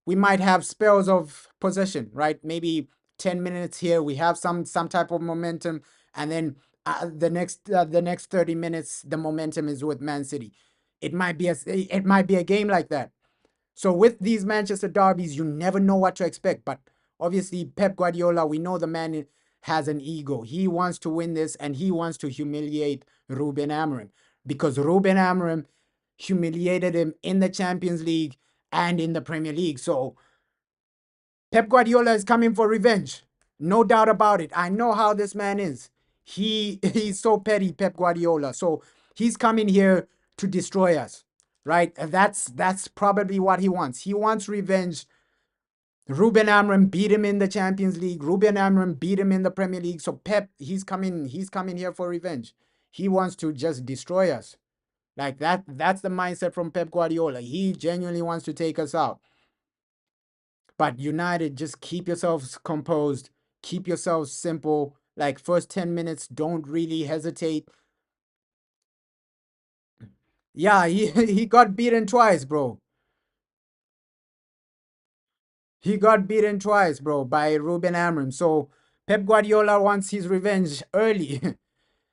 we might have spells of possession, right? Maybe 10 minutes here, we have some type of momentum, and then the next 30 minutes, the momentum is with Man City. It might be a game like that. So with these Manchester derbies, you never know what to expect. But obviously, Pep Guardiola, we know the man has an ego. He wants to win this, and he wants to humiliate Ruben Amorim, because Ruben Amorim humiliated him in the Champions League and in the Premier League. So Pep Guardiola is coming for revenge. No doubt about it. I know how this man is. He's so petty, Pep Guardiola. So he's coming here to destroy us, right? That's probably what he wants. He wants revenge. Ruben Amorim beat him in the Champions League. Ruben Amorim beat him in the Premier League. So Pep, he's coming here for revenge. He wants to just destroy us. Like that's the mindset from Pep Guardiola. He genuinely wants to take us out. But United, just keep yourselves composed, keep yourselves simple. Like first 10 minutes, don't really hesitate. Yeah, he got beaten twice, bro. He got beaten twice, bro, by Ruben Amorim. So Pep Guardiola wants his revenge early.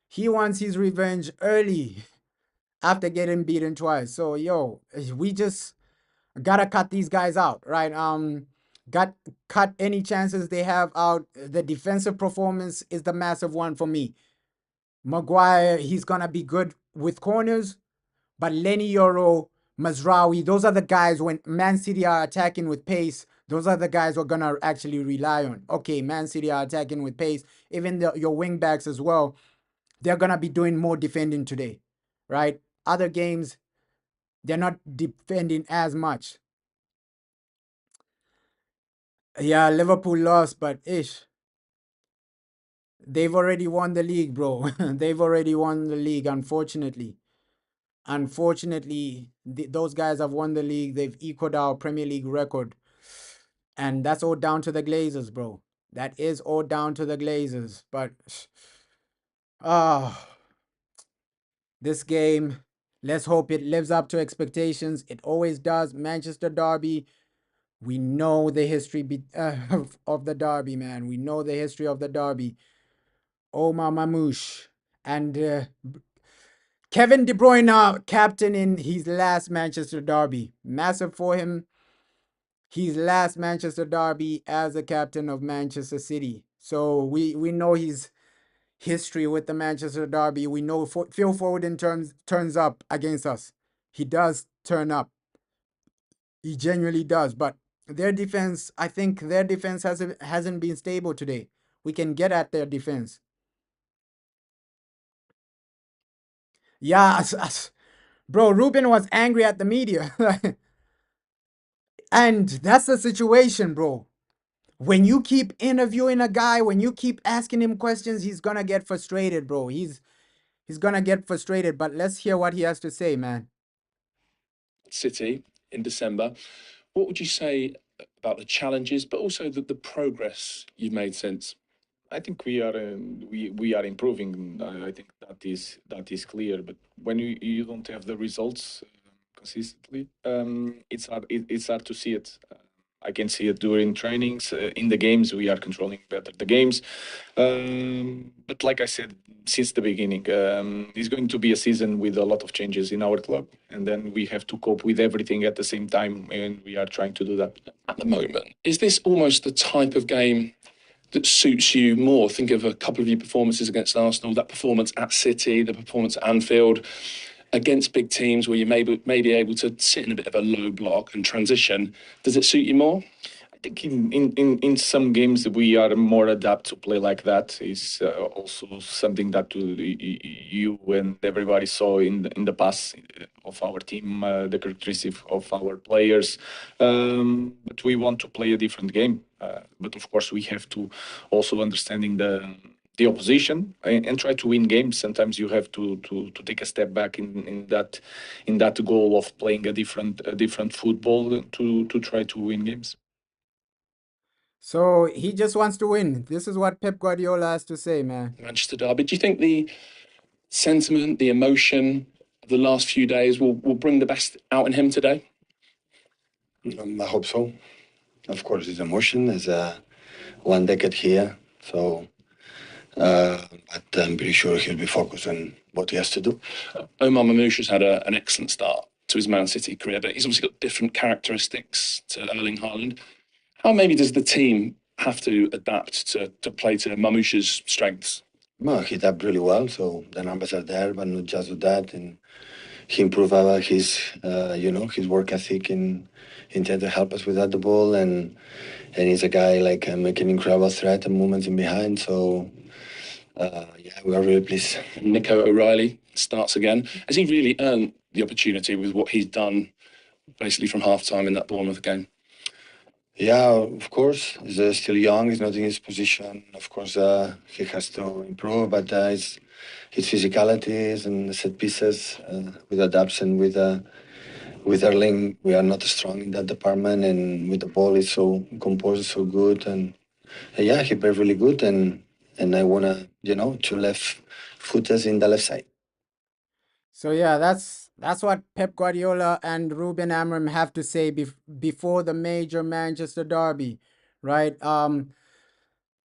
He wants his revenge early after getting beaten twice. So yo, we just gotta cut these guys out, right? Got cut any chances they have out. The defensive performance is the massive one for me. Maguire, he's gonna be good with corners, but Lenny Yoro, Mazraoui, those are the guys when Man City are attacking with pace. Those are the guys we're gonna actually rely on. Okay, Man City are attacking with pace. Even your wing backs as well, they're gonna be doing more defending today, right? Other games, they're not defending as much. Yeah, Liverpool lost, but they've already won the league, bro. They've already won the league, unfortunately. Unfortunately, those guys have won the league. They've equaled our Premier League record. And that's all down to the Glazers, bro. That is all down to the Glazers. But, ah, this game, let's hope it lives up to expectations. It always does. Manchester Derby, we know the history of the Derby, man. We know the history of the Derby. Omar Mamouche and Kevin De Bruyne, captain in his last Manchester Derby. Massive for him. His last Manchester Derby as a captain of Manchester City. So we know his history with the Manchester Derby. We know Phil Foden turns up against us. He does turn up. He genuinely does. But their defense, I think their defense hasn't been stable today. We can get at their defense. Yeah, bro, Ruben was angry at the media. And that's the situation, bro. When you keep interviewing a guy, when you keep asking him questions, he's gonna get frustrated, bro. He's gonna get frustrated. But let's hear what he has to say, man. City in December. What would you say about the challenges, but also the progress you've made since? I think we are improving. I think that is clear. But when you don't have the results consistently, it's hard to see it. I can see it during trainings. In the games, we are controlling better the games. But like I said since the beginning, it's going to be a season with a lot of changes in our club, and then we have to cope with everything at the same time, and we are trying to do that. At the moment, is this almost the type of game that suits you more? Think of a couple of your performances against Arsenal, that performance at City, the performance at Anfield, against big teams where you may be able to sit in a bit of a low block and transition. Does it suit you more? I think in some games we are more adapt to play like that. Is also something that you and everybody saw in the past of our team, the characteristic of our players. But we want to play a different game. But of course, we have to also understanding the opposition and try to win games. Sometimes you have to take a step back in that goal of playing a different football to try to win games. So he just wants to win. This is what Pep Guardiola has to say, man. Manchester Derby. Do you think the sentiment, the emotion the last few days will bring the best out in him today? I hope so. Of course, it's emotion. It's 1 decade here, so. But I'm pretty sure he'll be focused on what he has to do. Omar Mamouche has had an excellent start to his Man City career, but he's obviously got different characteristics to Erling Haaland. How maybe does the team have to adapt to play to Mamouche's strengths? Well, he tapped really well, so the numbers are there, but not just that. And he improved his work ethic in trying to help us without the ball, and he's a guy like making incredible threat and movements in behind. So yeah, we are really pleased. Nico O'Reilly starts again. Has he really earned the opportunity with what he's done basically from half time in that Bournemouth game? Yeah, of course. He's still young. He's not in his position. Of course, he has to improve, but his physicalities and set pieces with adapts and with Erling, we are not strong in that department. And with the ball, it's so composed, so good. And yeah, he played really good. And I wanna, to left footers in the left side. So yeah, that's what Pep Guardiola and Ruben Amorim have to say before the major Manchester derby, right?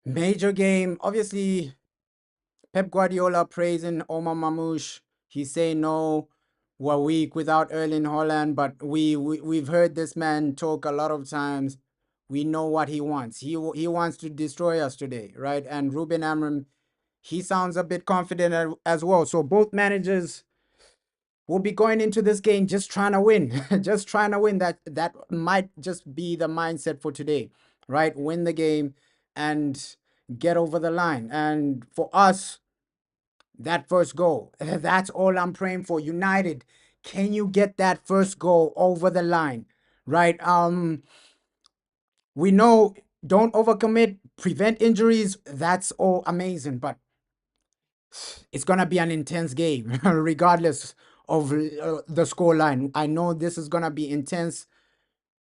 Major game. Obviously, Pep Guardiola praising Omar Mamouche. He's saying no, we're weak without Erling Haaland, but we've heard this man talk a lot of times. We know what he wants. He wants to destroy us today, right? And Ruben Amorim, he sounds a bit confident as well. So both managers will be going into this game just trying to win, just trying to win. That might just be the mindset for today, right? Win the game and get over the line. And for us, that first goal, that's all I'm praying for. United, can you get that first goal over the line, right? We know don't overcommit, prevent injuries. That's all amazing, but it's gonna be an intense game, regardless of the score line. I know this is gonna be intense.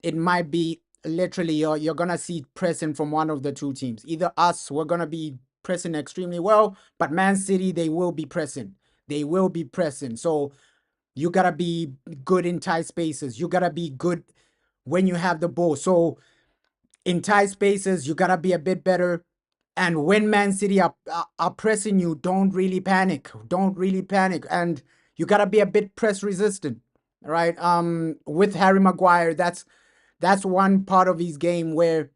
It might be literally you're gonna see pressing from one of the two teams. Either us, we're gonna be pressing extremely well, but Man City, they will be pressing. They will be pressing. So you gotta be good in tight spaces. You gotta be good when you have the ball. So in tight spaces, you gotta be a bit better. And when Man City are pressing you, don't really panic. Don't really panic. And you gotta be a bit press resistant, right? With Harry Maguire, that's one part of his game where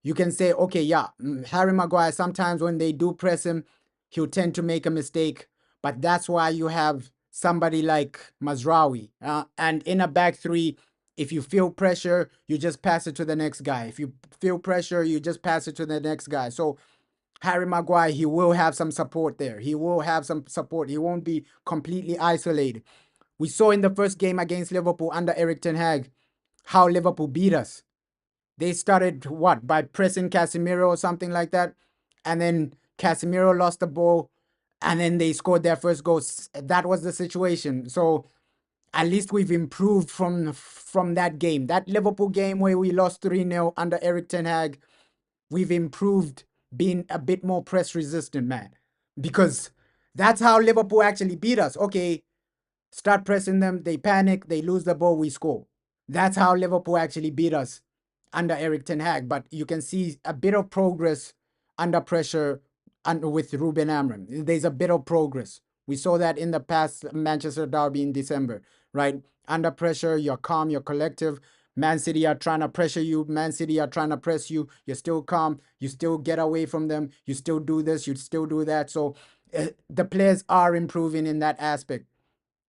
you can say, okay, yeah, Harry Maguire, sometimes when they do press him, he'll tend to make a mistake. But that's why you have somebody like Mazraoui. And in a back three, if you feel pressure, you just pass it to the next guy. If you feel pressure, you just pass it to the next guy. So Harry Maguire, he will have some support there. He will have some support. He won't be completely isolated. We saw in the first game against Liverpool under Eric Ten Hag how Liverpool beat us. They started by pressing Casemiro or something like that, and then Casemiro lost the ball, and then they scored their first goal. That was the situation. So at least we've improved from that game. That Liverpool game where we lost 3-0 under Eric Ten Hag, we've improved being a bit more press resistant, man. Because that's how Liverpool actually beat us. Okay, start pressing them, they panic, they lose the ball, we score. That's how Liverpool actually beat us under Eric Ten Hag. But you can see a bit of progress under pressure and with Ruben Amorim. There's a bit of progress. We saw that in the past Manchester derby in December, right? Under pressure, you're calm, you're collective. Man City are trying to pressure you. Man City are trying to press you. You're still calm. You still get away from them. You still do this. You still do that. So the players are improving in that aspect,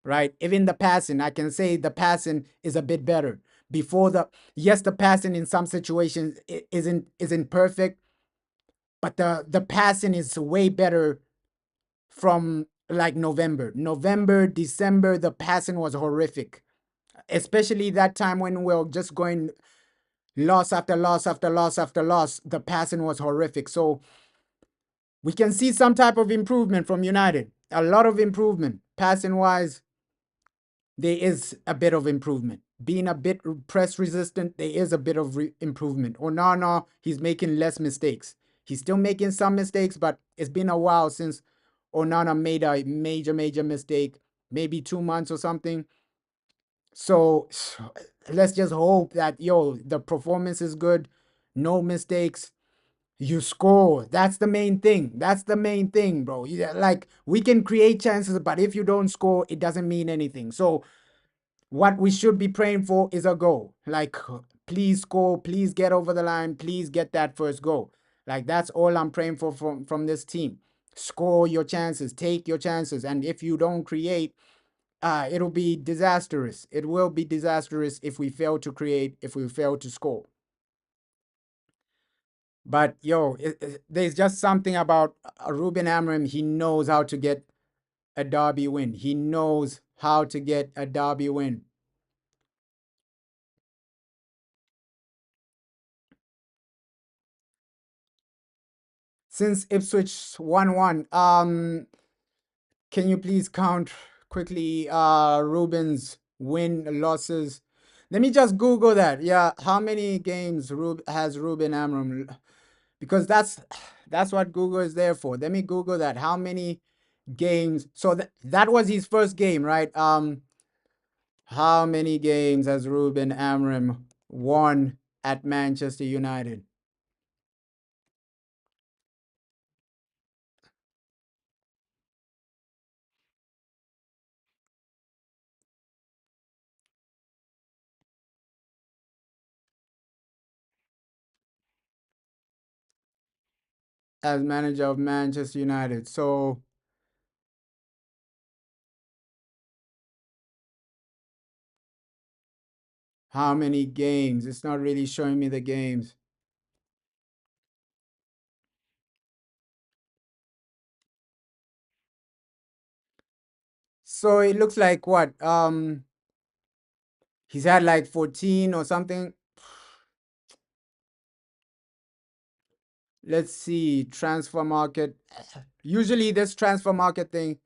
right? Even the passing, I can say the passing is a bit better. Before the passing in some situations isn't perfect, but the passing is way better from like November, December. The passing was horrific, especially that time when we were just going loss after loss after loss after loss. The passing was horrific. So we can see some type of improvement from United. A lot of improvement passing wise. There is a bit of improvement. Being a bit press resistant, there is a bit of improvement. Onana, he's making less mistakes. He's still making some mistakes, but it's been a while since Onana made a major mistake. maybe 2 months or something. So let's just hope that the performance is good, no mistakes. You score. That's the main thing. That's the main thing, bro. Yeah, like we can create chances, but if you don't score, it doesn't mean anything. So what we should be praying for is a goal. Like, please score, please get over the line, please get that first goal. Like that's all I'm praying for from this team. Score your chances, take your chances, and if you don't create, it'll be disastrous. It will be disastrous if we fail to create, if we fail to score. But there's just something about Ruben Amorim. He knows how to get a derby win. He knows how to get a derby win. Since Ipswich 1-1, can you please count quickly Ruben's win losses? Let me just Google that. Yeah, how many games has Ruben Amorim? Because that's what Google is there for. Let me Google that. How many games? So that was his first game, right? How many games has Ruben Amorim won at Manchester United? As manager of Manchester United. So how many games? It's not really showing me the games. So it looks like what? He's had like 14 or something. Let's see. Transfer market. Usually this transfer market thing,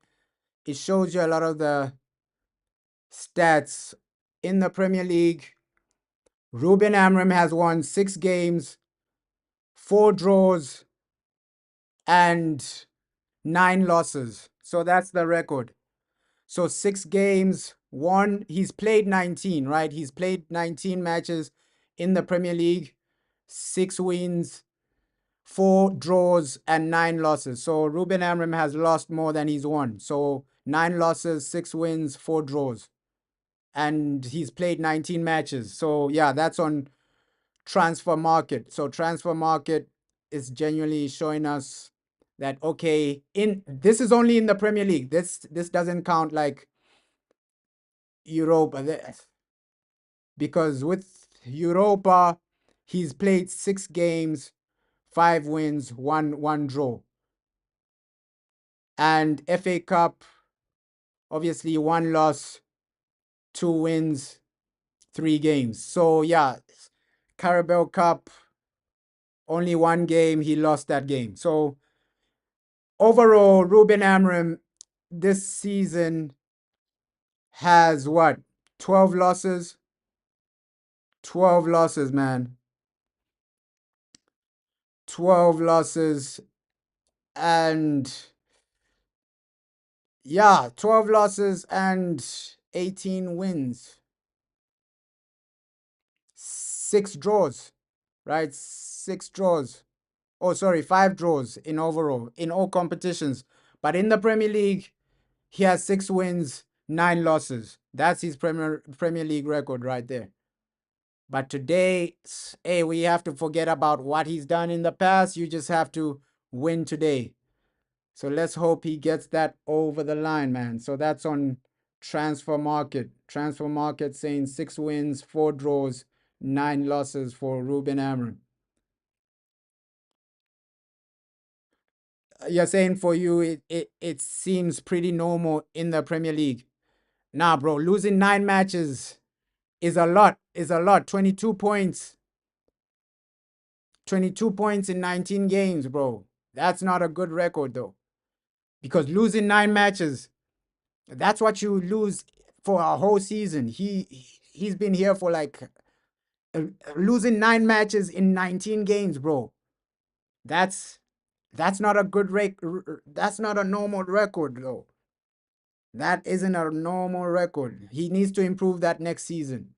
it shows you a lot of the stats in the Premier League. Ruben Amorim has won 6 games, 4 draws, and 9 losses. So that's the record. So 6 games, he's played 19, right? He's played 19 matches in the Premier League, 6 wins, 4 draws, and 9 losses. So Ruben Amorim has lost more than he's won. So 9 losses, 6 wins, 4 draws. And he's played 19 matches. So yeah, that's on transfer market. So transfer market is genuinely showing us that okay, this is only in the Premier League. This doesn't count like Europa, because with Europa he's played 6 games, 5 wins, 1 draw. And FA Cup, obviously 1 loss, 2 wins, 3 games. So yeah, Carabao Cup, only 1 game, he lost that game. So overall, Ruben Amorim this season has what? 12 losses? 12 losses, man. 12 losses. And yeah, 12 losses and 18 wins. 6 draws, right? 6 draws. Oh, sorry, 5 draws in overall, in all competitions. But in the Premier League, he has 6 wins, 9 losses. That's his Premier League record right there. But today, hey, we have to forget about what he's done in the past. You just have to win today. So let's hope he gets that over the line, man. So that's on transfer market. Transfer market saying 6 wins, 4 draws, 9 losses for Ruben Amorim. You're saying for you, it seems pretty normal in the Premier League. Nah, bro, losing 9 matches is a lot. Is a lot. 22 points. 22 points in 19 games, bro. That's not a good record, though. Because losing 9 matches, that's what you lose for a whole season. He's been here for like losing 9 matches in 19 games, bro. That's not a good rate. That's not a normal record, though. That isn't a normal record. He needs to improve that next season.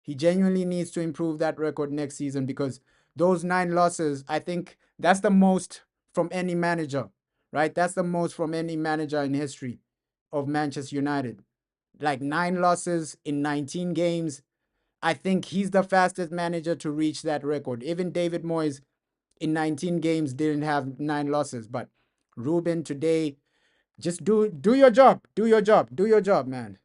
He genuinely needs to improve that record next season because those 9 losses, I think that's the most from any manager, right? That's the most from any manager in history of Manchester United. Like 9 losses in 19 games. I think he's the fastest manager to reach that record. Even David Moyes in 19 games didn't have 9 losses, but Ruben today, just do your job. Do your job. Do your job, man.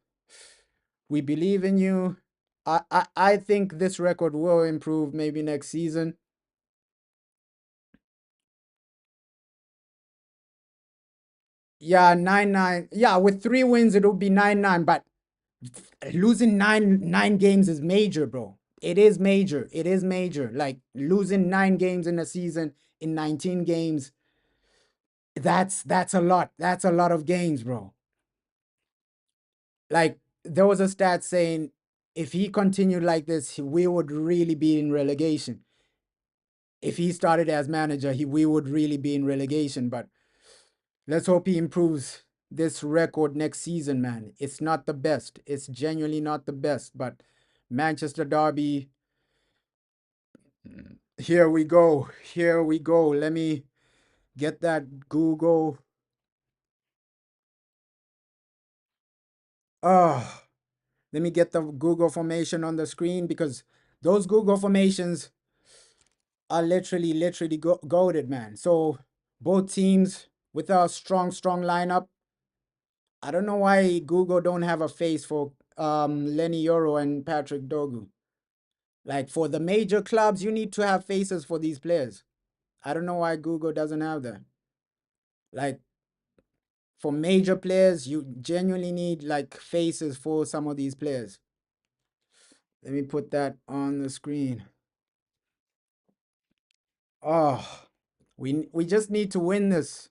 We believe in you. I think this record will improve maybe next season. Yeah, 9-9. Yeah, with 3 wins, it'll be 9-9. But losing nine games is major, bro. It is major. It is major. Like losing 9 games in a season in 19 games. That's a lot. That's a lot of games, bro. Like there was a stat saying if he continued like this, we would really be in relegation. If he started as manager, we would really be in relegation. But let's hope he improves this record next season, man. It's not the best. It's genuinely not the best. But Manchester Derby, here we go. Here we go. Let me get that Google. Oh, let me get the Google formation on the screen because those Google formations are literally goaded, man. So both teams with a strong lineup. I don't know why Google don't have a face for Lenny Yoro and Patrick Dogu. Like for the major clubs, you need to have faces for these players. I don't know why Google doesn't have that. Like for major players, you genuinely need like faces for some of these players. Let me put that on the screen. Oh, we just need to win this.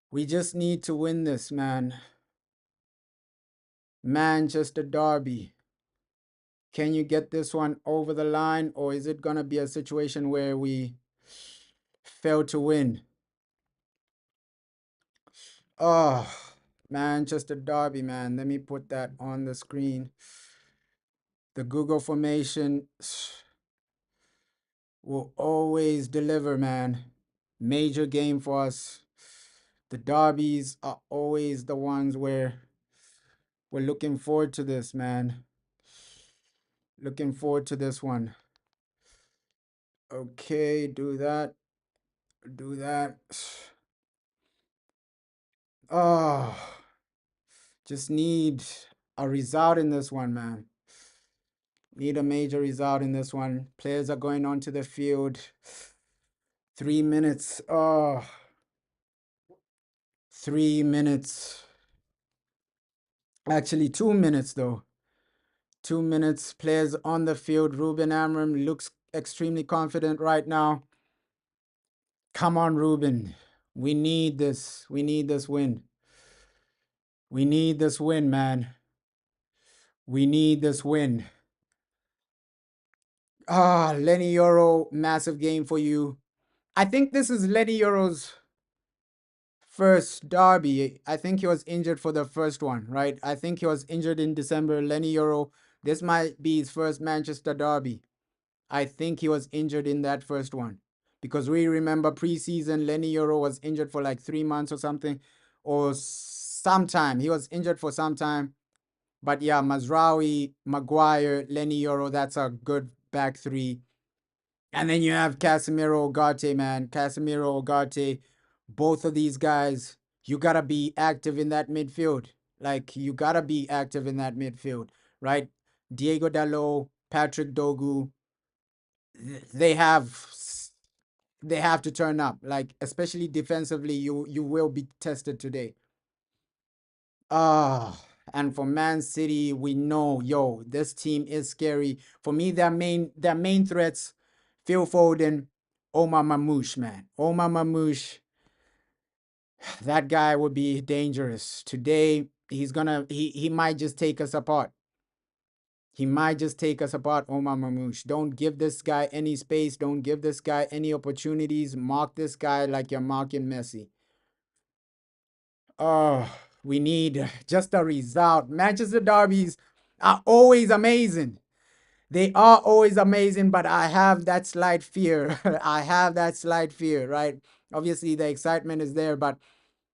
We just need to win this, man. Manchester Derby. Can you get this one over the line, or is it gonna be a situation where we fail to win? Oh, Manchester Derby, man. Let me put that on the screen. The Google formation will always deliver, man. Major game for us. The derbies are always the ones where we're looking forward to this, man. Looking forward to this one. Okay, do that. Do that. Oh, just need a result in this one, man. Need a major result in this one. Players are going onto the field. 3 minutes. Oh, 3 minutes. Actually, 2 minutes though. 2 minutes. Players on the field. Ruben Amram looks extremely confident right now. Come on, Ruben. We need this. We need this win. We need this win, man. We need this win. Ah, Lenny Yoro, massive game for you. I think this is Lenny Yoro's first derby. I think he was injured for the first one, right? I think he was injured in December. Lenny Yoro, this might be his first Manchester derby. I think he was injured in that first one because we remember preseason Lenny Yoro was injured for like 3 months or something, or sometime. He was injured for some time. But yeah, Mazraoui, Maguire, Lenny Yoro, that's a good back three. And then you have Casemiro Ugarte, man. Casemiro Ugarte, both of these guys, you gotta be active in that midfield. Like you gotta be active in that midfield, right? Diego Dalot, Patrick Dogu, they have they have to turn up. Like especially defensively, you will be tested today. Ah, and for Man City, we know, yo, this team is scary. For me, their main threats, Phil Foden, Omar Mamouche, man. Omar Mamouche, that guy would be dangerous. Today, he might just take us apart. He might just take us apart, Omar Mamouche. Don't give this guy any space. Don't give this guy any opportunities. Mark this guy like you're marking Messi. Oh, We need just a result. Manchester derbies are always amazing. They are always amazing, but I have that slight fear. I have that slight fear, right? Obviously, the excitement is there, but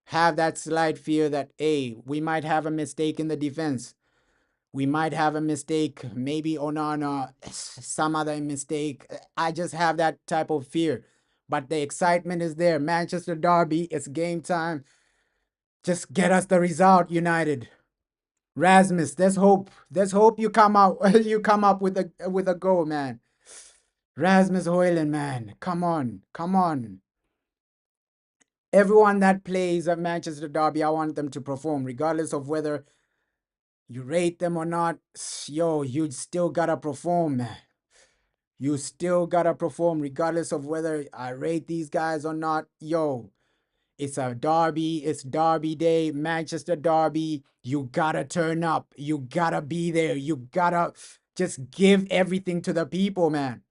have that slight fear that, hey, we might have a mistake in the defense. We might have a mistake, maybe Onana, some other mistake. I just have that type of fear. But the excitement is there. Manchester Derby, it's game time. Just get us the result, United. Rasmus, there's hope. There's hope you come out you come up with a goal, man. Rasmus Hoyland, man. Come on. Come on. Everyone that plays at Manchester Derby, I want them to perform, regardless of whether you rate them or not. Yo, you still gotta perform, man. You still gotta perform, regardless of whether I rate these guys or not. Yo, it's a derby. It's derby day. Manchester Derby. You gotta turn up. You gotta be there. You gotta just give everything to the people, man.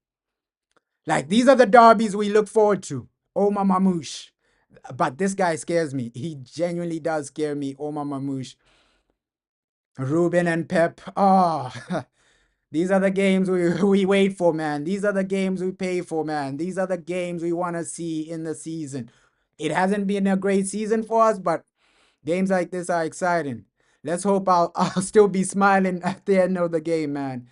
Like, these are the derbies we look forward to. Omar Mamouche. But this guy scares me. He genuinely does scare me. Omar Mamouche. Ruben and Pep. Oh, these are the games we wait for, man. These are the games we pay for, man. These are the games we want to see in the season. It hasn't been a great season for us, but games like this are exciting. Let's hope I'll still be smiling at the end of the game, man.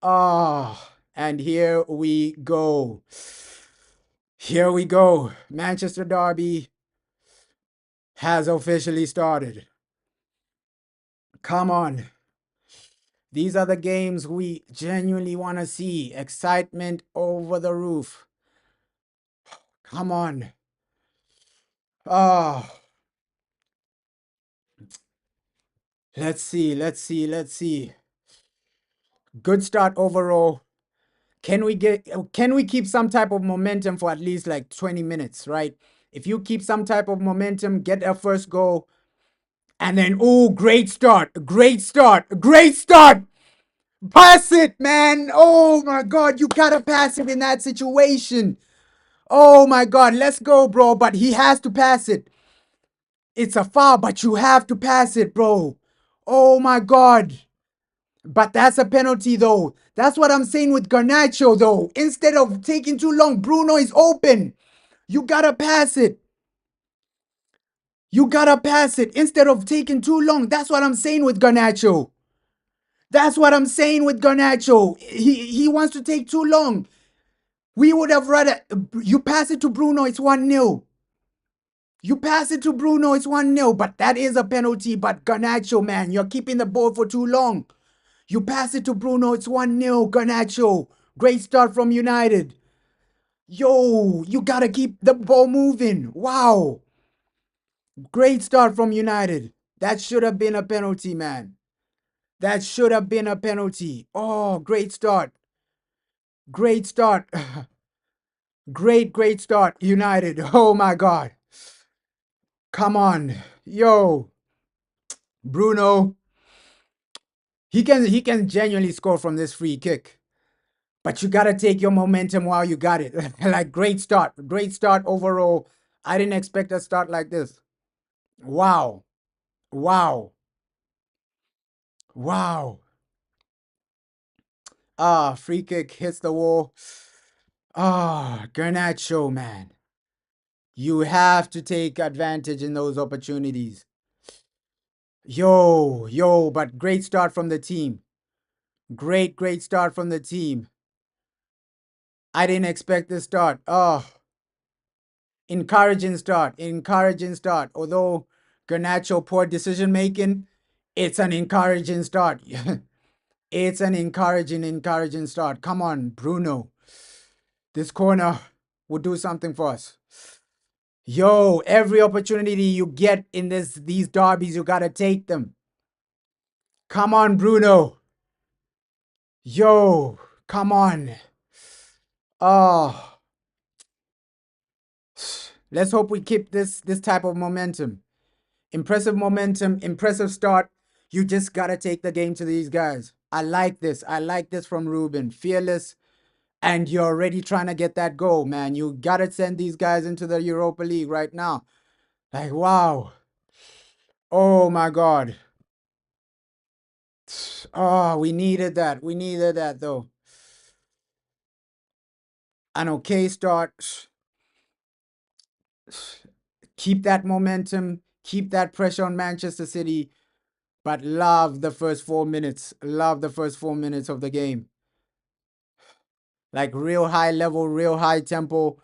Oh, and here we go. Here we go. Manchester Derby has officially started. Come on. These are the games we genuinely want to see. Excitement over the roof. Come on. Oh. Let's see. Good start overall. Can we keep some type of momentum for at least like 20 minutes, right? If you keep some type of momentum, get a first goal, and then, oh, great start. Pass it, man. Oh my God, you gotta pass it in that situation. Oh my God, let's go, bro. But he has to pass it. It's a foul, but you have to pass it, bro. Oh my God. But that's a penalty, though. That's what I'm saying with Garnacho, though. Instead of taking too long, Bruno is open. You gotta pass it. You gotta pass it instead of taking too long. That's what I'm saying with Garnacho. He wants to take too long. We would have rather you pass it to Bruno, it's 1-0. You pass it to Bruno, it's 1-0. But that is a penalty. But Garnacho, man, you're keeping the ball for too long. You pass it to Bruno, it's 1-0. Garnacho. Great start from United. Yo, you gotta keep the ball moving. Wow. Great start from United. That should have been a penalty, man. That should have been a penalty. Oh, great start. Great start. Great start, United. Oh my God. Come on. Yo, Bruno. He can genuinely score from this free kick. But you gotta take your momentum while you got it. Like, great start. Great start overall. I didn't expect a start like this. Wow. Wow. Wow. Ah, free kick hits the wall. Ah, Garnacho, man. You have to take advantage in those opportunities. Yo, but great start from the team. Great start from the team. I didn't expect this start. Oh, encouraging start. Although Garnacho poor decision making, it's an encouraging start. It's an encouraging start. Come on, Bruno. This corner will do something for us. Yo, every opportunity you get in these derbies, you gotta take them. Come on, Bruno. Yo, come on. Oh, let's hope we keep this type of momentum. Impressive momentum, impressive start. You just gotta take the game to these guys. I like this. I like this from Ruben. Fearless. And you're already trying to get that goal, man. You gotta send these guys into the Europa League right now. Like, wow. Oh my God. Oh, we needed that. We needed that though. An okay start. Keep that momentum. Keep that pressure on Manchester City. But love the first 4 minutes. Love the first 4 minutes of the game. Like real high level, real high tempo.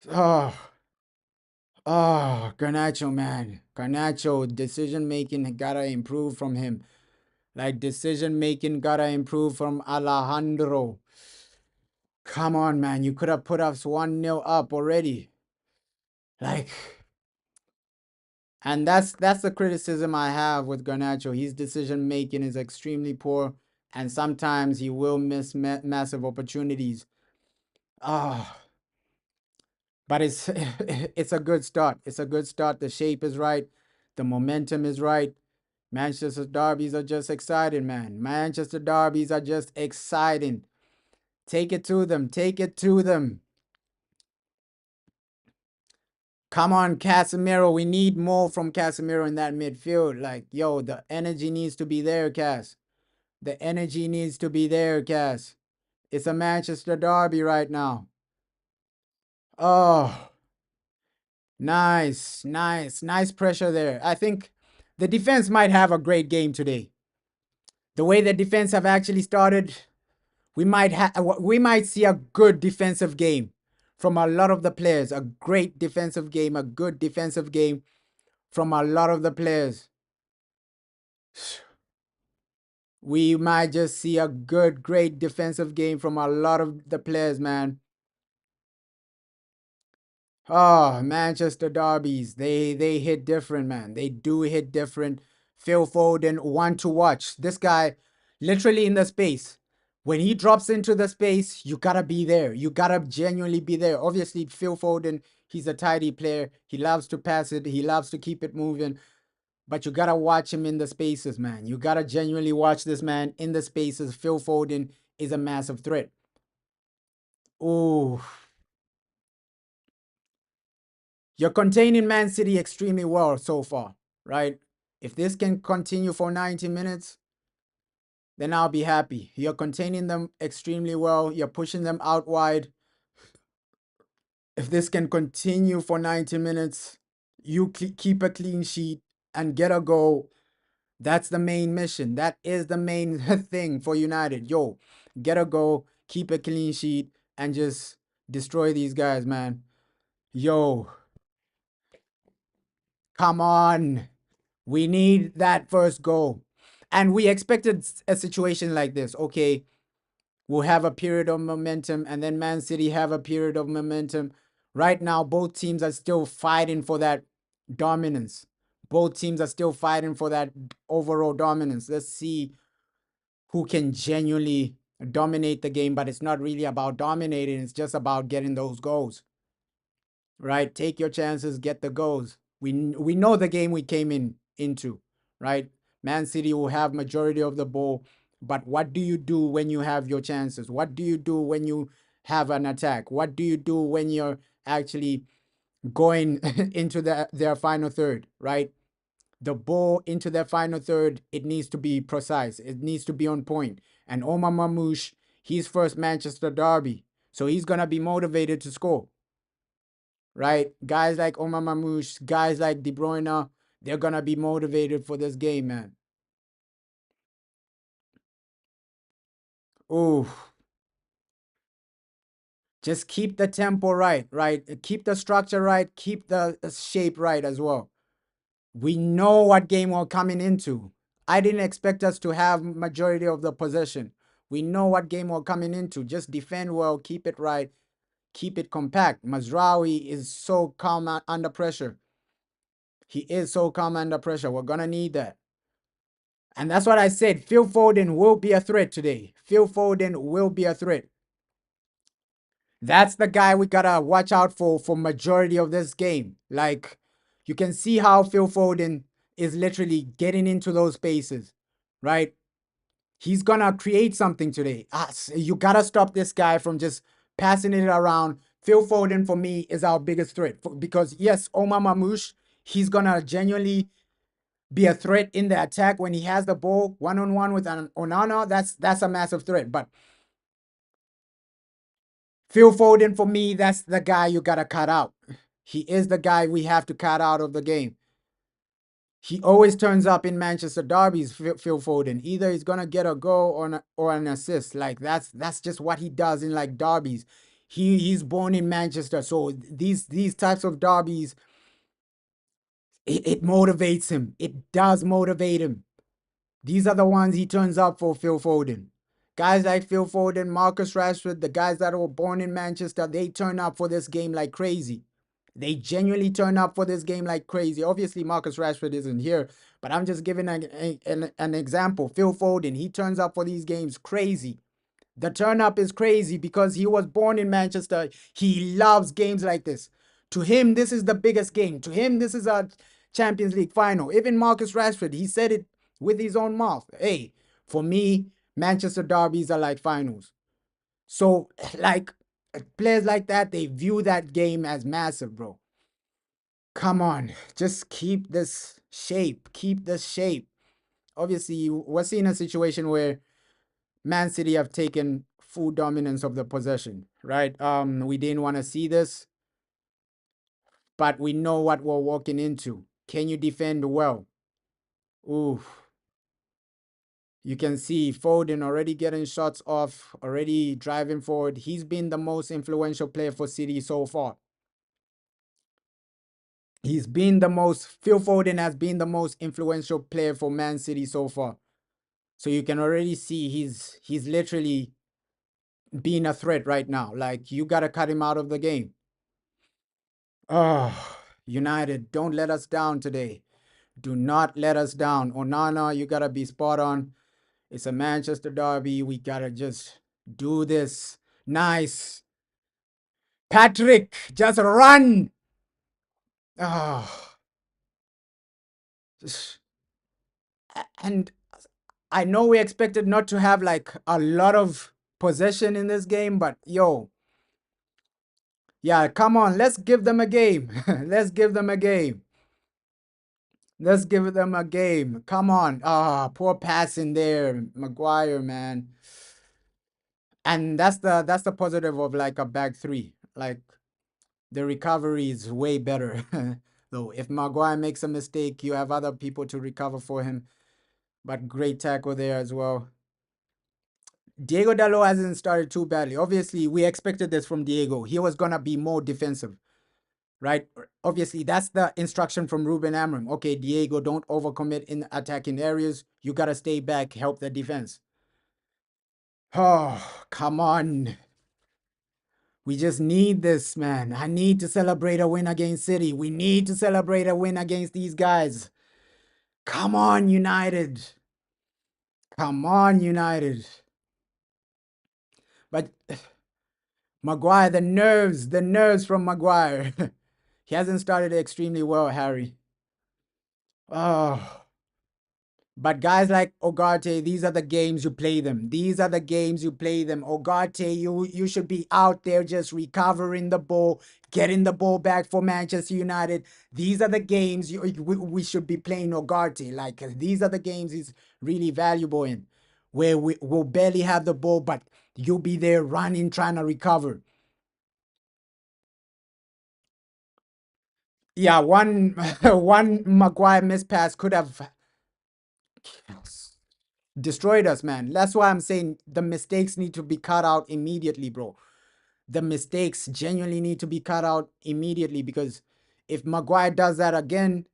Oh, Garnacho, man. Garnacho, decision making gotta improve from him. Like decision making gotta improve from Alejandro. Come on, man. You could have put us 1-0 up already. Like, and that's the criticism I have with Garnacho. His decision making is extremely poor, and sometimes he will miss massive opportunities. Ah, but it's it's a good start. It's a good start. The shape is right. The momentum is right. Manchester derbies are just exciting, man. Manchester derbies are just exciting. Take it to them. Take it to them. Come on, Casemiro. We need more from Casemiro in that midfield. Like, yo, the energy needs to be there, Cas. The energy needs to be there, Cas. It's a Manchester derby right now. Oh, nice, nice, nice pressure there. I think the defense might have a great game today. The way the defense have actually started, we might see a good defensive game from a lot of the players. A great defensive game, a good defensive game from a lot of the players. We might just see a good, great defensive game from a lot of the players, man. Oh, Manchester derbies, they hit different, man. They do hit different. Phil Foden, one to watch. This guy, literally in the space. When he drops into the space, you gotta be there. You gotta genuinely be there. Obviously, Phil Foden, he's a tidy player. He loves to pass it. He loves to keep it moving. But you gotta watch him in the spaces, man. You gotta genuinely watch this man in the spaces. Phil Foden is a massive threat. Ooh. You're containing Man City extremely well so far, right? If this can continue for 90 minutes, then I'll be happy. You're containing them extremely well. You're pushing them out wide. If this can continue for 90 minutes, you keep a clean sheet and get a goal. That's the main mission. That is the main thing for United. Yo, get a goal, keep a clean sheet, and just destroy these guys, man. Yo, come on. We need that first goal. And we expected a situation like this. Okay, we'll have a period of momentum, and then Man City have a period of momentum. Right now, both teams are still fighting for that dominance. Both teams are still fighting for that overall dominance. Let's see who can genuinely dominate the game, but it's not really about dominating. It's just about getting those goals, right? Take your chances, get the goals. We know the game we came into, right? Man City will have majority of the ball, but what do you do when you have your chances? What do you do when you have an attack? What do you do when you're actually going into their final third, right? The ball into their final third, it needs to be precise. It needs to be on point. And Omar Mamouche, he's first Manchester derby, so he's gonna be motivated to score, right? Guys like Omar Mamouche, guys like De Bruyne, they're gonna be motivated for this game, man. Ooh, just keep the tempo right, right? Keep the structure right, keep the shape right as well. We know what game we're coming into. I didn't expect us to have majority of the possession. We know what game we're coming into. Just defend well, keep it right, keep it compact. Mazraoui is so calm under pressure. He is so calm under pressure. We're gonna need that. And that's what I said. Phil Foden will be a threat today. Phil Foden will be a threat. That's the guy we gotta watch out for majority of this game. Like, you can see how Phil Foden is literally getting into those spaces, right? He's gonna create something today. You gotta stop this guy from just passing it around. Phil Foden for me is our biggest threat because yes, Omar Mamouche, he's gonna genuinely be a threat in the attack when he has the ball one-on-one with an Onana, that's a massive threat. But Phil Foden, for me, that's the guy you gotta cut out. He is the guy we have to cut out of the game. He always turns up in Manchester derbies, Phil Foden. Either he's gonna get a goal or an assist. Like that's just what he does in like derbies. He's born in Manchester, so these types of derbies, it motivates him. It does motivate him. These are the ones he turns up for, Phil Foden. Guys like Phil Foden, Marcus Rashford, the guys that were born in Manchester, they turn up for this game like crazy. They genuinely turn up for this game like crazy. Obviously, Marcus Rashford isn't here, but I'm just giving an example. Phil Foden, he turns up for these games crazy. The turn up is crazy because he was born in Manchester. He loves games like this. To him, this is the biggest game. To him, this is a Champions League final. Even Marcus Rashford, he said it with his own mouth. Hey, for me, Manchester derbies are like finals. So, like, players like that, they view that game as massive, bro. Come on, just keep this shape. Keep this shape. Obviously, we're seeing a situation where Man City have taken full dominance of the possession, right? We didn't want to see this, but we know what we're walking into. Can you defend well? Ooh, you can see Foden already getting shots off, already driving forward. He's been the most influential player for City so far. Phil Foden has been the most influential player for Man City so far. So you can already see he's literally being a threat right now. Like, you got to cut him out of the game. Oh, United, don't let us down today. Do not let us down. Onana, you got to be spot on. It's a Manchester derby. We got to just do this. Nice. Patrick, just run. Oh. And I know we expected not to have like a lot of possession in this game, but yo, yeah, come on, let's give them a game. Let's give them a game. Let's give them a game. Come on. Ah, poor pass in there, Maguire, man. And that's the positive of like a back three. Like, the recovery is way better. Though if Maguire makes a mistake, you have other people to recover for him. But great tackle there as well. Diego Dalot hasn't started too badly. Obviously, we expected this from Diego. He was gonna be more defensive, right? Obviously, that's the instruction from Ruben Amorim. Okay, Diego, don't overcommit in attacking areas. You gotta stay back, help the defense. Oh, come on. We just need this, man. I need to celebrate a win against City. We need to celebrate a win against these guys. Come on, United. Come on, United. But Maguire, the nerves from Maguire. He hasn't started extremely well, Harry. Oh. But guys like Ugarte, these are the games you play them. These are the games you play them. Ugarte, you should be out there just recovering the ball, getting the ball back for Manchester United. These are the games we should be playing Ugarte. Like, these are the games he's really valuable in, where we will barely have the ball, but you'll be there running, trying to recover. Yeah, one one Maguire missed pass could have destroyed us, man. That's why I'm saying the mistakes need to be cut out immediately, bro. The mistakes genuinely need to be cut out immediately, because if Maguire does that again,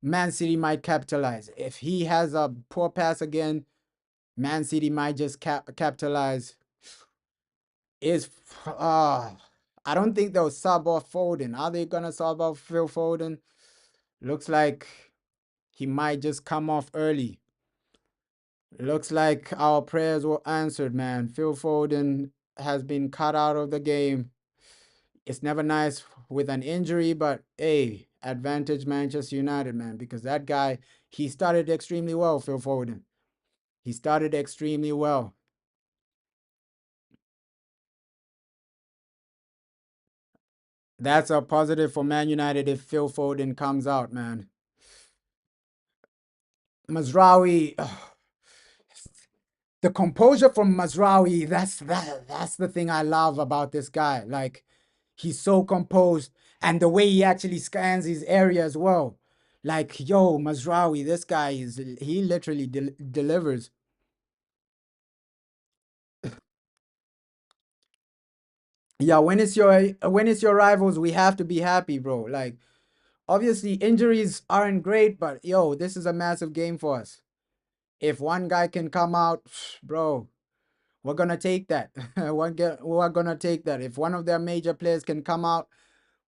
Man City might capitalize. If he has a poor pass again, Man City might just capitalize. Is I don't think they'll sub off Foden. Are they gonna sub off Phil Foden? Looks like he might just come off early. Looks like our prayers were answered, man. Phil Foden has been cut out of the game. It's never nice with an injury, but hey, advantage Manchester United, man, because that guy, he started extremely well, Phil Foden. He started extremely well. That's a positive for Man United if Phil Foden comes out, man. Mazraoui, the composure from Mazraoui, that's the thing I love about this guy. Like, he's so composed, and the way he actually scans his area as well. Like, yo, Mazraoui, this guy he literally delivers. Yeah, when it's your rivals, we have to be happy, bro. Like, obviously injuries aren't great, but yo, this is a massive game for us. If one guy can come out, bro, we're gonna take that. We're gonna take that. If one of their major players can come out,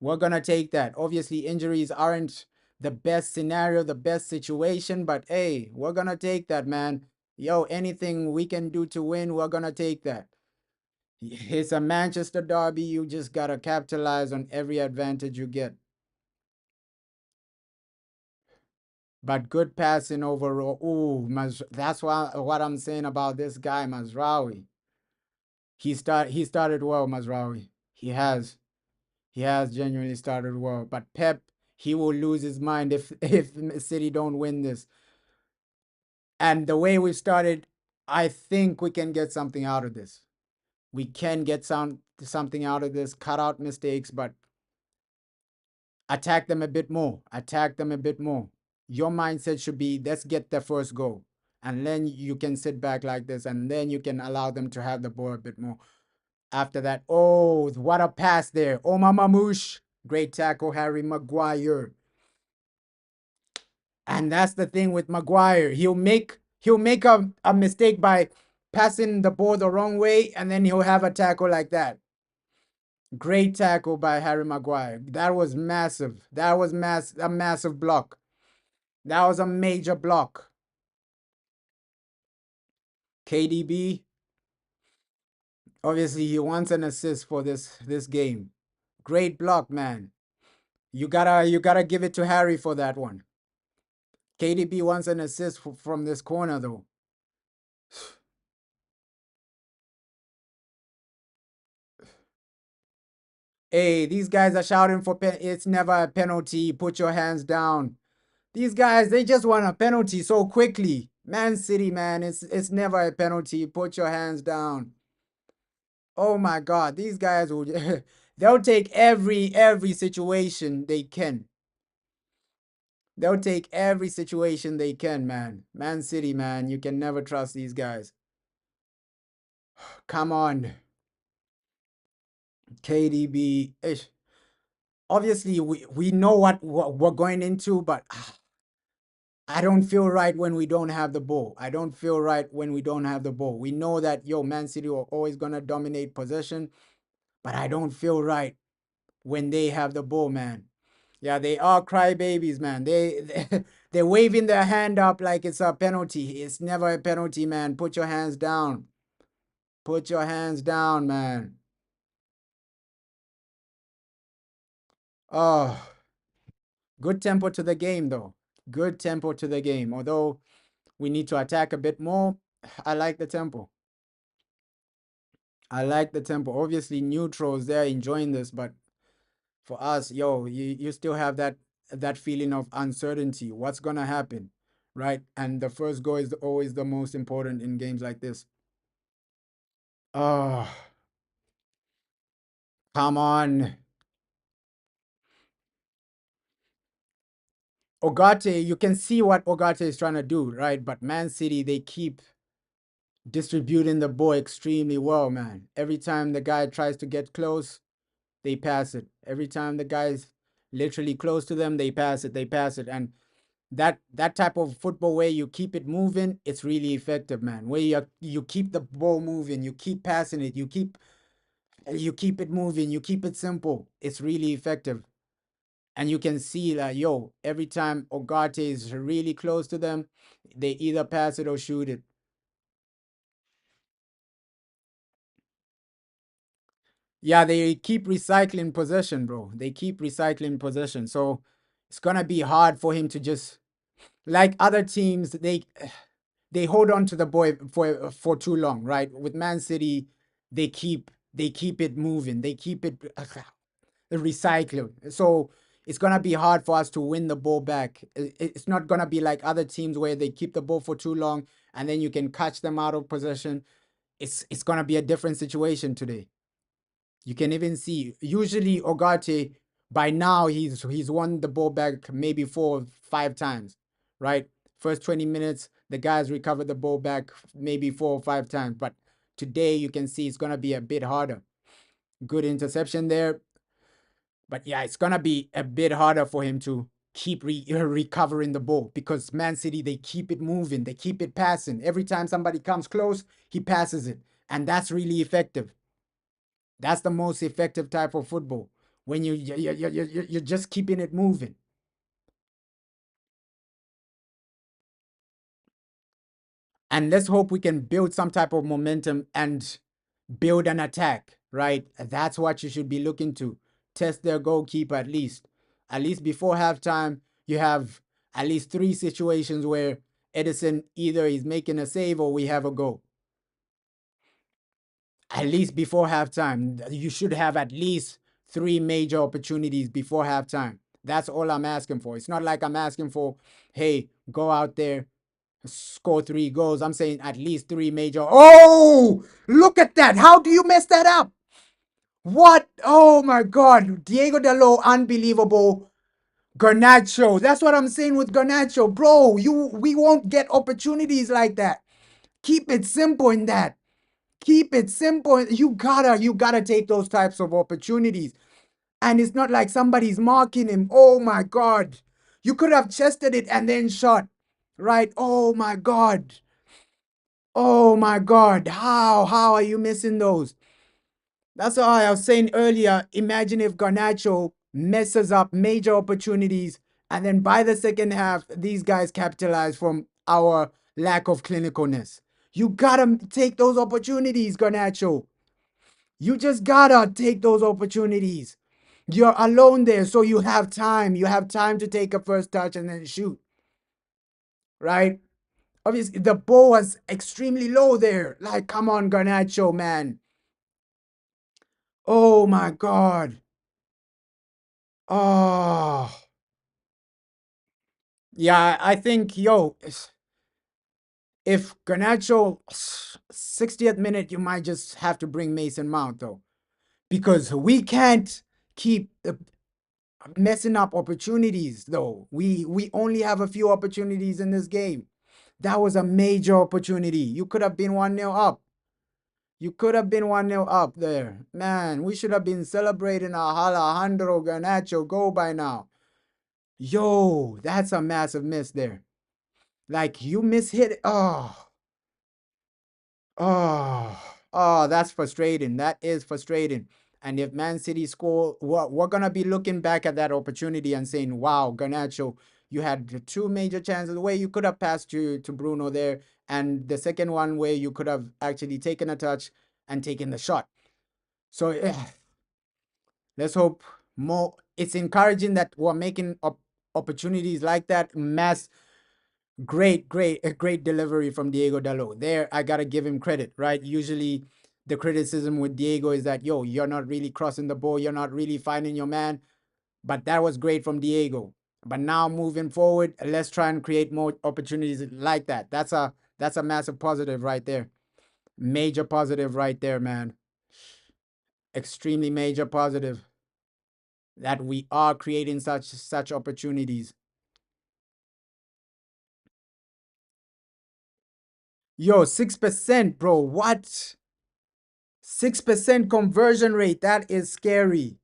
we're gonna take that. Obviously, injuries aren't the best scenario, the best situation, but hey, we're gonna take that, man. Yo, anything we can do to win, we're gonna take that. It's a Manchester derby. You just gotta capitalize on every advantage you get. But good passing overall. Ooh, that's what I'm saying about this guy, Mazraoui. He started well, Mazraoui. He has genuinely started well. But Pep, he will lose his mind if if City don't win this. And the way we started, I think we can get something out of this. We can get something out of this, cut out mistakes, but attack them a bit more. Attack them a bit more. Your mindset should be, let's get the first goal. And then you can sit back like this, and then you can allow them to have the ball a bit more. After that, oh, what a pass there. Oh, Mamamouche. Great tackle, Harry Maguire. And that's the thing with Maguire. He'll make a mistake by passing the ball the wrong way, and then he'll have a tackle like that. Great tackle by Harry Maguire. That was massive. That was a massive block. That was a major block. KDB, obviously he wants an assist for this game. Great block, man. You gotta give it to Harry for that one. KDB wants an assist from this corner though. Hey, these guys are shouting for it's never a penalty. Put your hands down. These guys, they just want a penalty so quickly. Man City, man, it's never a penalty. Put your hands down. Oh my God, these guys will they'll take every situation they can. They'll take every situation they can, man. Man City, man, you can never trust these guys. Come on. KDB. Ish. Obviously, we know what we're going into, but I don't feel right when we don't have the ball. I don't feel right when we don't have the ball. We know that, yo, Man City are always going to dominate possession, but I don't feel right when they have the ball, man. Yeah, they are crybabies, man. They're waving their hand up like it's a penalty. It's never a penalty, man. Put your hands down. Put your hands down, man. Oh, good tempo to the game, though. Good tempo to the game. Although we need to attack a bit more, I like the tempo. I like the tempo. Obviously, neutrals, they're enjoying this, but for us, yo, you still have that feeling of uncertainty. What's gonna happen, right? And the first goal is always the most important in games like this. Oh, come on. Ogate, you can see what Ogate is trying to do, right? But Man City, they keep distributing the ball extremely well, man. Every time the guy tries to get close, they pass it. Every time the guy's literally close to them, they pass it, and that type of football where you keep it moving, it's really effective, man. Where you keep the ball moving, you keep passing it, you keep it moving, you keep it simple. It's really effective, and you can see that, yo, every time Ogate is really close to them, they either pass it or shoot it. Yeah, they keep recycling possession, bro. They keep recycling possession, so it's gonna be hard for him to just, like other teams, they hold on to the boy for too long, right? With Man City, they keep it moving, they keep it recycling. So it's gonna be hard for us to win the ball back. It's not gonna be like other teams where they keep the ball for too long and then you can catch them out of possession. It's gonna be a different situation today. You can even see usually Ogate by now he's won the ball back maybe 4 or 5 times, right? First 20 minutes, the guys recovered the ball back maybe 4 or 5 times, but today you can see it's gonna be a bit harder. Good interception there, but yeah, it's gonna be a bit harder for him to keep recovering the ball because Man City they keep it moving, they keep it passing. Every time somebody comes close, he passes it, and that's really effective. That's the most effective type of football when you're just keeping it moving. And let's hope we can build some type of momentum and build an attack, right? That's what you should be looking to. Test their goalkeeper at least. At least before halftime, you have at least 3 situations where Edison either is making a save or we have a goal. At least before halftime, you should have at least 3 major opportunities before halftime. That's all I'm asking for. It's not like I'm asking for, hey, go out there, score 3 goals. I'm saying at least 3 major. Oh, look at that. How do you mess that up? What? Oh my God. Diego Dalot, unbelievable. Garnacho. That's what I'm saying with Garnacho. Bro, we won't get opportunities like that. Keep it simple in that. Keep it simple. You gotta take those types of opportunities. And it's not like somebody's marking him. Oh my God. You could have chested it and then shot. Right? Oh my God. Oh my God. How are you missing those? That's why I was saying earlier. Imagine if Garnacho messes up major opportunities, and then by the second half, these guys capitalize from our lack of clinicalness. You gotta take those opportunities, Garnacho. You just gotta take those opportunities. You're alone there, so you have time. You have time to take a first touch and then shoot, right? Obviously, the ball was extremely low there. Like, come on, Garnacho, man. Oh my God. Oh. Yeah, I think, yo, if Garnacho 60th minute, you might just have to bring Mason Mount though, because we can't keep messing up opportunities though. We only have a few opportunities in this game. That was a major opportunity. You could have been 1-0 up. You could have been 1-0 up there. Man, we should have been celebrating a Alejandro Garnacho goal by now. Yo, that's a massive miss there. Like you mishit. Oh, that's frustrating. That is frustrating. And if Man City score, we're gonna be looking back at that opportunity and saying, "Wow, Garnacho, you had 2 major chances where you could have passed to Bruno there, and the second one where you could have actually taken a touch and taken the shot." So let's hope more. It's encouraging that we're making opportunities like that. Great delivery from Diego Dalot. There, I gotta give him credit, right? Usually, the criticism with Diego is that, yo, you're not really crossing the ball, you're not really finding your man. But that was great from Diego. But now moving forward, let's try and create more opportunities like that. That's a massive positive right there. Major positive right there, man. Extremely major positive that we are creating such opportunities. Yo, 6%, bro. What? 6% conversion rate. That is scary.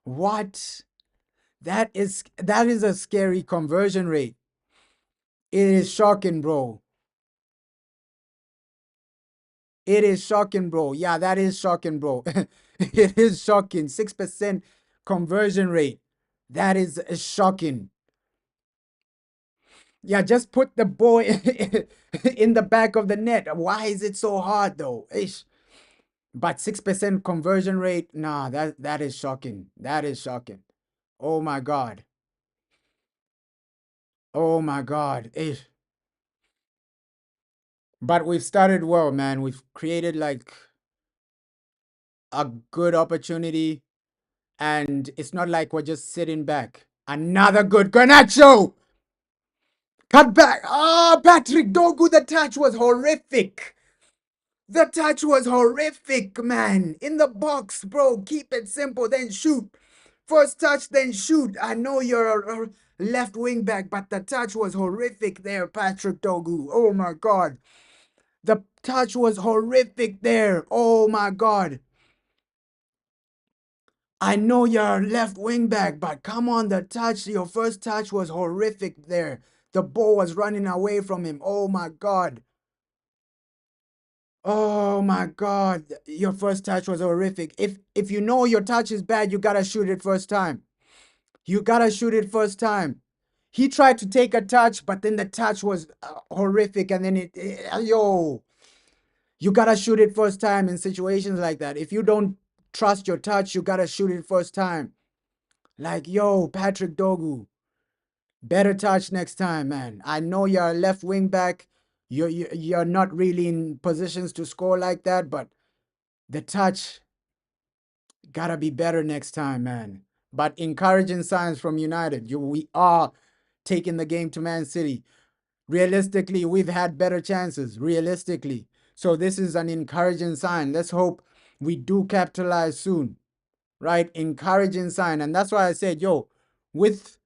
What? That is a scary conversion rate. It is shocking, bro. It is shocking, bro. Yeah, that is shocking, bro. It is shocking. 6% conversion rate. That is shocking. Yeah, just put the ball in the back of the net. Why is it so hard though? Ish. But 6% conversion rate, nah, that is shocking. That is shocking. Oh my God. Oh my God. Ish. But we've started well, man. We've created like a good opportunity, and it's not like we're just sitting back. Another good Garnacho. Cut back. Ah, Patrick Dogu, the touch was horrific. The touch was horrific, man. In the box, bro. Keep it simple, then shoot. First touch, then shoot. I know you're a left wing back, but the touch was horrific there, Patrick Dogu. Oh my God. The touch was horrific there. Oh my God. I know you're a left wing back, but come on, the touch, your first touch was horrific there. The ball was running away from him. Oh my God. Oh my God. Your first touch was horrific. If you know your touch is bad, you gotta shoot it first time. You gotta shoot it first time. He tried to take a touch, but then the touch was horrific, and then yo, you gotta shoot it first time in situations like that. If you don't trust your touch, you gotta shoot it first time. Like, yo, Patrick Dogu, better touch next time, man. I know you're a left wing back. You're not really in positions to score like that, but the touch gotta be better next time, man. But encouraging signs from United. We are taking the game to Man City. Realistically, we've had better chances. Realistically. So this is an encouraging sign. Let's hope we do capitalize soon. Right? Encouraging sign. And that's why I said, yo, with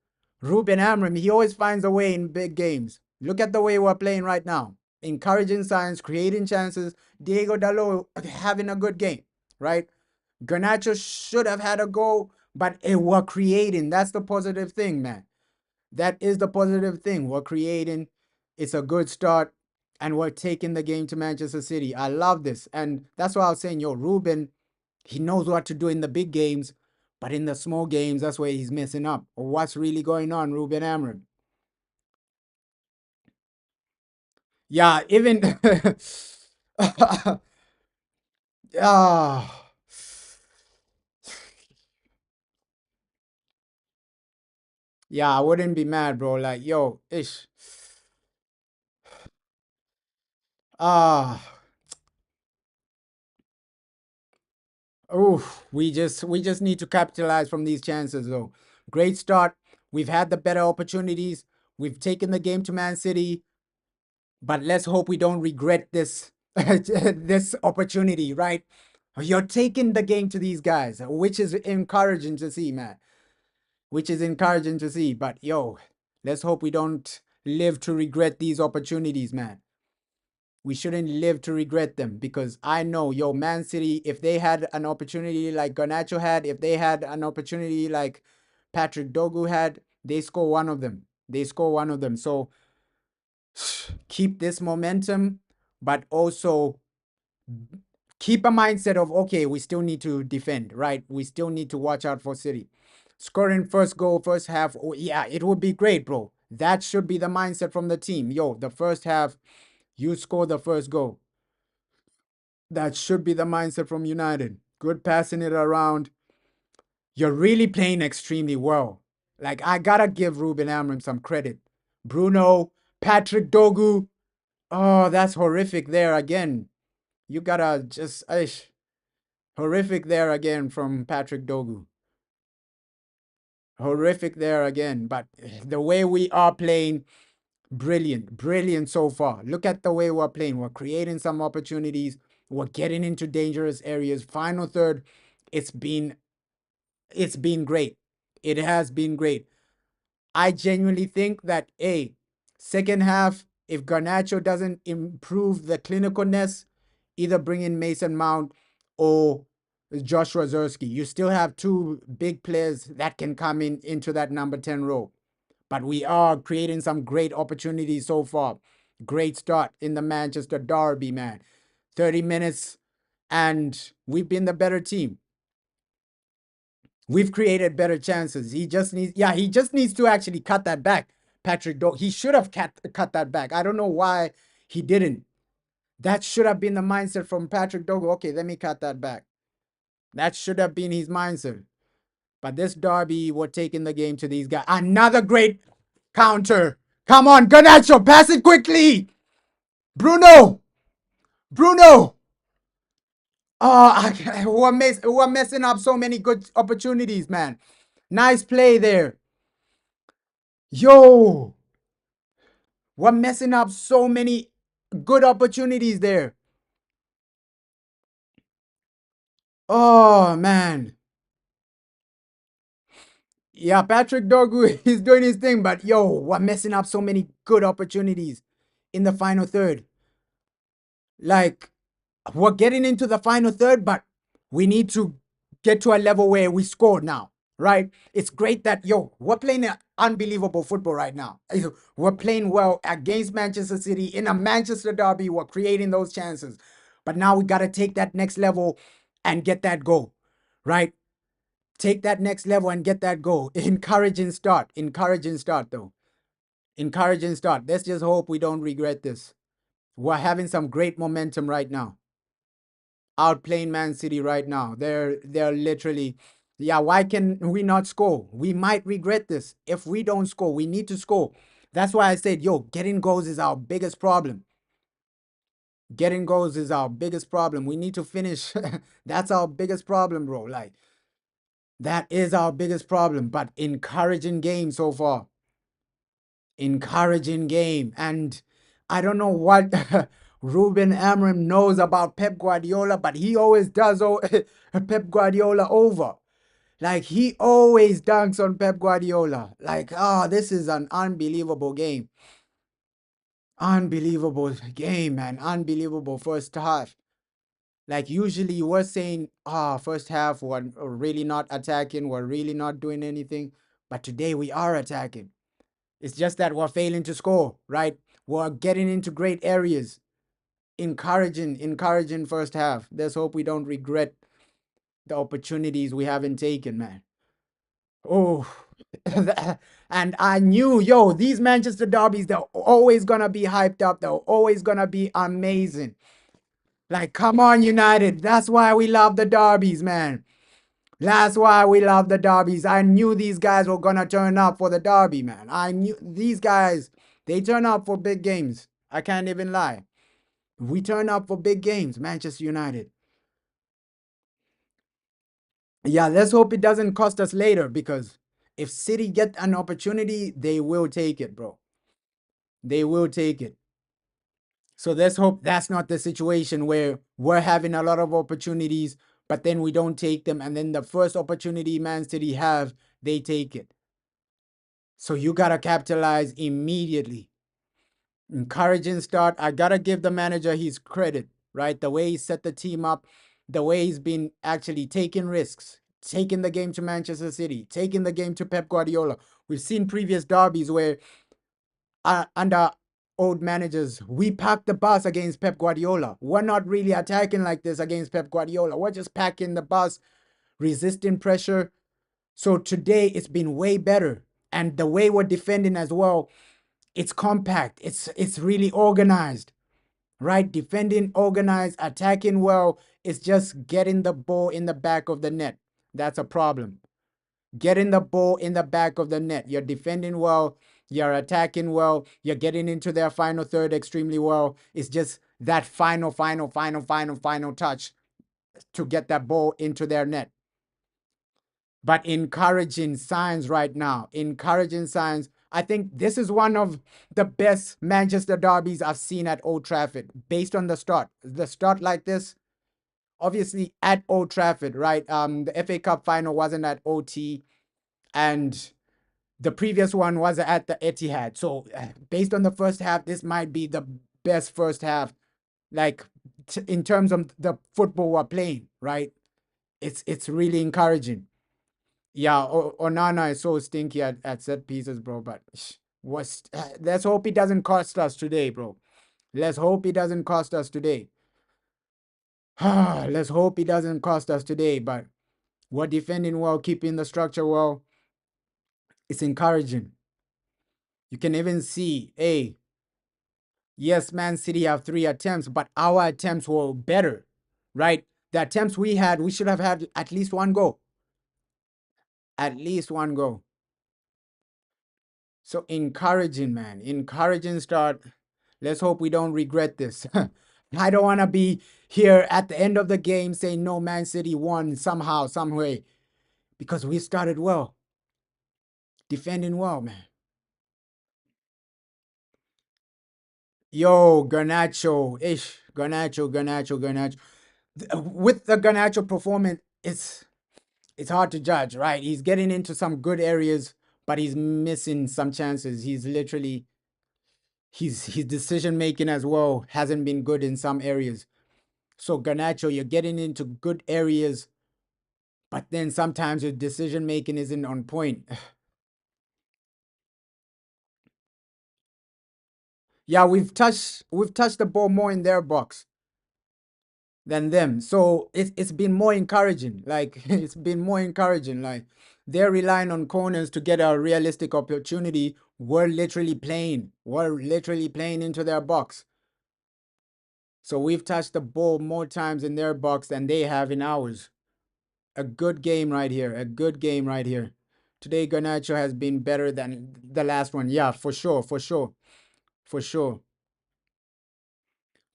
Ruben Amram, he always finds a way in big games. Look at the way we're playing right now. Encouraging signs, creating chances. Diego Dalot having a good game, right? Garnacho should have had a goal, but it we're creating. That's the positive thing, man. That is the positive thing. We're creating. It's a good start, and we're taking the game to Manchester City. I love this, and that's why I was saying, yo, Ruben, he knows what to do in the big games, but in the small games, that's where he's messing up. What's really going on, Ruben Amram? Yeah, even ah, yeah, I wouldn't be mad, bro. Like, yo, ish. Ah, we just need to capitalize from these chances, though. Great start. We've had the better opportunities. We've taken the game to Man City, but let's hope we don't regret this this opportunity, right? You're taking the game to these guys, which is encouraging to see, man. Which is encouraging to see. But yo, let's hope we don't live to regret these opportunities, man. We shouldn't live to regret them, because I know, yo, Man City, if they had an opportunity like Garnacho had, if they had an opportunity like Patrick Dogu had, they score one of them. They score one of them. So keep this momentum, but also keep a mindset of, okay, we still need to defend, right? We still need to watch out for City. Scoring first goal, first half, oh, yeah, it would be great, bro. That should be the mindset from the team. Yo, the first half, you score the first goal. That should be the mindset from United. Good passing it around. You're really playing extremely well. Like, I gotta give Ruben Amram some credit. Bruno, Patrick Dogu. Oh, that's horrific there again. You gotta just, horrific there again from Patrick Dogu. Horrific there again. But the way we are playing, brilliant. Brilliant so far. Look at the way we're playing. We're creating some opportunities. We're getting into dangerous areas. Final third, it's been great. It has been great. I genuinely think that second half, if Garnacho doesn't improve the clinicalness, either bring in Mason Mount or Joshua Zerski. You still have two big players that can come into that number 10 role. But we are creating some great opportunities so far. Great start in the Manchester Derby, man. 30 minutes, and we've been the better team. We've created better chances. He just needs to actually cut that back. Patrick Doe, he should have cut that back. I don't know why he didn't. That should have been the mindset from Patrick Dogo. Okay, let me cut that back. That should have been his mindset. But this Derby, we're taking the game to these guys. Another great counter. Come on, Garnacho, pass it quickly. Bruno. Bruno. Oh, we're messing up so many good opportunities, man. Nice play there. Yo, we're messing up so many good opportunities there. Oh, man. Yeah, Patrick Dorgu is doing his thing, but yo, we're messing up so many good opportunities in the final third. Like, we're getting into the final third, but we need to get to a level where we score now, right? It's great that, yo, we're playing an unbelievable football right now. We're playing well against Manchester City in a Manchester derby. We're creating those chances. But now we got to take that next level and get that goal, right? Take that next level and get that goal. Encouraging start. Encouraging start, though. Encouraging start. Let's just hope we don't regret this. We're having some great momentum right now. Outplaying Man City right now. They're literally, yeah, why can we not score? We might regret this. If we don't score, we need to score. That's why I said, yo, getting goals is our biggest problem. Getting goals is our biggest problem. We need to finish. That's our biggest problem, bro. Like, that is our biggest problem. But encouraging game so far. Encouraging game. And I don't know what Ruben Amorim knows about Pep Guardiola, but he always does Pep Guardiola over. Like, he always dunks on Pep Guardiola. Like, oh, this is an unbelievable game. Unbelievable game, man. Unbelievable first half. Like, usually we're saying, first half we're really not attacking, we're really not doing anything. But today we are attacking. It's just that we're failing to score, right? We're getting into great areas. Encouraging first half. Let's hope we don't regret the opportunities we haven't taken, man. Oh, and I knew, yo, these Manchester derbies, they're always gonna be hyped up. They're always gonna be amazing. Like, come on, United. That's why we love the derbies, man. That's why we love the derbies. I knew these guys were gonna turn up for the derby, man. I knew these guys, they turn up for big games. I can't even lie. We turn up for big games, Manchester United. Yeah, let's hope it doesn't cost us later, because if City get an opportunity, they will take it, bro. They will take it. So let's hope that's not the situation where we're having a lot of opportunities, but then we don't take them, and then the first opportunity Man City have, they take it. So you gotta capitalize immediately. Encouraging start. I gotta give the manager his credit, right? The way he set the team up, the way he's been actually taking risks, taking the game to Manchester City, taking the game to Pep Guardiola. We've seen previous derbies where under old managers, we packed the bus against Pep Guardiola. We're not really attacking like this against Pep Guardiola. We're just packing the bus, resisting pressure. So today it's been way better. And the way we're defending as well, it's compact. It's really organized, right? Defending organized, attacking well. It's just getting the ball in the back of the net. That's a problem. Getting the ball in the back of the net. You're defending well. You're attacking well. You're getting into their final third extremely well. It's just that final touch to get that ball into their net. But encouraging signs right now. Encouraging signs. I think this is one of the best Manchester derbies I've seen at Old Trafford, based on the start. The start like this, obviously at Old Trafford, right? The FA Cup final wasn't at OT, and the previous one was at the Etihad. So based on the first half, this might be the best first half, like in terms of the football we're playing, right? It's really encouraging. Yeah, Onana is so stinky at set pieces, bro. But let's hope it doesn't cost us today, bro. Let's hope it doesn't cost us today. Let's hope it doesn't cost us today. But we're defending well, keeping the structure well. It's encouraging. You can even see, hey, yes, Man City have 3 attempts, but our attempts were better, right? The attempts we had, we should have had at least one goal. At least one goal. So encouraging, man. Encouraging start. Let's hope we don't regret this. I don't want to be here at the end of the game saying, no, Man City won somehow, some way. Because we started well. Defending well, man. Yo, Garnacho, ish, Garnacho. With the Garnacho performance, it's hard to judge, right? He's getting into some good areas, but he's missing some chances. He's literally his decision making as well hasn't been good in some areas. So Garnacho, you're getting into good areas, but then sometimes your decision making isn't on point. Yeah, we've touched the ball more in their box than them. So it's been more encouraging. Like it's been more encouraging. Like they're relying on corners to get a realistic opportunity. We're literally playing. We're literally playing into their box. So we've touched the ball more times in their box than they have in ours. A good game right here. A good game right here. Today Garnacho has been better than the last one. Yeah, for sure, for sure, for sure.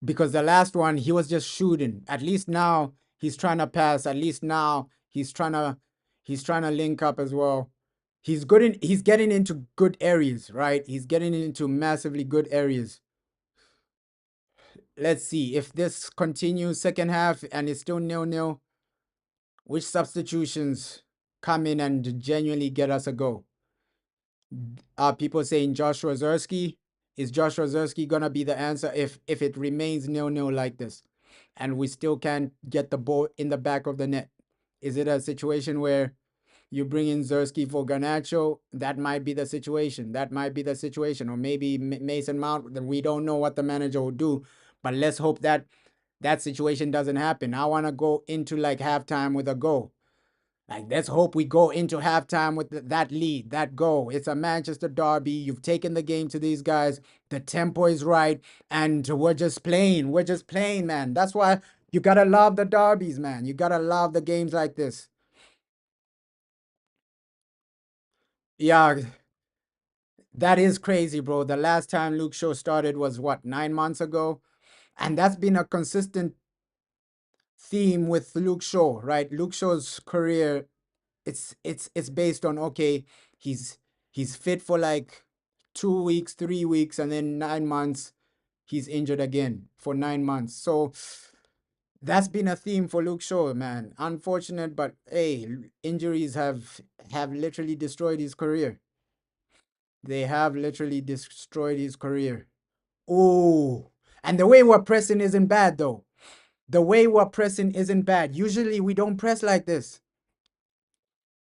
Because the last one he was just shooting. At least now he's trying to pass. At least now he's trying to link up as well. He's getting into good areas, right? He's getting into massively good areas. Let's see if this continues second half and it's still 0-0, which substitutions come in and genuinely get us a goal. People saying Joshua Zersky. Is Joshua Zersky gonna be the answer if it remains 0-0 like this, and we still can't get the ball in the back of the net? Is it a situation where you bring in Zersky for Garnacho? That might be the situation. That might be the situation, or maybe Mason Mount. We don't know what the manager will do, but let's hope that that situation doesn't happen. I want to go into like halftime with a goal. Like, let's hope we go into halftime with that lead, that goal. It's a Manchester derby. You've taken the game to these guys. The tempo is right, and we're just playing. We're just playing, man. That's why you gotta love the derbies, man. You gotta love the games like this. Yeah, that is crazy, bro. The last time Luke Shaw started was what, 9 months ago? And that's been a consistent theme with Luke Shaw, right? Luke Shaw's career, it's based on, okay, he's he's fit for like 2 weeks, 3 weeks, and then 9 months he's injured again for 9 months. So that's been a theme for Luke Shaw, man. Unfortunate, but hey, injuries have literally destroyed his career. They have literally destroyed his career. Oh, and the way we're pressing isn't bad though. The way we're pressing isn't bad. Usually we don't press like this.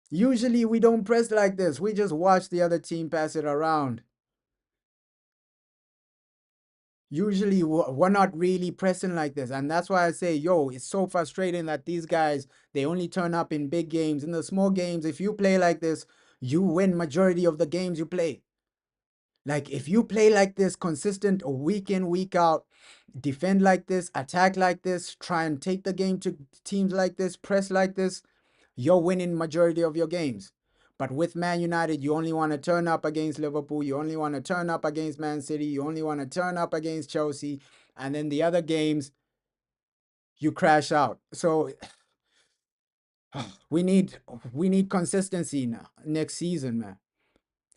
Usually we don't press like this. We just watch the other team pass it around. Usually we're not really pressing like this. And that's why I say, yo, it's so frustrating that these guys, they only turn up in big games. In the small games, if you play like this, you win majority of the games you play. Like if you play like this consistent week in, week out, defend like this, attack like this, try and take the game to teams like this, press like this, you're winning majority of your games. But with Man United, you only want to turn up against Liverpool, you only want to turn up against Man City, you only want to turn up against Chelsea, and then the other games you crash out. So we need consistency now next season, man.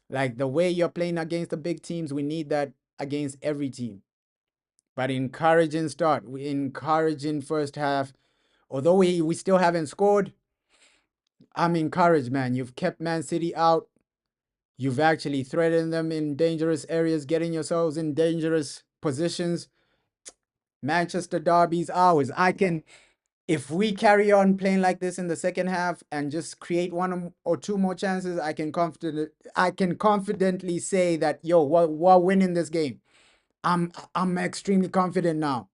Like the way you're playing against the big teams, we need that against every team. But encouraging start, we encouraging first half. Although we still haven't scored, I'm encouraged, man. You've kept Man City out. You've actually threatened them in dangerous areas, getting yourselves in dangerous positions. Manchester derby's ours. If we carry on playing like this in the second half and just create one or two more chances, I can confidently say that, yo, we're winning this game. I'm extremely confident now.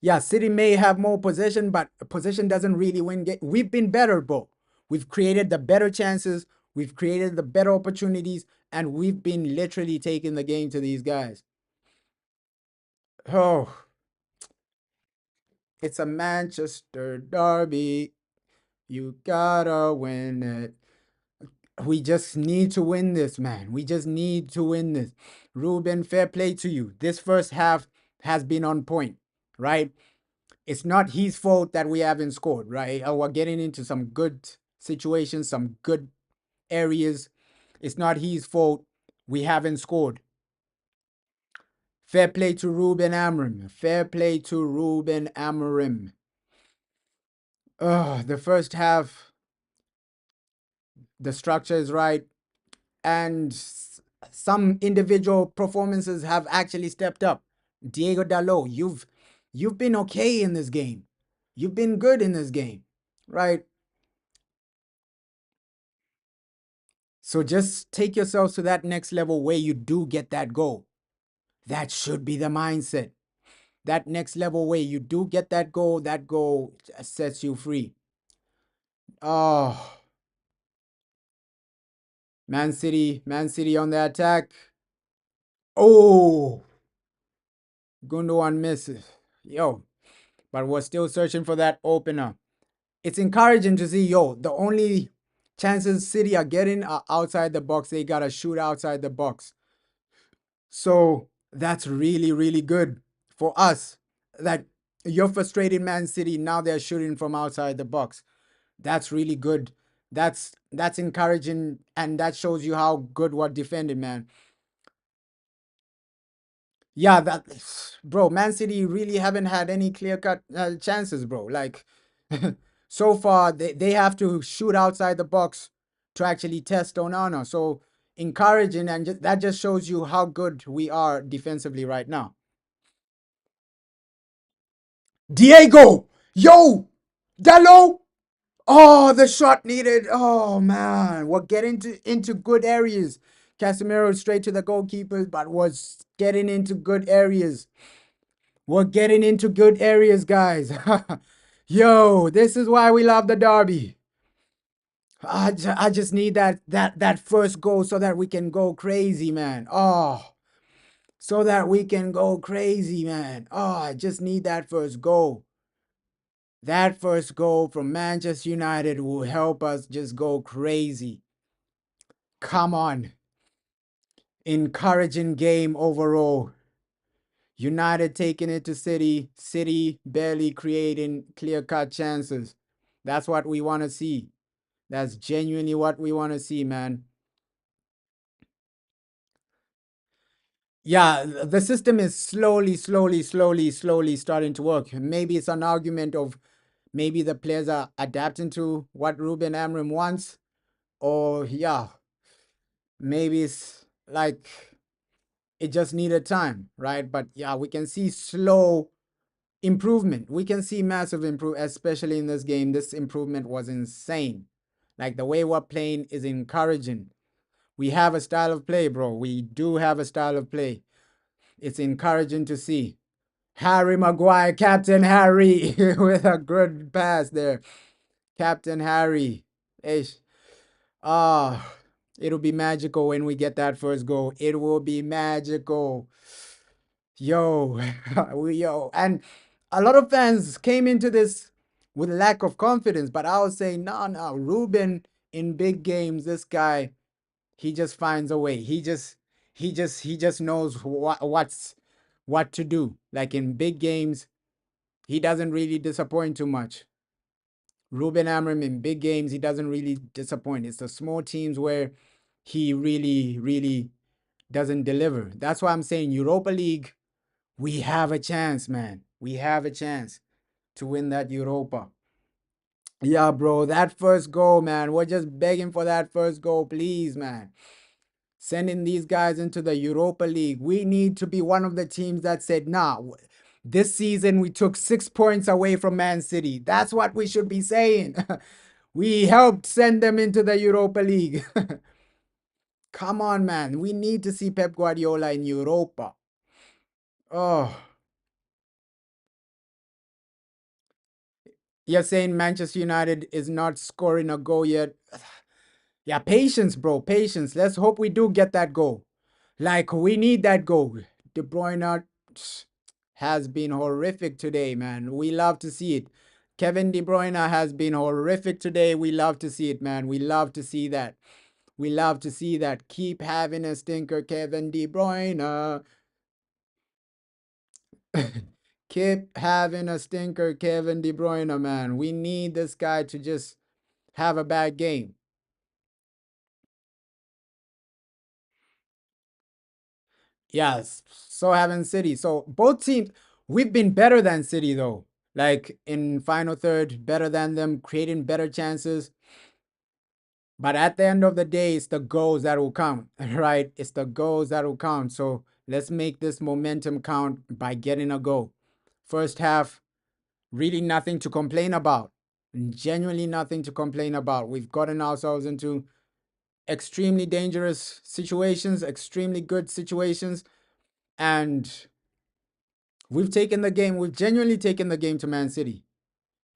Yeah, City may have more possession, but possession doesn't really win game. We've been better, bro. We've created the better chances, we've created the better opportunities, and we've been literally taking the game to these guys. Oh, it's a Manchester derby. You gotta win it. We just need to win this, man. We just need to win this. Ruben, fair play to you. This first half has been on point, right? It's not his fault that we haven't scored, right? We're getting into some good situations, some good areas. It's not his fault we haven't scored. Fair play to Ruben Amorim. Fair play to Ruben Amorim. The first half, the structure is right, and some individual performances have actually stepped up. Diego Dalot, you've been okay in this game. You've been good in this game, right? So just take yourselves to that next level where you do get that goal. That should be the mindset. That next level where you do get that goal sets you free. Oh, Man City on the attack. Oh, Gundogan misses. Yo, but we're still searching for that opener. It's encouraging to see, the only chances City are getting are outside the box. They got to shoot outside the box. So that's really, really good for us. That you're frustrated, Man City. Now they're shooting from outside the box. That's really good. That's encouraging, and that shows you how good we're defending, man. Yeah, that bro, Man City really haven't had any clear-cut chances, bro. Like so far, they have to shoot outside the box to actually test Onana. So encouraging, and that just shows you how good we are defensively right now. Diego, yo, Dallo. Oh, the shot needed. Oh man, we're getting into good areas. Casemiro straight to the goalkeeper, but was getting into good areas. We're getting into good areas, guys. Yo, this is why we love the derby. I just need that first goal so that we can go crazy, man. Oh, so that we can go crazy, man. Oh, I just need that first goal. That first goal from Manchester United will help us just go crazy. Come on. Encouraging game overall. United taking it to City. City barely creating clear-cut chances. That's what we want to see. That's genuinely what we want to see, man. Yeah, the system is slowly starting to work. Maybe it's an argument of maybe the players are adapting to what Ruben Amorim wants, or yeah, maybe it's like it just needed time, right? But yeah, we can see slow improvement. We can see massive improvement, especially in this game. This improvement was insane. Like the way we're playing is encouraging. We have a style of play, bro. We do have a style of play. It's encouraging to see. Harry Maguire, Captain Harry, with a good pass there. Captain Harry. Ish. Ah, it'll be magical when we get that first goal. It will be magical. Yo, and a lot of fans came into this with lack of confidence, but I was saying, no, Ruben in big games, this guy, he just finds a way. He just knows what to do. Like in big games, he doesn't really disappoint too much. Ruben Amorim in big games, he doesn't really disappoint. It's the small teams where he really, really doesn't deliver. That's why I'm saying Europa League, we have a chance, man. We have a chance to win that Europa. Yeah, bro, that first goal, man. We're just begging for that first goal, please, man. Sending these guys into the Europa League. We need to be one of the teams that said, nah, this season we took 6 points away from Man City. That's what we should be saying. We helped send them into the Europa League. Come on, man. We need to see Pep Guardiola in Europa. Oh, you're saying Manchester United is not scoring a goal yet. Yeah, patience, bro. Patience. Let's hope we do get that goal. Like, we need that goal. De Bruyne has been horrific today, man. We love to see it. Kevin De Bruyne has been horrific today. We love to see it, man. We love to see that. We love to see that. Keep having a stinker, Kevin De Bruyne. Keep having a stinker, Kevin De Bruyne, man. We need this guy to just have a bad game. Yes, so having City. So both teams, we've been better than City though. Like in final third, better than them, creating better chances. But at the end of the day, it's the goals that will count, right? It's the goals that will count. So let's make this momentum count by getting a goal. First half, really nothing to complain about. Genuinely nothing to complain about. We've gotten ourselves into extremely dangerous situations, extremely good situations, and we've taken the game. We've genuinely taken the game to Man City.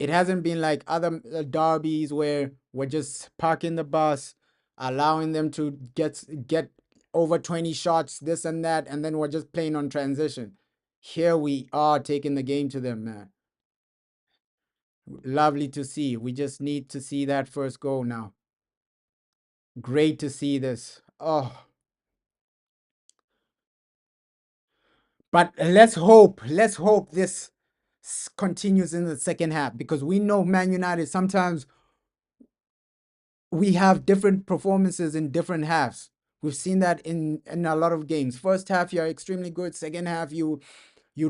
It hasn't been like other derbies where we're just parking the bus, allowing them to get over 20 shots, this and that, and then we're just playing on transition. Here we are taking the game to them, man. Lovely to see. We just need to see that first goal now. Great to see this. Oh, but let's hope this continues in the second half because we know Man United sometimes we have different performances in different halves. We've seen that in a lot of games. First half you're extremely good. Second half you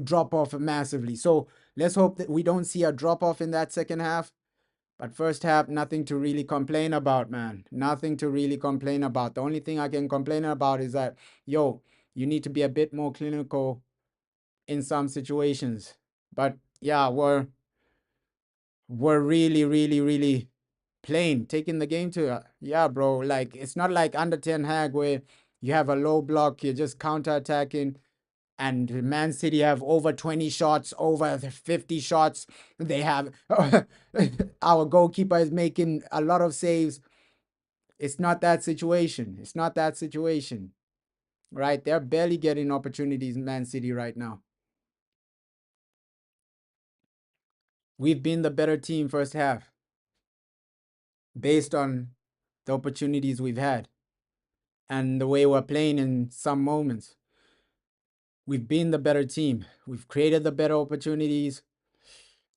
drop off massively. So let's hope that we don't see a drop off in that second half. But first half, nothing to really complain about, man. Nothing to really complain about. The only thing I can complain about is that, yo, you need to be a bit more clinical in some situations. But yeah, we're really, really, really playing, taking the game to, yeah, bro. Like, it's not like under Ten Hag where you have a low block, you're just counter-attacking, and Man City have over 20 shots, over 50 shots. They have, our goalkeeper is making a lot of saves. It's not that situation. It's not that situation, right? They're barely getting opportunities in Man City right now. We've been the better team first half based on the opportunities we've had and the way we're playing in some moments. We've been the better team. We've created the better opportunities.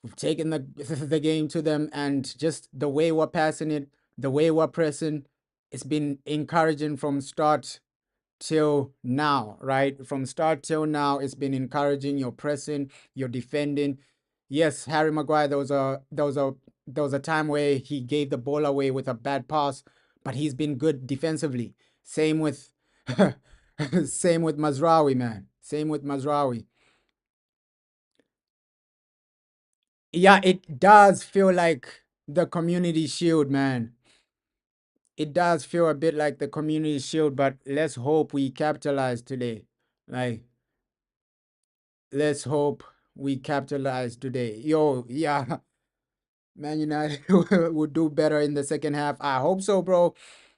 We've taken the the game to them, and just the way we're passing it, the way we're pressing, it's been encouraging from start till now, right? From start till now, it's been encouraging. You're pressing, you're defending. Yes, Harry Maguire, there was a time where he gave the ball away with a bad pass, but he's been good defensively. Same with same with Mazraoui, man. Same with Mazraoui. Yeah, it does feel like the community shield, man. It does feel a bit like the community shield, but let's hope we capitalize today. Like, let's hope we capitalize today. Yo, yeah, Man United would do better in the second half. I hope so, bro.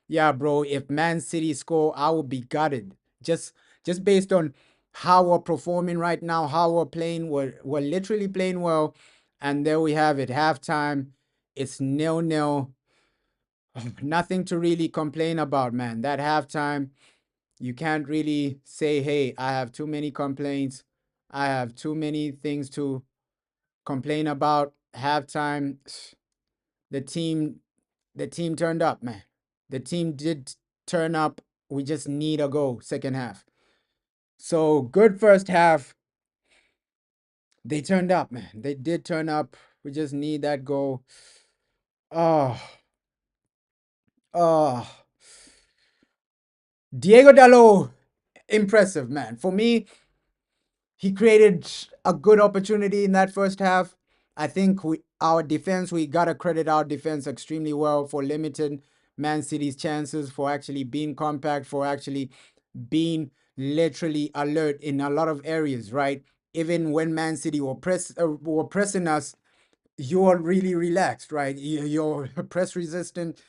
Yeah, bro. If Man City score, I will be gutted. Just just based on how we're performing right now, how we're playing, we're literally playing well. And there we have it. Halftime. It's 0-0. Nothing to really complain about, man. That halftime, you can't really say, hey, I have too many complaints. I have too many things to complain about. Halftime, the team, the team turned up, man. The team did turn up. We just need a goal second half. So good first half. They turned up, man. They did turn up. We just need that goal. Oh, oh. Diego Dalot, impressive, man. For me, he created a good opportunity in that first half. I think our defense, we got to credit our defense extremely well for limiting Man City's chances, for actually being compact, for actually being literally alert in a lot of areas, right? Even when Man City were pressing us, you're really relaxed, right? You're press resistant.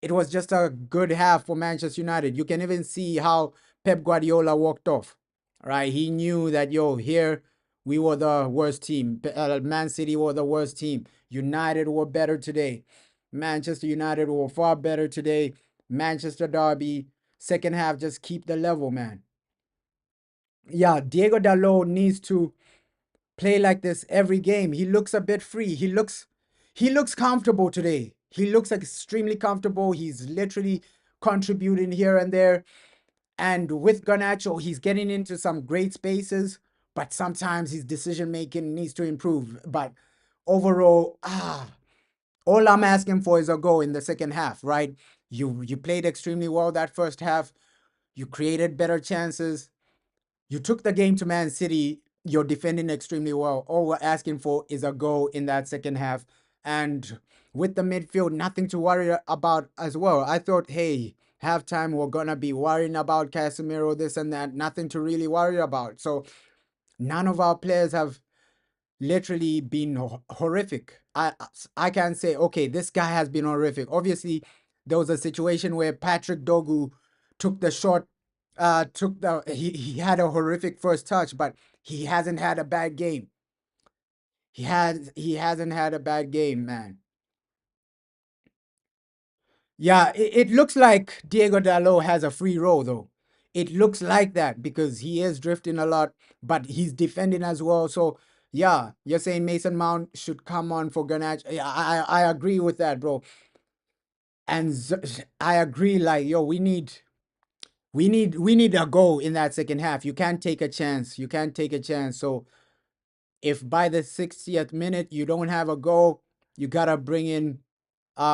It was just a good half for Manchester United. You can even see how Pep Guardiola walked off, right? He knew that, yo, here we were the worst team. Man City were the worst team. United were better today. Manchester United were far better today. Manchester Derby, second half, just keep the level, man. Yeah, Diego Dalot needs to play like this every game. He looks a bit free. He looks comfortable today. He looks like extremely comfortable. He's literally contributing here and there. And with Garnacho, he's getting into some great spaces, but sometimes his decision making needs to improve. But overall, all I'm asking for is a goal in the second half, right? You played extremely well that first half. You created better chances. You took the game to Man City. You're defending extremely well. All we're asking for is a goal in that second half. And with the midfield, nothing to worry about as well. I thought, hey, halftime, we're going to be worrying about Casemiro, this and that. Nothing to really worry about. So none of our players have literally been horrific. I can't say, okay, this guy has been horrific. Obviously, there was a situation where Patrick Dogu took the shot, he had a horrific first touch, but he hasn't had a bad game. He hasn't had a bad game, man. Yeah, it looks like Diego Dalot has a free roll though. It looks like that because he is drifting a lot, but he's defending as well. So yeah, you're saying Mason Mount should come on for Garnacho. Yeah, I agree with that, bro. And I agree. Like, yo, we need a goal in that second half. You can't take a chance. You can't take a chance. So if by the 60th minute you don't have a goal, you gotta bring in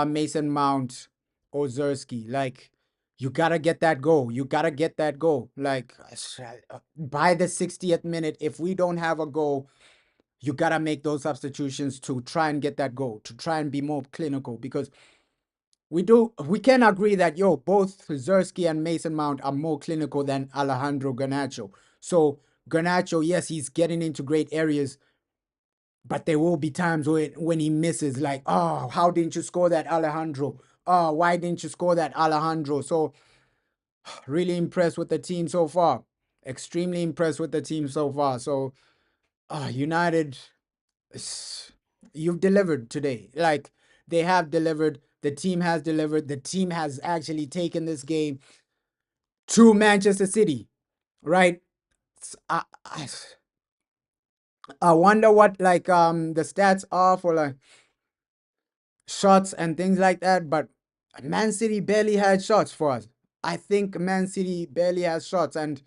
Mason Mount or Zersky. Like, you gotta get that goal. You gotta get that goal. Like, by the 60th minute, if we don't have a goal, you gotta make those substitutions to try and get that goal, to try and be more clinical. Because we can agree that both Zersky and Mason Mount are more clinical than Alejandro Garnacho. So Garnacho, yes, he's getting into great areas, but there will be times when he misses, like, oh, how didn't you score that, Alejandro? Oh, why didn't you score that, Alejandro? So, really impressed with the team so far. Extremely impressed with the team so far. So, United, you've delivered today. Like, they have delivered. The team has delivered. The team has actually taken this game to Manchester City, right? I wonder what, like, the stats are for, like, shots and things like that, but Man City barely had shots for us. I think Man City barely has shots, and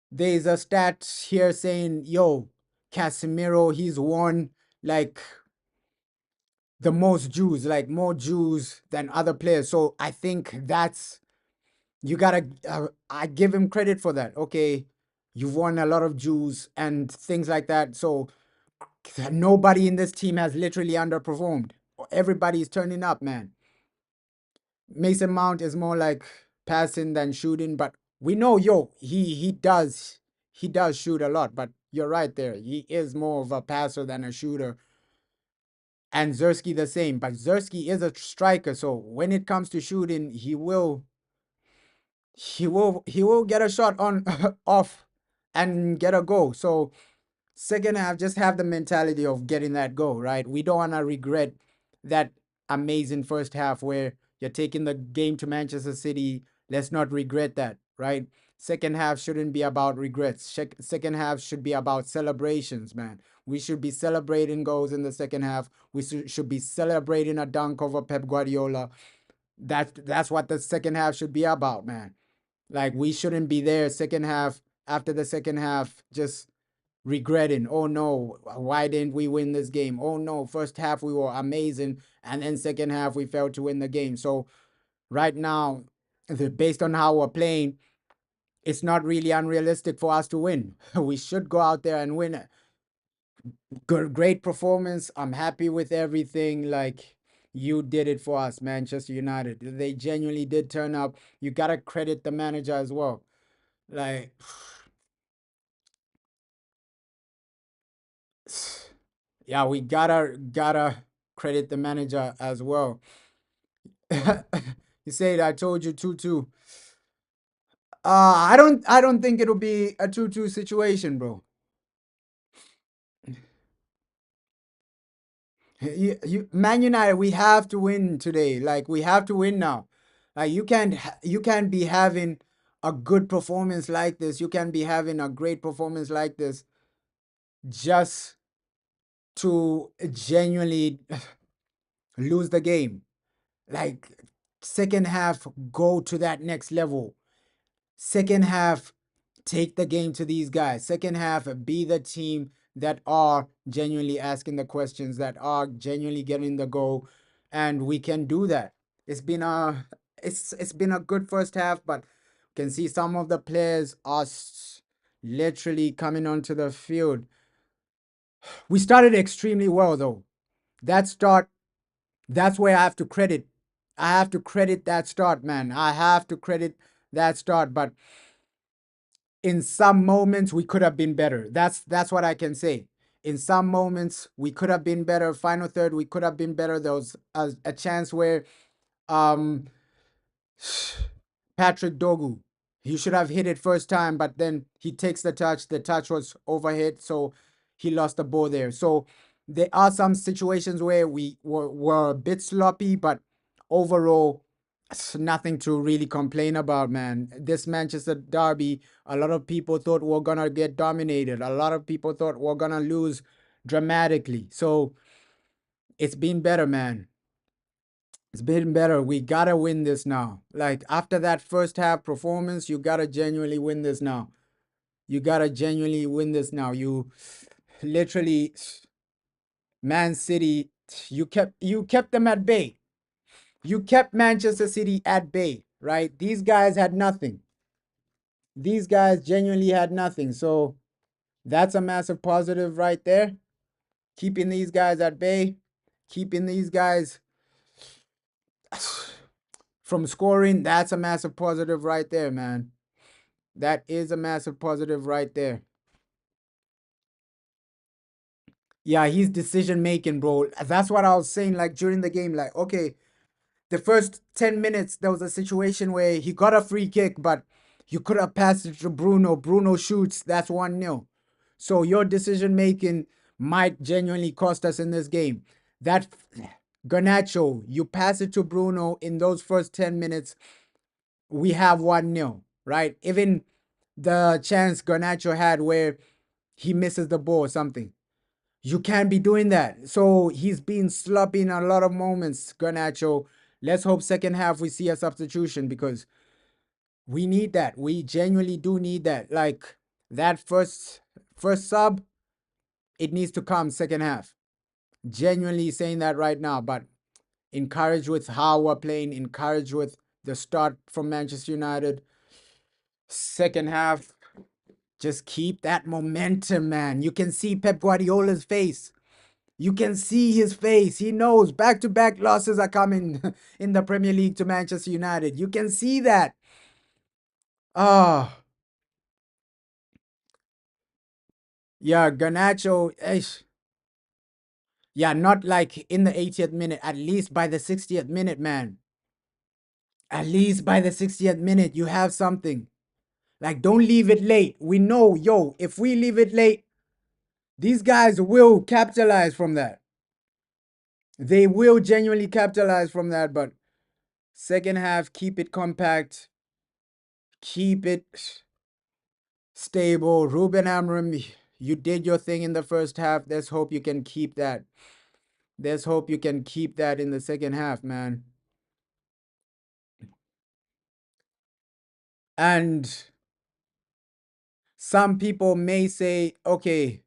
there's a stat here saying, yo, Casemiro, he's won like the most Jews, like more Jews than other players. So I think that's, you gotta, I give him credit for that. Okay, you've won a lot of Jews and things like that. So nobody in this team has literally underperformed. Everybody's turning up, man. Mason Mount is more like passing than shooting, but we know, he does shoot a lot. But you're right there, he is more of a passer than a shooter. And Zersky the same, but Zersky is a striker, so when it comes to shooting, he will get a shot on off and get a goal. So second half, just have the mentality of getting that goal, right? We don't want to regret that amazing first half where you're taking the game to Manchester City. Let's not regret that, right? Second half shouldn't be about regrets. Second half should be about celebrations, man. We should be celebrating goals in the second half. We should be celebrating a dunk over Pep Guardiola. That's what the second half should be about, man. Like, we shouldn't be there second half, after the second half, just regretting, oh no, why didn't we win this game? Oh no, first half we were amazing, and then second half we failed to win the game. So right now, based on how we're playing, it's not really unrealistic for us to win. We should go out there and win. Great performance. I'm happy with everything. Like, you did it for us, Manchester United. They genuinely did turn up. You gotta credit the manager as well. Like, yeah, we gotta credit the manager as well. You said I told you 2-2. I don't think it'll be a 2-2 situation, bro. Man United, we have to win today. Like, we have to win now. Like, you can't be having a good performance like this. You can be having a great performance like this just to genuinely lose the game. Like, second half, go to that next level. Second half, take the game to these guys. Second half, be the team that are genuinely asking the questions, that are genuinely getting the goal, and we can do that. It's been a good first half, but you can see some of the players are literally coming onto the field. We started extremely well though. That start, that's where I have to credit. I have to credit that start, man. I have to credit that start, but in some moments we could have been better. That's what I can say. In some moments we could have been better. Final third we could have been better. There was a chance where um Patrick Dogu, he should have hit it first time, but then he takes the touch. The touch was overhit, so he lost the ball there. So there are some situations where we were a bit sloppy, but overall, it's nothing to really complain about, man. This Manchester derby, a lot of people thought we're gonna get dominated. A lot of people thought we're gonna lose dramatically. So it's been better, man. It's been better. We gotta win this now. Like after that first half performance, you gotta genuinely win this now. You gotta genuinely win this now. You literally, Man City, you kept them at bay. You kept Manchester City at bay, right? These guys had nothing. These guys genuinely had nothing. So that's a massive positive right there. Keeping these guys at bay, keeping these guys from scoring, that's a massive positive right there, man. That is a massive positive right there. Yeah, he's decision making, bro. That's what I was saying, like during the game. Like, okay, the first 10 minutes, there was a situation where he got a free kick, but you could have passed it to Bruno. Bruno shoots, that's 1-0. So your decision making might genuinely cost us in this game. That Garnacho, you pass it to Bruno in those first 10 minutes, we have 1-0, right? Even the chance Garnacho had where he misses the ball or something. You can't be doing that. So he's been sloppy in a lot of moments, Garnacho. Let's hope second half we see a substitution because we need that. We genuinely do need that. Like that first sub, it needs to come second half. Genuinely saying that right now, but encouraged with how we're playing, encouraged with the start from Manchester United. Second half, just keep that momentum, man. You can see Pep Guardiola's face. You can see his face. He knows back-to-back losses are coming in the Premier League to Manchester United. You can see that. Ah, yeah, Garnacho. Yeah, not like in the 80th minute. At least by the 60th minute, man. At least by the 60th minute, you have something. Like, don't leave it late. We know, yo, if we leave it late, these guys will capitalize from that. They will genuinely capitalize from that, but second half, keep it compact, keep it stable. Ruben Amorim, you did your thing in the first half. Let's hope you can keep that. Let's hope you can keep that in the second half, man. And some people may say, okay,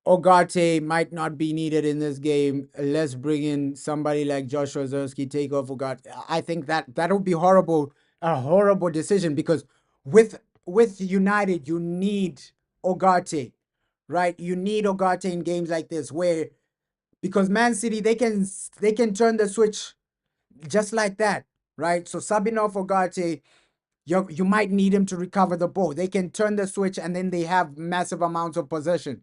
Ogate might not be needed in this game. Let's bring in somebody like Joshua Zerski, take off Ogate. I think that would be horrible, a horrible decision because with United, you need Ogate, right? You need Ogate in games like this where because Man City they can turn the switch just like that, right? So subbing off Ogate, you might need him to recover the ball. They can turn the switch and then they have massive amounts of possession.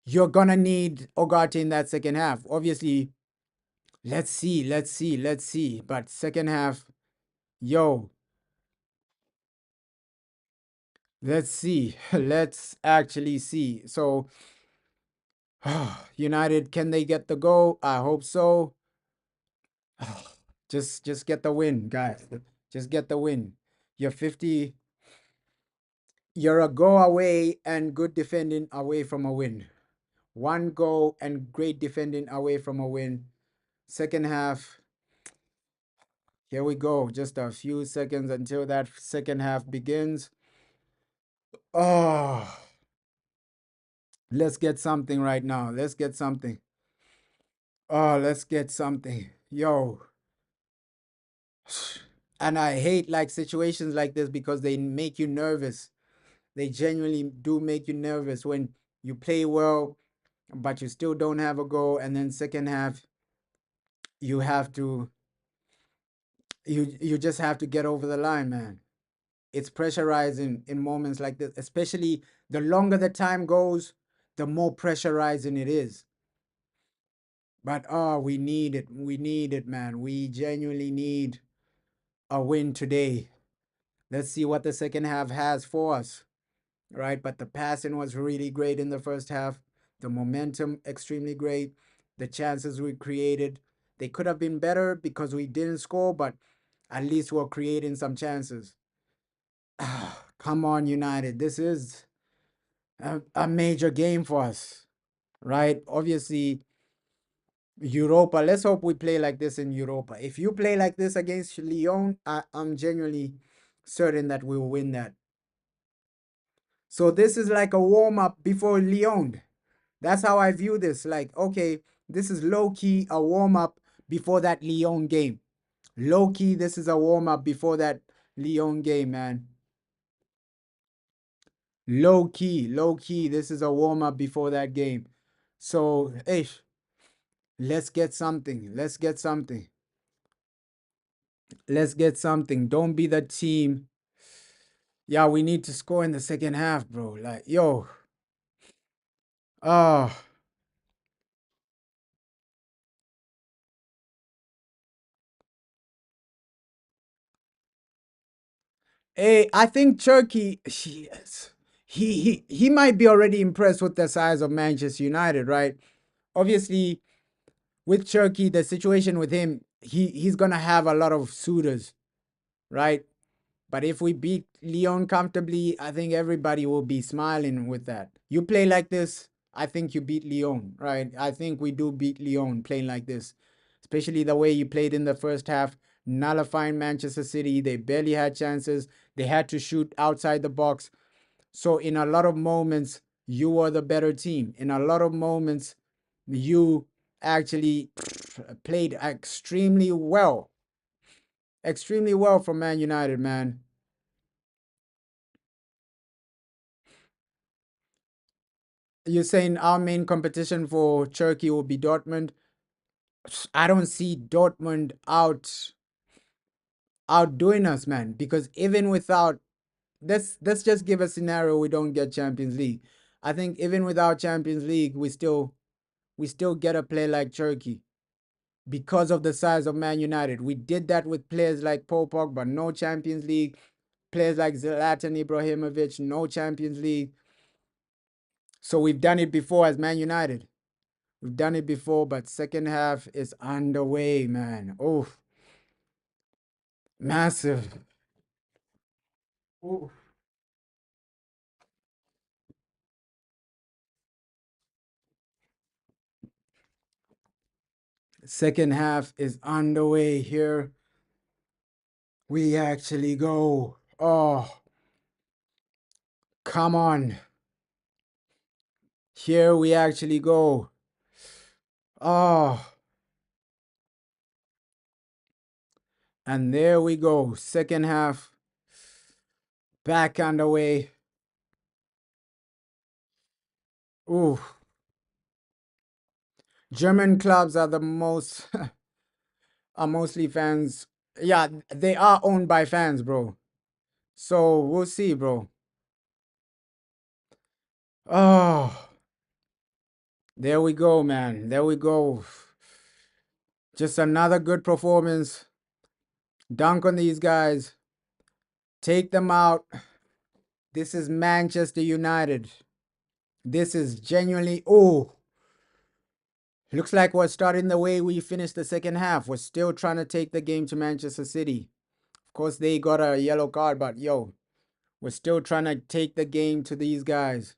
You're gonna need Ogate in that second half. Obviously, let's see. But second half, yo, let's see. Let's actually see. So, United, can they get the goal? I hope so. Just get the win, guys. Just get the win. You're 50. You're a goal away and good defending away from a win. One goal and great defending away from a win. Second half, Here we go. Just a few seconds until that second half begins. Oh, let's get something right now. Let's get something. Oh, let's get something. Yo. And I hate like situations like this because they make you nervous. They genuinely do make you nervous when you play well, but you still don't have a goal. And then second half, you have to, you just have to get over the line, man. It's pressurizing in moments like this, especially the longer the time goes, the more pressurizing it is. But oh, we need it. We need it, man. We genuinely need a win today. Let's see what the second half has for us, right? But the passing was really great in the first half. The momentum extremely great. The chances we created, they could have been better because we didn't score, but at least we're creating some chances. Come on, United. This is a major game for us, right? Obviously, Europa. Let's hope we play like this in Europa. If you play like this against Lyon, I'm genuinely certain that we'll win that. So this is like a warm up before Lyon. That's how I view this. Like, okay, this is low key a warm up before that Lyon game. Low key, this is a warm up before that Lyon game, man. Low key, this is a warm up before that game. So, hey, let's get something. Let's get something. Let's get something. Don't be the team. Yeah, we need to score in the second half, bro. Like, yo. Oh. Hey, I think Turkey, he might be already impressed with the size of Manchester United, right? Obviously, with Turkey, the situation with him, he's gonna have a lot of suitors, right? But if we beat Lyon comfortably, I think everybody will be smiling with that. You play like this, I think you beat Lyon, right? I think we do beat Lyon playing like this, especially the way you played in the first half, nullifying Manchester City. They barely had chances. They had to shoot outside the box. So in a lot of moments, you were the better team. In a lot of moments, you actually played extremely well from Man United, man. You're saying our main competition for Turkey will be Dortmund. I don't see Dortmund outdoing us, man. Because even without let's just give a scenario we don't get Champions League. I think even without Champions League, we still get a play like Turkey because of the size of Man United. We did that with players like Paul Pogba, no Champions League. Players like Zlatan Ibrahimovic, no Champions League. So we've done it before as Man United. We've done it before, but second half is underway, man. Oh, massive. Oh. Second half is underway here. We actually go. Oh, come on. Here we actually go. Oh, and there we go. Second half back underway. Ooh, German clubs are the most are mostly fans. Yeah, they are owned by fans, bro. So we'll see, bro. Oh, there we go, man. There we go. Just another good performance. Dunk on these guys. Take them out. This is Manchester United. This is genuinely. Oh, looks like we're starting the way we finished the second half. We're still trying to take the game to Manchester City. Of course, they got a yellow card, but yo, we're still trying to take the game to these guys.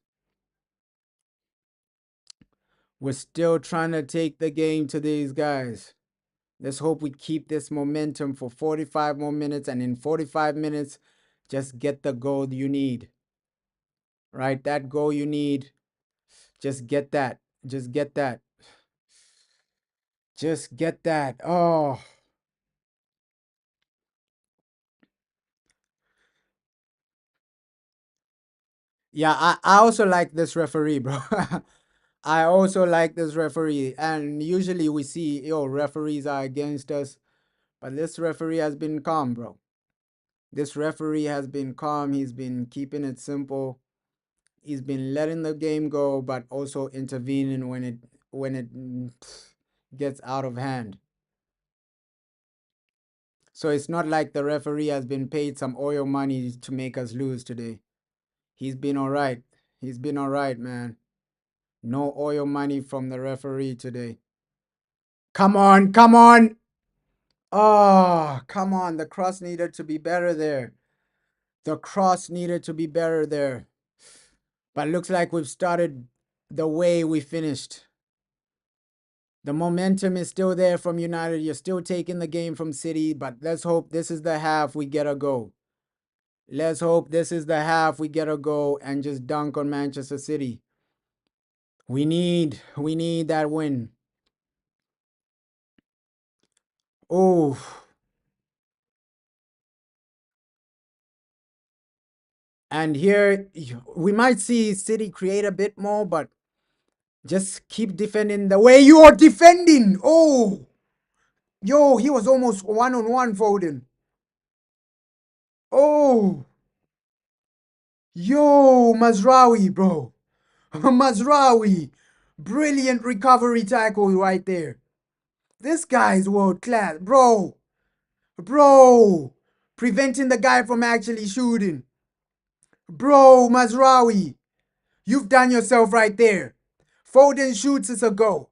We're still trying to take the game to these guys. Let's hope we keep this momentum for 45 more minutes, and in 45 minutes, just get the goal you need. Right? That goal you need, just get that. Just get that. Just get that. Oh, yeah. I also like this referee, bro. I also like this referee. And usually we see, referees are against us. But this referee has been calm, bro. This referee has been calm. He's been keeping it simple. He's been letting the game go, but also intervening when it gets out of hand. So it's not like the referee has been paid some oil money to make us lose today. He's been all right. He's been all right, man. No oil money from the referee today. Come on, come on. Oh, come on. The cross needed to be better there. The cross needed to be better there. But looks like we've started the way we finished. The momentum is still there from United. You're still taking the game from City, but let's hope this is the half we get a go. Let's hope this is the half we get a go and just dunk on Manchester City. We need that win. Oh, and here we might see City create a bit more, but just keep defending the way you are defending. Oh, yo, he was almost one-on-one, Foden. Oh, yo, Mazraoui, bro. Mazraoui. Brilliant recovery tackle right there. This guy is world class. Bro. Bro. Preventing the guy from actually shooting. Bro, Mazraoui. You've done yourself right there. Foden shoots, it's a goal.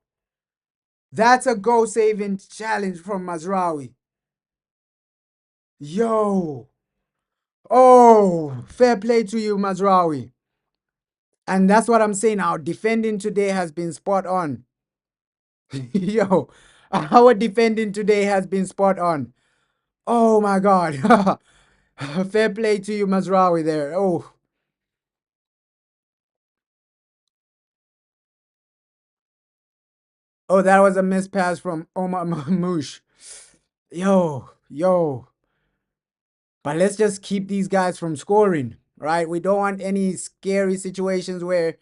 That's a goal saving challenge from Mazraoui. Yo. Oh, fair play to you, Mazraoui. And that's what I'm saying. Our defending today has been spot on. Yo, our defending today has been spot on. Oh my God. Fair play to you, Mazraoui there. Oh, that was a missed pass from Omar Mamouche. Yo. But let's just keep these guys from scoring, right? We don't want any scary situations where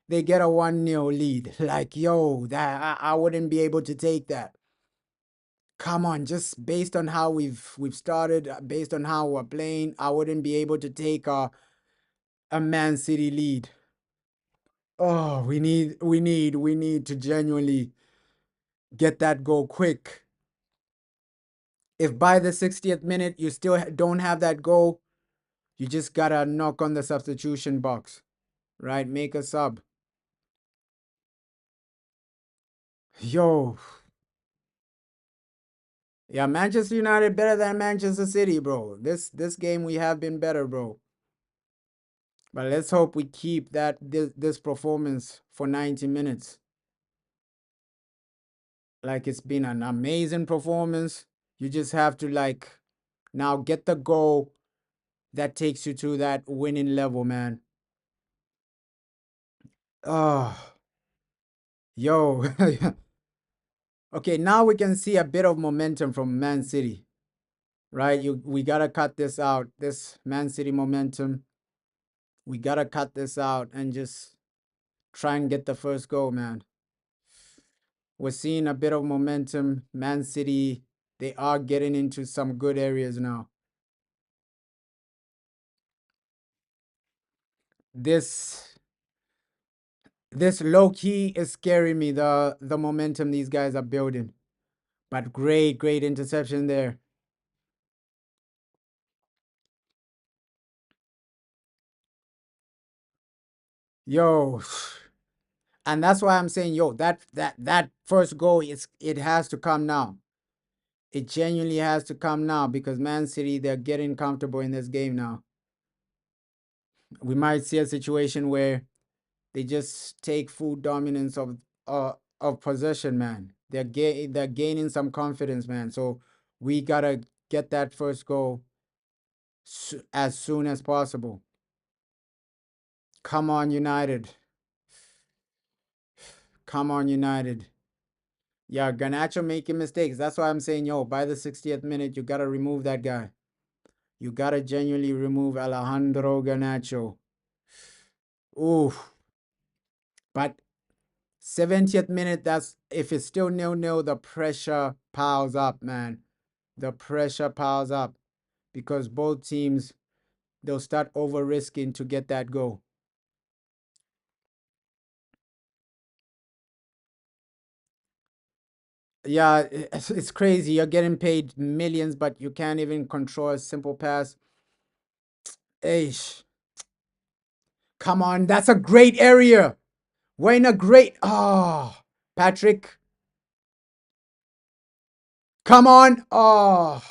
they get a 1-0 lead. Like, that I wouldn't be able to take that. Come on, just based on how we've started, based on how we're playing, I wouldn't be able to take a Man City lead. Oh, we need to genuinely get that goal quick. If by the 60th minute you still don't have that goal, you just gotta knock on the substitution box, right? Make a sub. Yo, yeah, Manchester United better than Manchester City, bro. This game we have been better, bro. But let's hope we keep this performance for 90 minutes. Like, it's been an amazing performance. You just have to now get the goal that takes you to that winning level, man. Oh, yo. Okay, now we can see a bit of momentum from Man City, right? We gotta cut this out. This Man City momentum. We gotta cut this out and just try and get the first goal, man. We're seeing a bit of momentum. Man City, they are getting into some good areas now. This this low key is scaring me, the momentum these guys are building. But great interception there. Yo. And that's why I'm saying, that first goal it has to come now. It genuinely has to come now because Man City, they're getting comfortable in this game now. We might see a situation where they just take full dominance of possession, man. They're gaining some confidence, man. So we gotta get that first goal as soon as possible. Come on, United. Come on, United. Yeah, Garnacho making mistakes. That's why I'm saying, yo, by the 60th minute, you gotta remove that guy. You gotta genuinely remove Alejandro Garnacho. Ooh. But 70th minute, that's if it's still 0-0, the pressure piles up, man. The pressure piles up because both teams, they'll start over risking to get that goal. Yeah, it's crazy. You're getting paid millions, but you can't even control a simple pass. Eish. Come on, that's a great area. We're in a great. Oh, Patrick. Come on. Oh.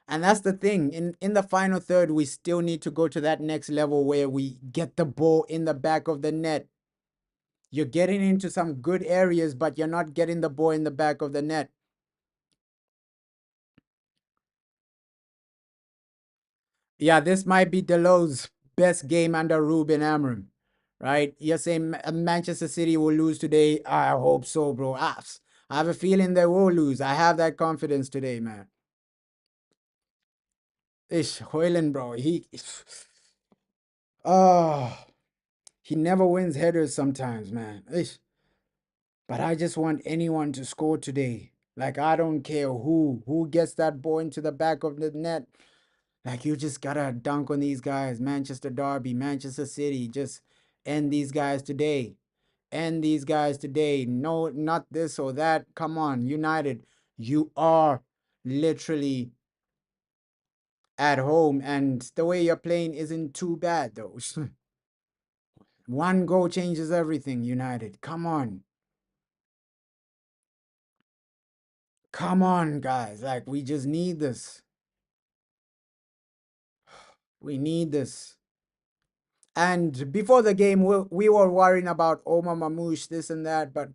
And that's the thing. In the final third, we still need to go to that next level where we get the ball in the back of the net. You're getting into some good areas, but you're not getting the ball in the back of the net. Yeah, this might be Delo's best game under Ruben Amorim, right? You're saying Manchester City will lose today. I hope so, bro. I have a feeling they will lose. I have that confidence today, man. Ish, Hoyland, bro. Oh, he never wins headers sometimes, man. Ish. But I just want anyone to score today. Like, I don't care who gets that ball into the back of the net. Like, you just gotta dunk on these guys. Manchester Derby, Manchester City. Just end these guys today. End these guys today. No, not this or that. Come on, United. You are literally at home, and the way you're playing isn't too bad, though. One goal changes everything, United. Come on. Come on, guys. Like, we just need this. We need this. And before the game, we were worrying about Omar Mamouche, this and that, but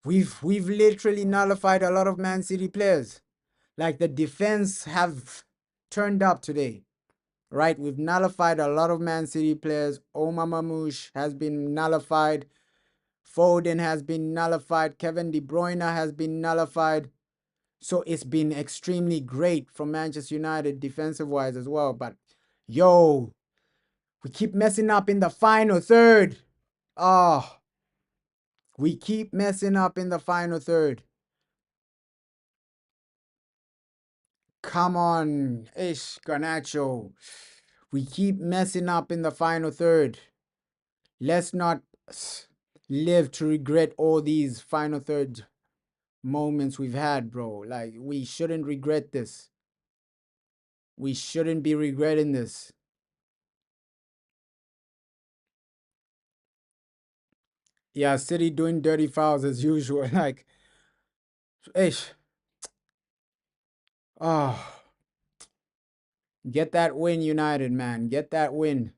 we've literally nullified a lot of Man City players. Like, the defense have turned up today, right? We've nullified a lot of Man City players. Omar Mamouche has been nullified. Foden has been nullified. Kevin De Bruyne has been nullified. So it's been extremely great from Manchester United defensive-wise as well. But, yo, we keep messing up in the final third. Oh, we keep messing up in the final third. Come on, Ish Garnacho. We keep messing up in the final third. Let's not live to regret all these final third moments we've had, bro. Like, we shouldn't regret this. We shouldn't be regretting this. Yeah, City doing dirty fouls as usual. Like, ish. Oh, get that win, United, man. Get that win.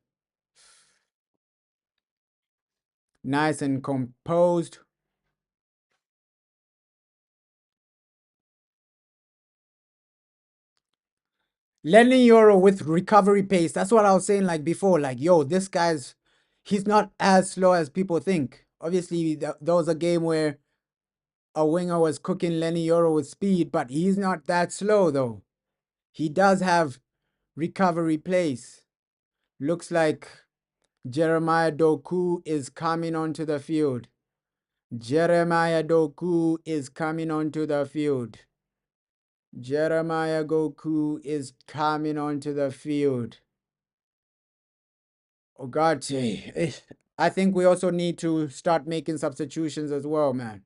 Nice and composed. Lenny Euro with recovery pace. That's what I was saying like before. Like, yo, this guy's, he's not as slow as people think. Obviously, there was a game where a winger was cooking Lenny Euro with speed, but he's not that slow though. He does have recovery pace. Looks like Jeremiah Doku is coming onto the field. Jeremiah Doku is coming onto the field. Jeremiah Goku is coming onto the field. Ogate. I think we also need to start making substitutions as well, man.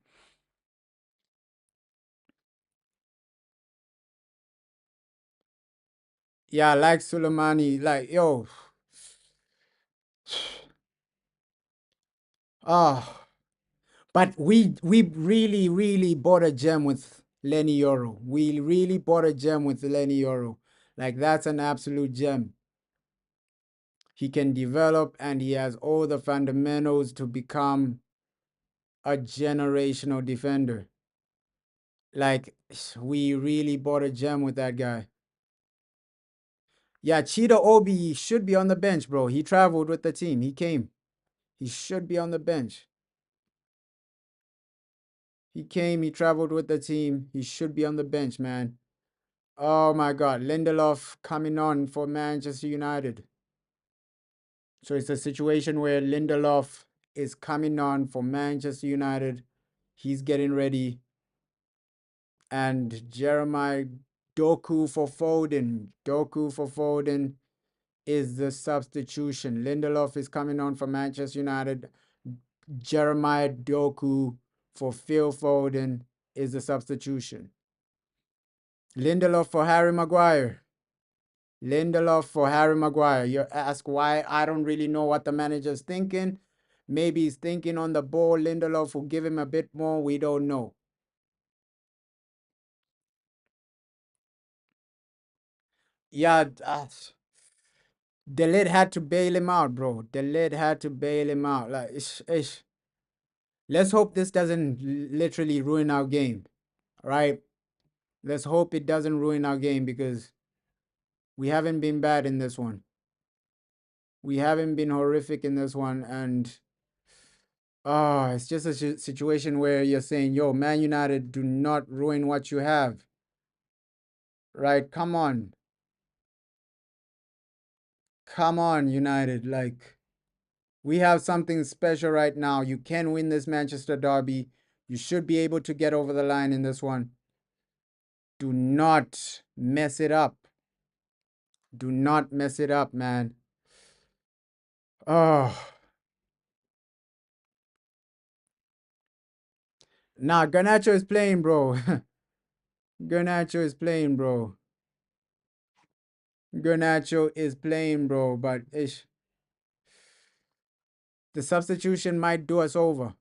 Yeah, like Soleimani, like, yo. Ah. But we really, really bought a gem with Lenny Yoro. We really bought a gem with Lenny Yoro. Like, that's an absolute gem. He can develop and he has all the fundamentals to become a generational defender. Like, we really bought a gem with that guy. Yeah, Cheetah Obi should be on the bench, bro. He traveled with the team. He came. He should be on the bench. He came, he traveled with the team. He should be on the bench, man. Oh my God. Lindelof coming on for Manchester United. So it's a situation where Lindelof is coming on for Manchester United. He's getting ready. And Jeremiah Doku for Foden. Doku for Foden is the substitution. Lindelof is coming on for Manchester United. Jeremiah Doku for Phil Foden is the substitution. Lindelof for Harry Maguire. Lindelof for Harry Maguire. You ask why? I don't really know what the manager's thinking. Maybe he's thinking on the ball. Lindelof will give him a bit more. We don't know. Yeah, the lid had to bail him out, bro. The lid had to bail him out. Like, let's hope this doesn't literally ruin our game, right? Let's hope it doesn't ruin our game because we haven't been bad in this one. We haven't been horrific in this one, and it's just a situation where you're saying, yo, Man United, do not ruin what you have. Right? Come on. Come on, United. Like, we have something special right now. You can win this Manchester derby. You should be able to get over the line in this one. Do not mess it up. Do not mess it up, man. Oh. Nah, Garnacho is playing, bro. Garnacho is playing, bro. Garnacho is playing, bro. But the substitution might do us over.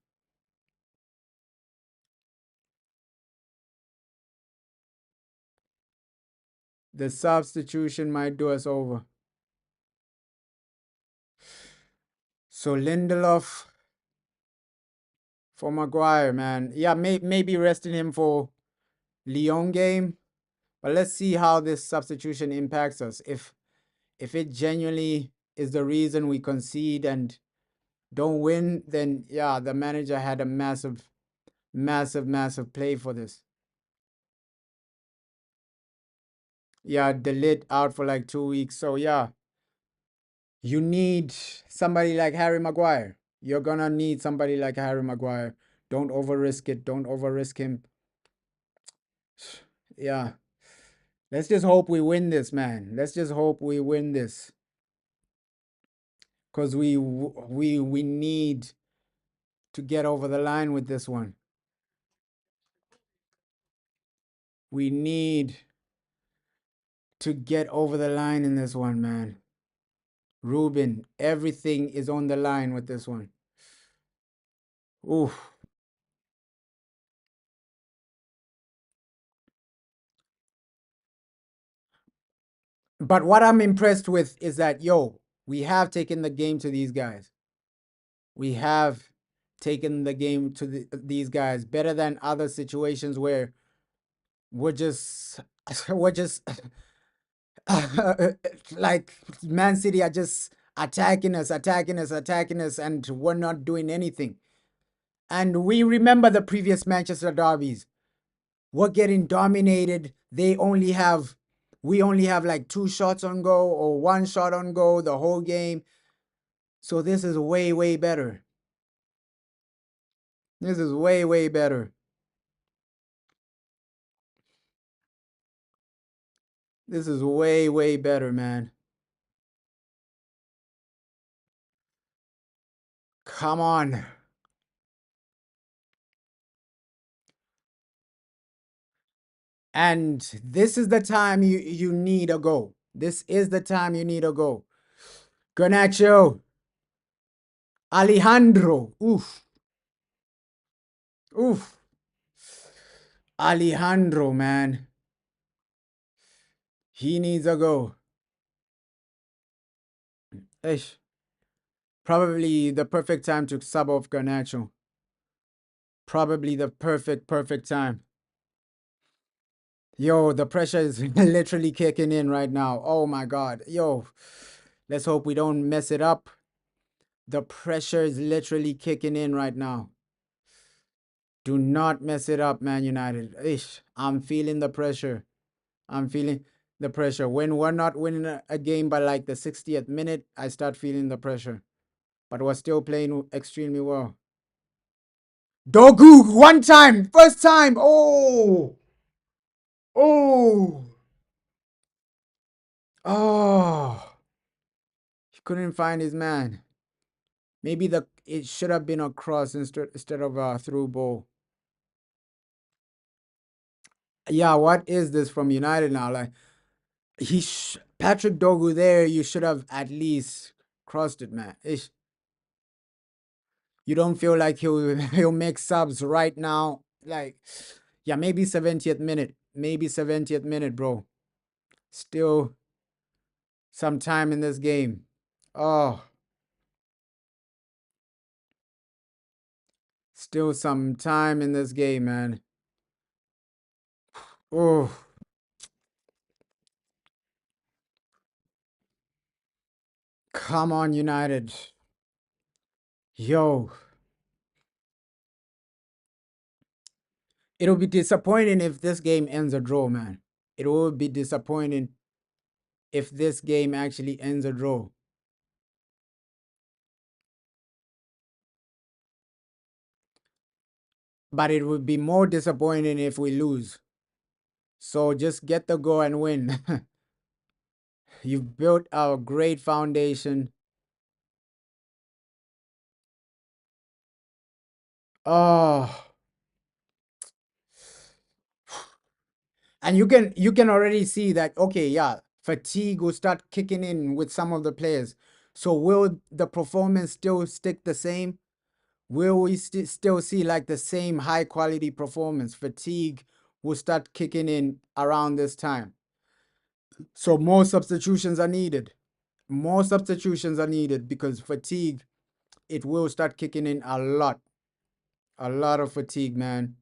The substitution might do us over. So Lindelof for Maguire, man. Yeah, maybe resting him for Lyon game. But let's see how this substitution impacts us. If it genuinely is the reason we concede and don't win, then yeah, the manager had a massive, massive, massive play for this. Yeah, the lid out for like 2 weeks. So yeah, you need somebody like Harry Maguire. You're gonna need somebody like Harry Maguire. Don't over risk it. Don't over risk him. Yeah. Let's just hope we win this, man. Let's just hope we win this. Cause we need to get over the line with this one. We need to get over the line in this one, man. Ruben, everything is on the line with this one. Oof. But what I'm impressed with is that, yo, we have taken the game to these guys. We have taken the game to these guys better than other situations where we're just we're just like Man City are just attacking us, and we're not doing anything. And we remember the previous Manchester derbies. We're getting dominated. We only have like 2 shots on goal or 1 shot on goal the whole game. So this is way, way better. This is way, way better. This is way, way better, man. Come on. And this is the time you need a goal. This is the time you need a goal. Garnacho. Alejandro. Oof. Oof. Alejandro, man. He needs a goal. Ish. Probably the perfect time to sub off Garnacho. Probably the perfect time. Yo, the pressure is literally kicking in right now. Oh my God. Yo, let's hope we don't mess it up. The pressure is literally kicking in right now. Do not mess it up, Man United. Ish, I'm feeling the pressure. I'm feeling the pressure. When we're not winning a game by like the 60th minute, I start feeling the pressure. But we're still playing extremely well. Dogu, one time, first time. Oh, oh, oh. He couldn't find his man. Maybe it should have been a cross instead of a through ball. Yeah, what is this from United now? Like Patrick Dogu there, you should have at least crossed it, man. You don't feel like he'll make subs right now. Like, yeah, maybe 70th minute. Maybe 70th minute, bro. Still some time in this game. Oh, still some time in this game, man. Oh, come on, United. Yo. It'll be disappointing if this game ends a draw, man. It will be disappointing if this game actually ends a draw. But it would be more disappointing if we lose. So just get the goal and win. You've built a great foundation. Oh, and you can already see that, okay, yeah, fatigue will start kicking in with some of the players. So will the performance still stick the same? Will we still see like the same high quality performance? Fatigue will start kicking in around this time. So more substitutions are needed. More substitutions are needed because fatigue, it will start kicking in a lot. A lot of fatigue, man.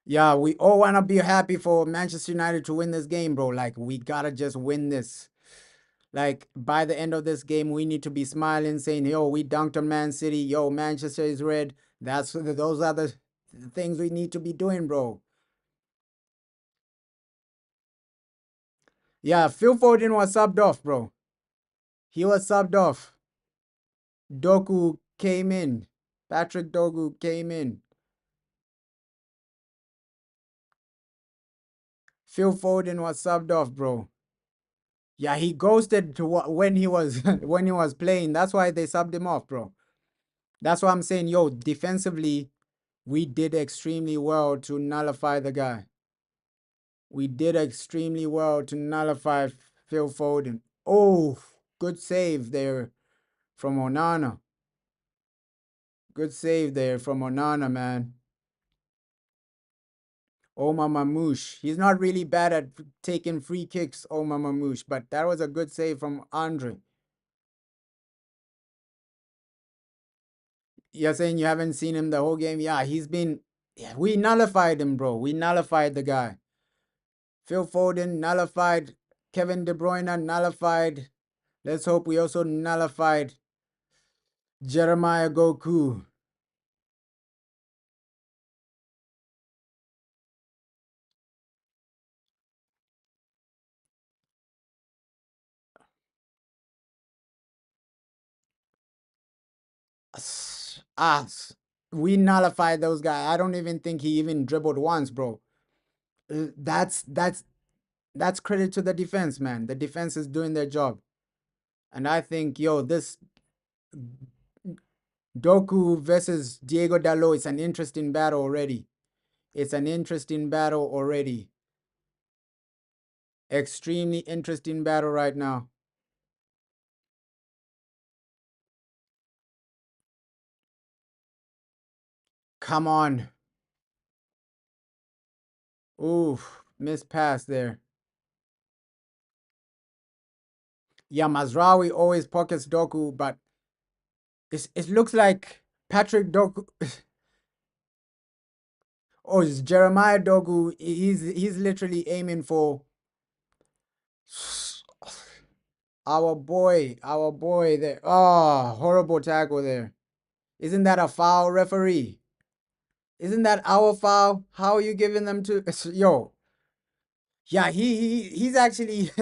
Yeah, we all want to be happy for Manchester United to win this game, bro. Like, we gotta just win this. Like, by the end of this game, we need to be smiling, saying, yo, we dunked on Man City. Yo, Manchester is red. Those are the things we need to be doing, bro. Yeah, Phil Foden was subbed off, bro. He was subbed off. Doku came in. Patrick Dogu came in. Phil Foden was subbed off, bro. Yeah, he ghosted to when he was when he was playing. That's why they subbed him off, bro. That's why I'm saying, yo, defensively, we did extremely well to nullify the guy. We did extremely well to nullify Phil Foden. Oh, good save there from Onana. Good save there from Onana, man. Omar Mamouche. He's not really bad at taking free kicks, Omar Mamouche, but that was a good save from Andre. You're saying you haven't seen him the whole game? Yeah, yeah, we nullified him, bro. We nullified the guy. Phil Foden nullified. Kevin De Bruyne nullified. Let's hope we also nullified Jeremiah Goku. Us. We nullified those guys. I don't even think he even dribbled once, bro. That's credit to the defense, man. The defense is doing their job. And I think, yo, this Doku versus Diego Dalot is an interesting battle already. It's an interesting battle already. Extremely interesting battle right now. Come on. Oof. Missed pass there. Yeah, Mazraoui always pockets Doku, but it looks like Patrick Doku. Oh, it's Jeremiah Dogu. He's literally aiming for our boy there. Oh, horrible tackle there. Isn't that a foul, referee? Isn't that our foul? How are you giving them to yo? Yeah, he's actually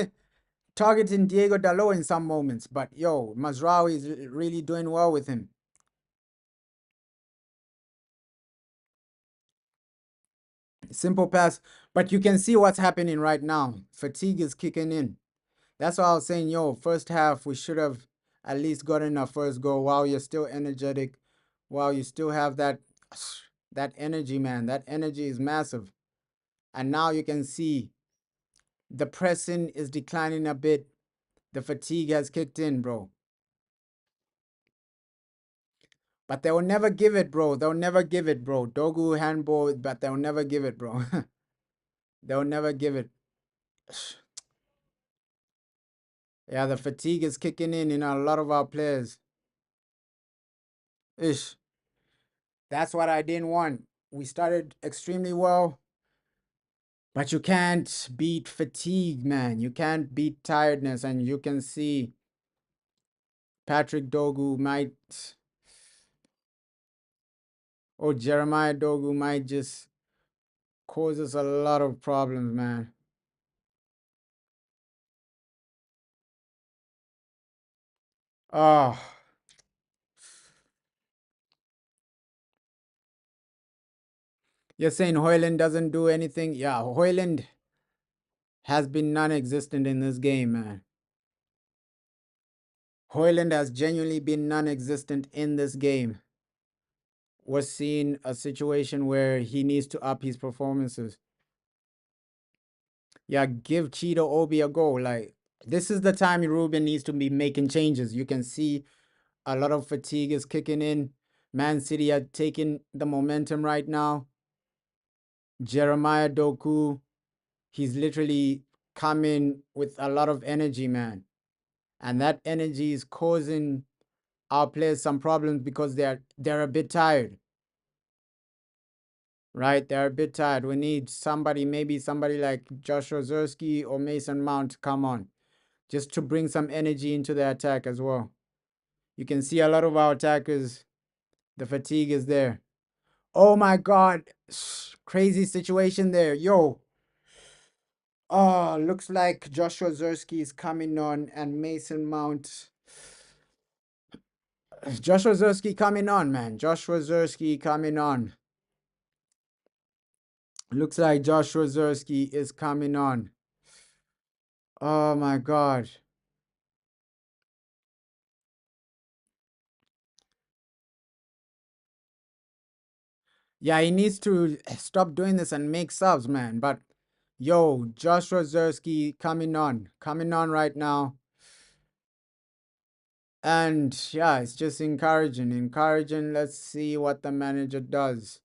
targeting Diego Dalot in some moments, but yo, Mazraoui is really doing well with him. Simple pass, but you can see what's happening right now. Fatigue is kicking in. That's why I was saying, yo, first half we should have at least gotten our first goal while you're still energetic, while you still have that energy, man. That energy is massive. And now you can see the pressing is declining a bit. The fatigue has kicked in, bro. But they will never give it, bro. They'll never give it, bro. Dogu handball, but they'll never give it, bro. They'll never give it. Yeah, the fatigue is kicking in a lot of our players. Ish. That's what I didn't want. We started extremely well, but you can't beat fatigue, man. You can't beat tiredness, and you can see Patrick Dogu might, or Jeremiah Dogu might just cause us a lot of problems, man. Oh, you're saying Hoyland doesn't do anything? Yeah, Hoyland has been non-existent in this game, man. Hoyland has genuinely been non-existent in this game. We're seeing a situation where he needs to up his performances. Yeah, give Cheeto Obi a go. Like, this is the time Ruben needs to be making changes. You can see a lot of fatigue is kicking in. Man City are taking the momentum right now. Jeremiah Doku, he's literally coming with a lot of energy, man. And that energy is causing our players some problems because they're a bit tired. Right? They're a bit tired. We need somebody, maybe somebody like Joshua Zersky or Mason Mount to come on, just to bring some energy into the attack as well. You can see a lot of our attackers, the fatigue is there. Oh my God. Crazy situation there. Yo. Oh, looks like Joshua Zersky is coming on and Mason Mount. Joshua Zersky coming on, man. Joshua Zersky coming on. Looks like Joshua Zersky is coming on. Oh my God. Yeah, he needs to stop doing this and make subs, man. But yo, Joshua Zersky coming on right now. And yeah, it's just encouraging. Let's see what the manager does.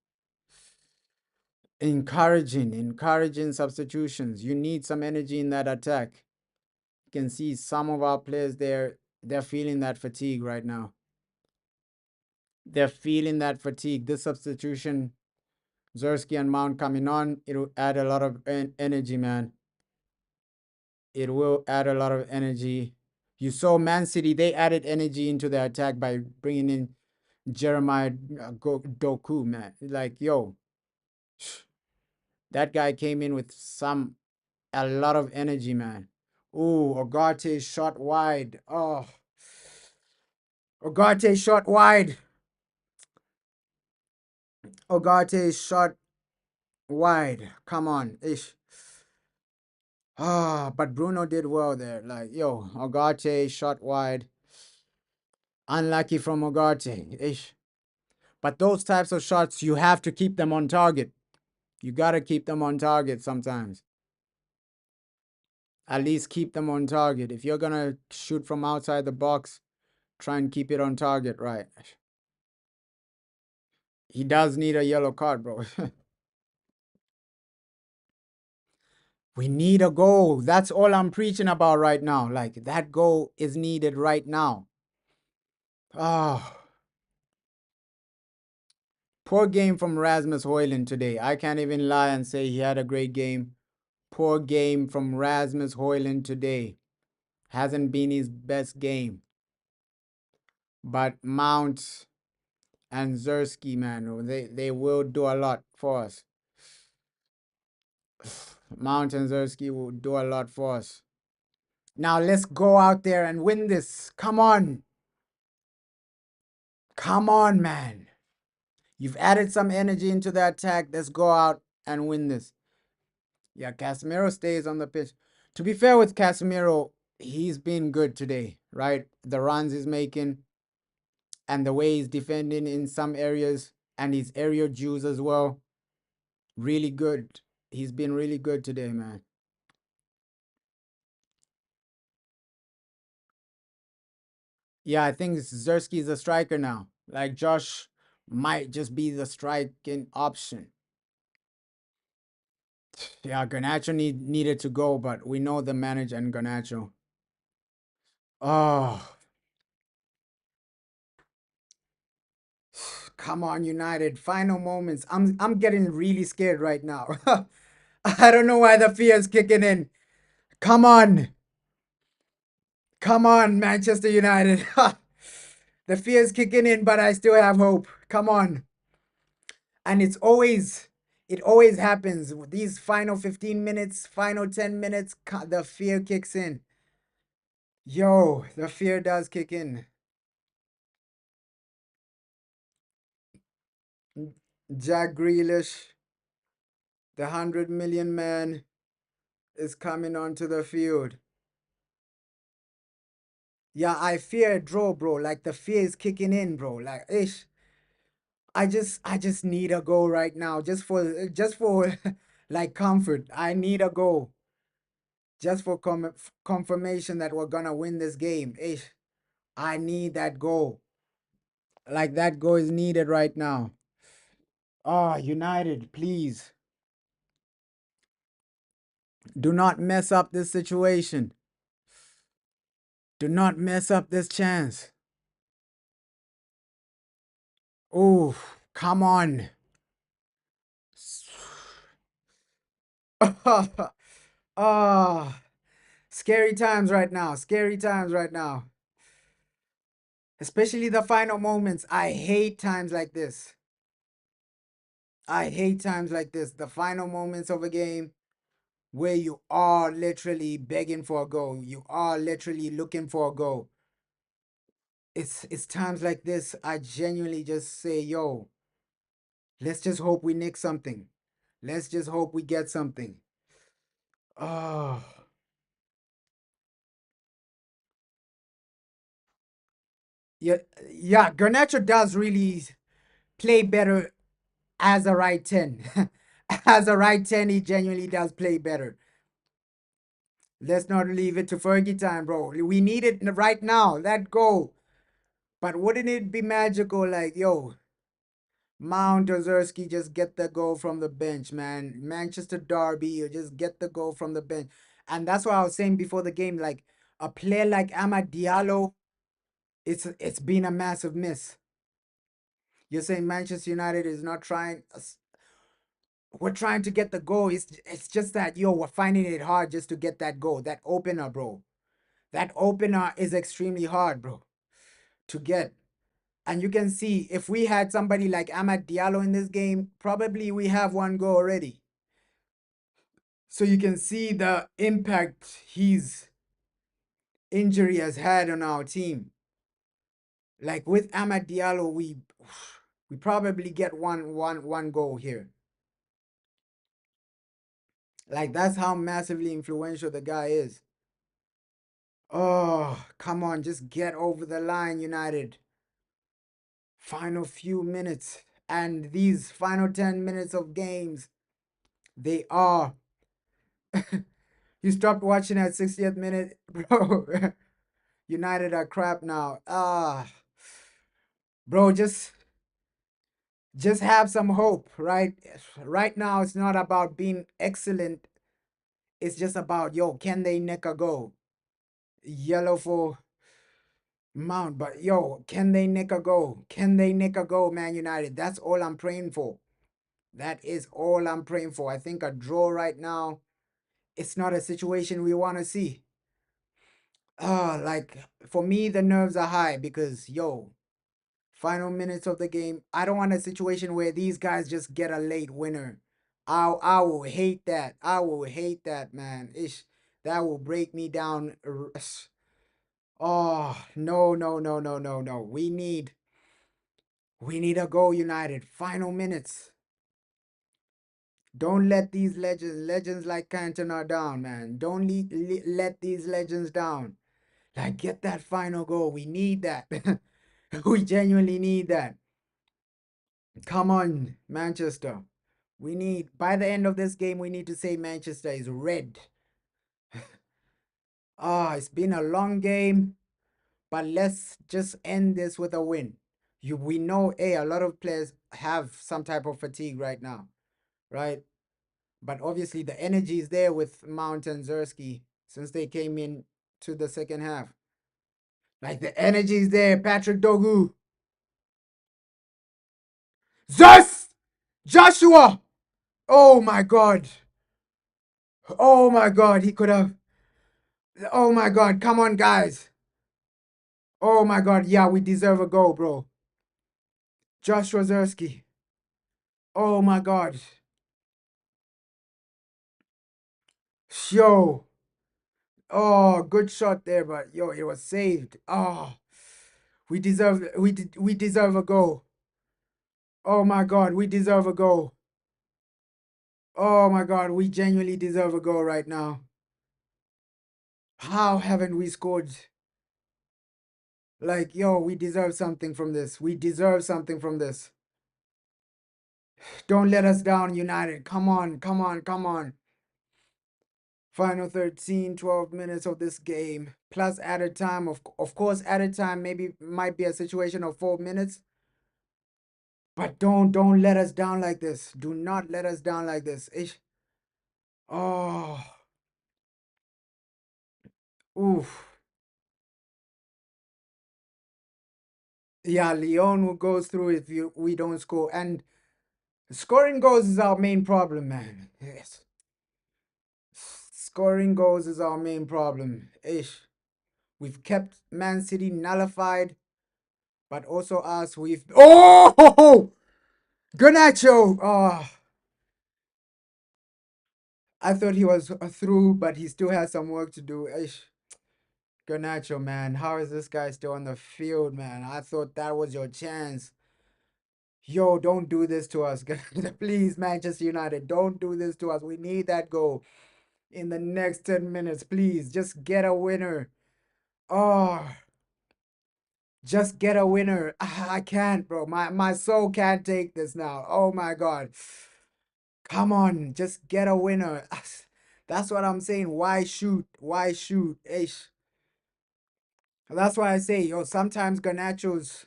Encouraging substitutions. You need some energy in that attack. You can see some of our players there, they're feeling that fatigue right now. They're feeling that fatigue. This substitution, Zersky and Mount coming on, it'll add a lot of energy, man. It will add a lot of energy. You saw Man City, they added energy into their attack by bringing in Jeremiah Doku, man. Like, yo, that guy came in with a lot of energy, man. Ooh, Ogate shot wide. Oh, Ogate shot wide. Ogate shot wide. Come on, ish. Ah, but Bruno did well there. Like, yo, Ogate shot wide. Unlucky from Ogate, ish. But those types of shots, you have to keep them on target. You gotta keep them on target sometimes. At least keep them on target. If you're gonna shoot from outside the box, try and keep it on target, right? He does need a yellow card, bro. We need a goal. That's all I'm preaching about right now. Like, that goal is needed right now. Oh, Poor game from Rasmus Højlund today. I can't even lie and say he had a great game. Poor game from Rasmus Højlund today. Hasn't been his best game. But Mount and Zersky, man, they will do a lot for us. Mount and Zersky will do a lot for us. Now let's go out there and win this. Come on. Come on, man. You've added some energy into the attack. Let's go out and win this. Yeah, Casemiro stays on the pitch. To be fair with Casemiro, he's been good today, right? The runs he's making and the way he's defending in some areas and his area duels as well. Really good. He's been really good today, man. Yeah, I think Zersky's a striker now. Like Josh might just be the striking option. Yeah, Garnacho needed to go, but we know the manager and Garnacho. Oh, come on, United. Final moments. I'm getting really scared right now. I don't know why the fear is kicking in. Come on. Come on, Manchester United. The fear is kicking in, but I still have hope. Come on. And it always happens. These final 15 minutes, final 10 minutes, the fear kicks in. Yo, the fear does kick in. Jack Grealish, the 100 million man, is coming onto the field. Yeah, I fear a draw, bro. Like the fear is kicking in, bro. Like, ish. I just need a goal right now, just for like comfort. I need a goal, just for confirmation that we're gonna win this game. Ish, I need that goal. Like that goal is needed right now. Ah, United, please do not mess up this situation. Do not mess up this chance. Oh, come on. Ah, scary times right now. Scary times right now. Especially the final moments. I hate times like this. I hate times like this. The final moments of a game where you are literally begging for a goal. You are literally looking for a goal. It's times like this I genuinely just say, yo, let's just hope we nick something. Let's just hope we get something. Oh. Yeah, yeah, Garnacho does really play better as a right 10. As a right 10, he genuinely does play better. Let's not leave it to Fergie time, bro. We need it right now. That goal. But wouldn't it be magical? Like, yo, Mount Ozerski just get the goal from the bench, man. Manchester Derby, you just get the goal from the bench. And that's what I was saying before the game. Like, a player like Amad Diallo, it's been a massive miss. You're saying Manchester United is not trying. We're trying to get the goal. It's just that, yo, we're finding it hard just to get that goal. That opener, bro. That opener is extremely hard, bro, to get. And you can see if we had somebody like Amad Diallo in this game, probably we have one goal already. So you can see the impact his injury has had on our team. Like with Amad Diallo, we probably get one goal here. Like that's how massively influential the guy is. Oh, come on, just get over the line, United. Final few minutes. And these final 10 minutes of games, they are. You stopped watching at 60th minute, bro. United are crap now. Bro, just have some hope, right? Right now, it's not about being excellent. It's just about, yo, can they nick a goal? Yellow for Mount, but yo, can they nick a goal? Can they nick a goal, Man United? That's all I'm praying for. That is all I'm praying for. I think a draw right now, it's not a situation we want to see. Like for me, the nerves are high because yo, final minutes of the game. I don't want a situation where these guys just get a late winner. I will hate that. I will hate that, man. Ish, that will break me down. Oh no, no, no, no, no, no. We need a goal, United. Final minutes. Don't let these legends like Cantona down, man. Don't let these legends down. Like, get that final goal. We need that. We genuinely need that. Come on, Manchester. By the end of this game, we need to say Manchester is red. It's been a long game, but let's just end this with a win. We know, a lot of players have some type of fatigue right now, right? But obviously the energy is there with Mount and Zersky since they came in to the second half. Like the energy is there. Patrick Dogu. Zers! Joshua! Oh my God. Oh my God. He could have. Oh my God. Come on, guys. Oh my God. Yeah, we deserve a goal, bro. Joshua Zersky. Oh my God. Yo. Oh, good shot there, but yo, it was saved. Oh, we deserve a goal. Oh my God, we deserve a goal. Oh my God, we genuinely deserve a goal right now. How haven't we scored? Like, yo, we deserve something from this. We deserve something from this. Don't let us down, United. Come on, come on, come on. Final 13, 12 minutes of this game. Plus added time. Of course, added time maybe might be a situation of 4 minutes. But don't let us down like this. Do not let us down like this. Oh. Oof. Yeah, Leon will go through if we don't score. And scoring goals is our main problem, man. Yes. Scoring goals is our main problem. We've kept Man City nullified, but also us, we've... Oh! Garnacho! Oh, I thought he was through, but he still has some work to do. Garnacho, man. How is this guy still on the field, man? I thought that was your chance. Yo, don't do this to us. Please, Manchester United, don't do this to us. We need that goal in the next 10 minutes. Please, just get a winner. Oh, just get a winner. I can't, bro. My soul can't take this now. Oh my God. Come on, just get a winner. That's what I'm saying. Why shoot? Why shoot? Ish. That's why I say, yo, sometimes Garnacho's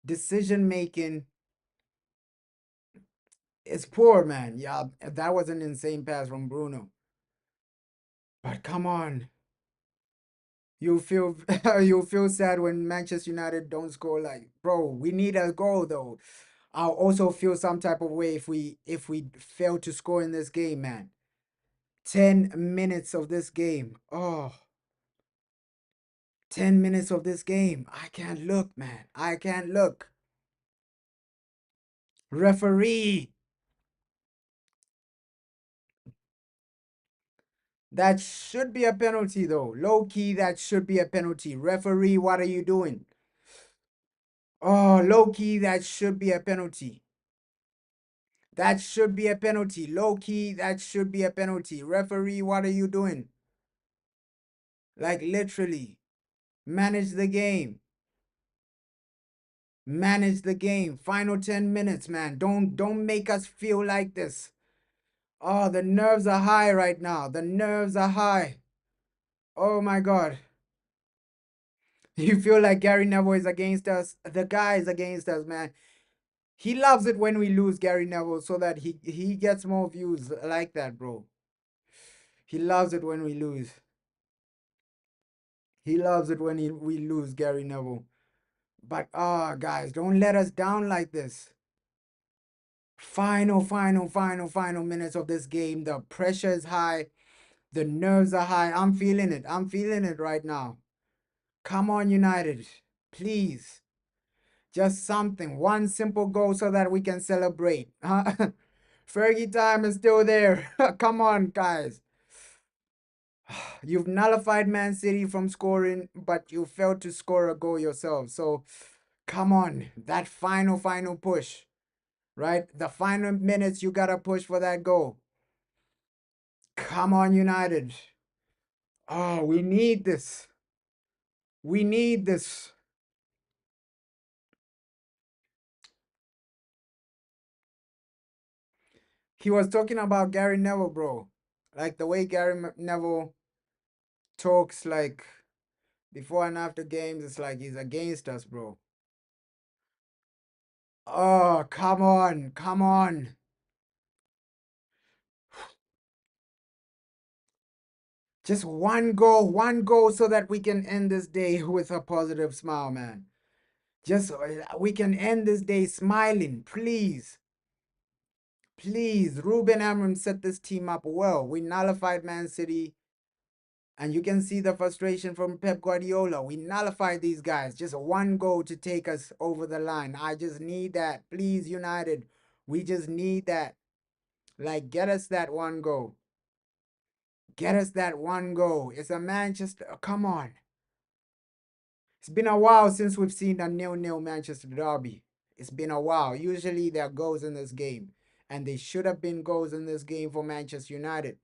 decision making is poor, man. Yeah, that was an insane pass from Bruno. But come on. You feel you feel sad when Manchester United don't score. Like, bro, we need a goal though. I'll also feel some type of way if we fail to score in this game, man. 10 minutes of this game. Oh, 10 minutes of this game. I can't look, man. I can't look. Referee. That should be a penalty though. Low key, that should be a penalty. Referee, what are you doing? Oh, low key, that should be a penalty. That should be a penalty. Low key, that should be a penalty. Referee, what are you doing? Like literally, manage the game. Manage the game. Final 10 minutes, man. Don't make us feel like this. Oh, the nerves are high right now. The nerves are high. Oh my God. You feel like Gary Neville is against us? The guy is against us, man. He loves it when we lose Gary Neville so that he gets more views like that, bro. He loves it when we lose. He loves it when we lose, Gary Neville. But guys, don't let us down like this. Final minutes of this game. The pressure is high. The nerves are high. I'm feeling it. I'm feeling it right now. Come on, United. Please. Just something. One simple goal so that we can celebrate. Fergie time is still there. Come on, guys. You've nullified Man City from scoring, but you failed to score a goal yourself. So, come on. That final push, right? The final minutes, you got to push for that goal. Come on, United. Oh, we need this. We need this. He was talking about Gary Neville, bro. Like the way Neville talks, like before and after games, it's like he's against us, bro. Oh, come on. Come on. Just one goal so that we can end this day with a positive smile, man. Just we can end this day smiling, please. Please, Ruben Amorim set this team up well. We nullified Man City, and you can see the frustration from Pep Guardiola. We nullified these guys. Just one goal to take us over the line. I just need that. Please, United. We just need that. Like, get us that one goal. Get us that one goal. It's a Manchester. Come on. It's been a while since we've seen a 0-0 Manchester derby. It's been a while. Usually there are goals in this game. And they should have been goals in this game for Manchester United.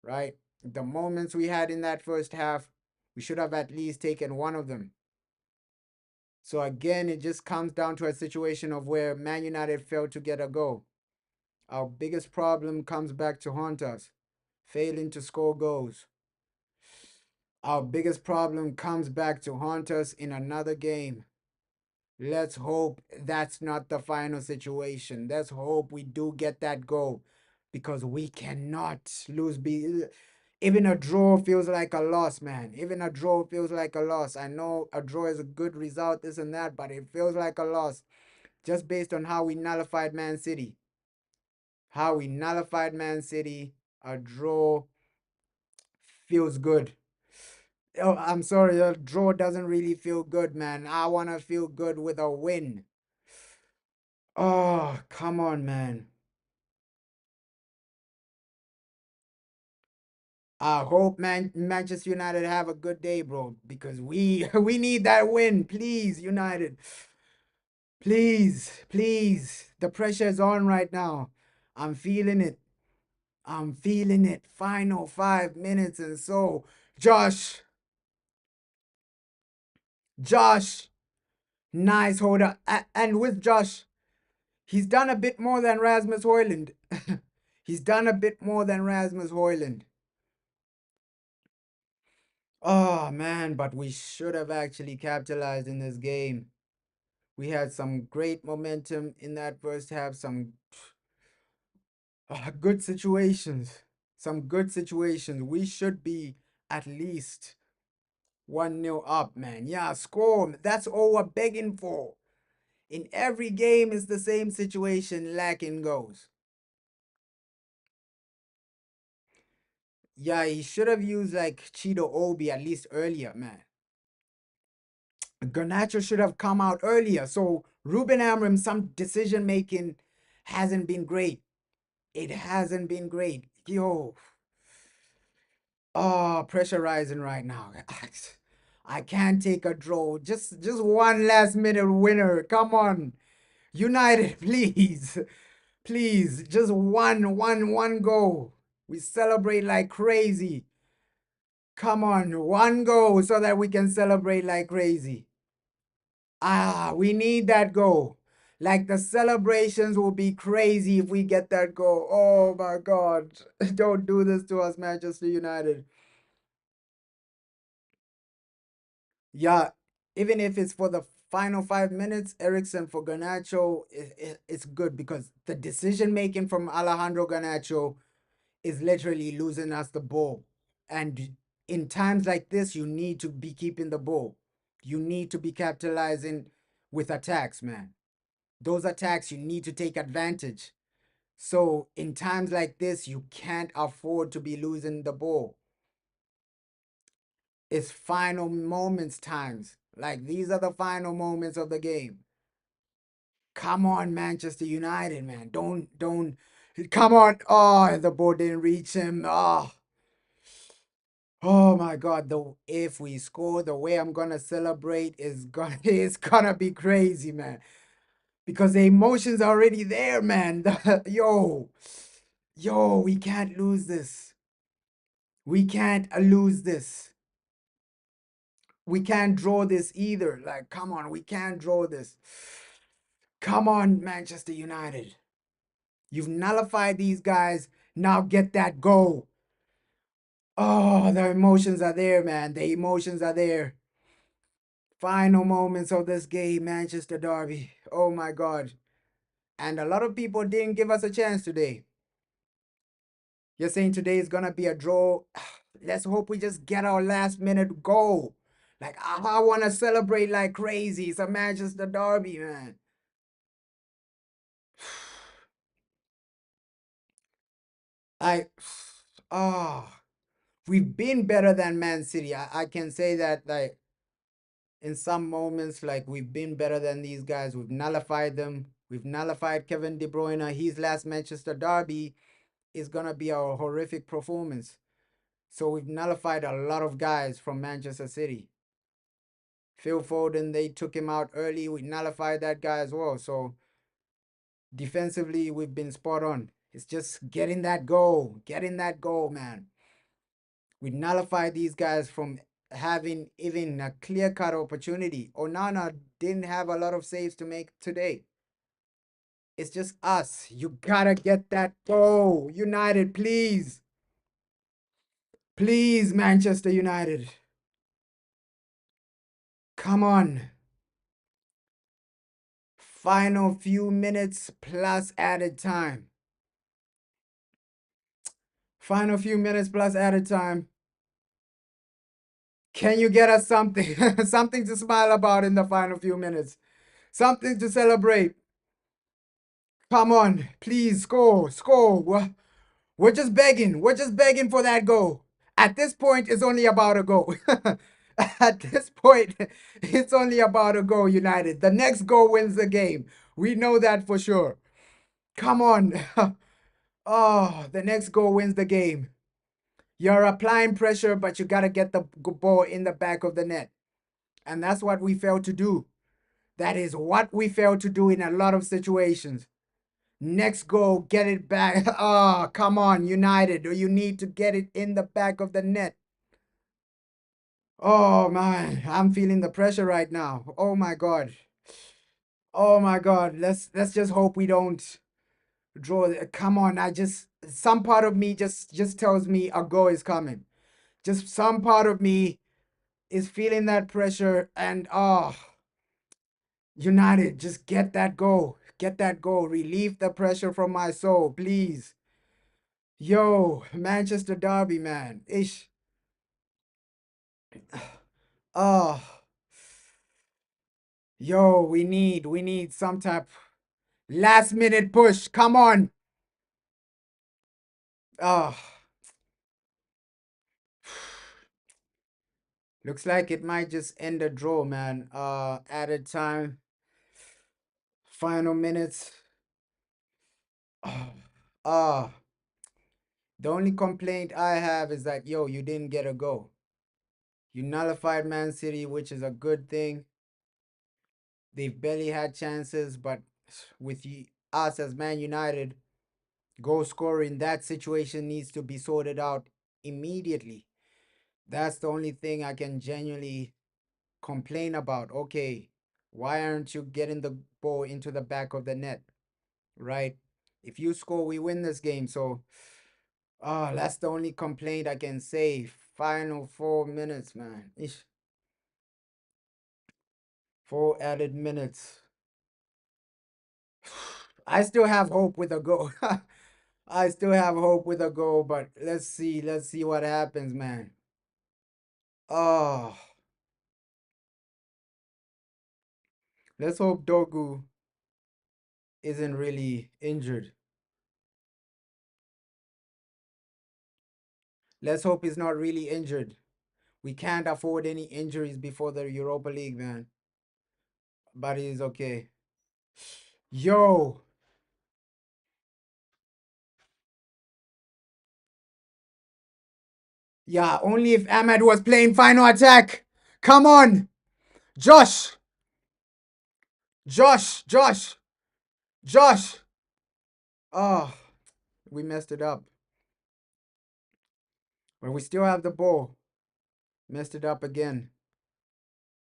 Right? The moments we had in that first half, we should have at least taken one of them. So again, it just comes down to a situation of where Man United failed to get a goal. Our biggest problem comes back to haunt us, failing to score goals. Our biggest problem comes back to haunt us in another game. Let's hope that's not the final situation. Let's hope we do get that goal, because we cannot lose. Even a draw feels like a loss, man. Even a draw feels like a loss. I know a draw is a good result, this and that, but it feels like a loss just based on how we nullified Man City. How we nullified Man City, a draw feels good. Oh, I'm sorry, a draw doesn't really feel good, man. I want to feel good with a win. Oh, come on, man. I hope Manchester United have a good day, bro, because we we need that win. Please, United. Please, please. The pressure is on right now. I'm feeling it. I'm feeling it. Final 5 minutes and so. Josh. Josh. Nice holder. And with Josh, he's done a bit more than Rasmus Højlund. He's done a bit more than Rasmus Højlund. Oh, man, but we should have actually capitalized in this game. We had some great momentum in that first half, some good situations. Some good situations. We should be at least 1-0 up, man. Yeah, score. That's all we're begging for. In every game, it's the same situation, lacking goals. Yeah, he should have used like Cheeto Obi at least earlier, man. Garnacho should have come out earlier. So Ruben Amorim, some decision making hasn't been great. It hasn't been great. Yo. Oh, pressurizing right now. I can't take a draw. Just one last minute winner. Come on. United, please. Please. Just one goal. We celebrate like crazy. Come on, one goal so that we can celebrate like crazy. We need that goal. Like the celebrations will be crazy if we get that goal. Oh my God. Don't do this to us, Manchester United. Yeah, even if it's for the final 5 minutes, Ericsson for Garnacho, it's good because the decision making from Alejandro Garnacho is literally losing us the ball. And in times like this, you need to be keeping the ball. You need to be capitalizing with attacks, man. Those attacks, you need to take advantage. So in times like this, you can't afford to be losing the ball. It's final moments times. Like, these are the final moments of the game. Come on, Manchester United, man. Don't. Come on. Oh, the ball didn't reach him. Oh my God. If we score, the way I'm gonna celebrate is gonna it's gonna be crazy, man. Because the emotions are already there, man. Yo, we can't lose this. We can't lose this. We can't draw this either. Like, come on, we can't draw this. Come on, Manchester United. You've nullified these guys. Now get that goal. Oh, the emotions are there, man. The emotions are there. Final moments of this game, Manchester Derby. Oh my God. And a lot of people didn't give us a chance today. You're saying today is going to be a draw. Let's hope we just get our last minute goal. Like, I want to celebrate like crazy. It's a Manchester Derby, man. I, oh, we've been better than Man City. I can say that, like, in some moments, like, we've been better than these guys. We've nullified them. We've nullified Kevin De Bruyne. His last Manchester Derby is going to be a horrific performance. So we've nullified a lot of guys from Manchester City. Phil Foden, they took him out early. We nullified that guy as well. So defensively, we've been spot on. It's just getting that goal. Getting that goal, man. We nullified these guys from having even a clear-cut opportunity. Onana didn't have a lot of saves to make today. It's just us. You gotta get that goal. United, please. Please, Manchester United. Come on. Final few minutes plus added time. Final few minutes plus added time. Can you get us something? Something to smile about in the final few minutes. Something to celebrate. Come on, please score, score. We're just begging. We're just begging for that goal. At this point, it's only about a goal. At this point, it's only about a goal, United. The next goal wins the game. We know that for sure. Come on. Oh, the next goal wins the game. You're applying pressure, but you got to get the ball in the back of the net. And that's what we failed to do. That is what we failed to do in a lot of situations. Next goal, get it back. Oh, come on, United. You need to get it in the back of the net. Oh, man. I'm feeling the pressure right now. Oh, my God. Oh, my God. Let's just hope we don't draw. Come on. Some part of me just tells me a goal is coming. Just some part of me is feeling that pressure, and United, just get that goal. Get that goal. Relieve the pressure from my soul, please. Yo, Manchester Derby, man. Ish. Oh, yo, we need some type last minute push. Come on. Oh, looks like it might just end a draw, man. Added time. Final minutes. Oh, the only complaint I have is that, yo, you didn't get a goal. You nullified Man City, which is a good thing. They've barely had chances, but with us as Man United, goal scorer in that situation needs to be sorted out immediately. That's the only thing I can genuinely complain about. Okay, why aren't you getting the ball into the back of the net? Right? If you score, we win this game. So, that's the only complaint I can say. Final 4 minutes, man. Ish. 4 added minutes. I still have hope with a goal. I still have hope with a goal, but let's see what happens, man. Oh, let's hope Dogu isn't really injured. Let's hope he's not really injured. We can't afford any injuries before the Europa League, man. But he's okay. Yo, yeah, only if Ahmed was playing final attack. Come on, Josh, Josh, Josh, Josh. Oh, we messed it up. But we still have the ball. Messed it up again.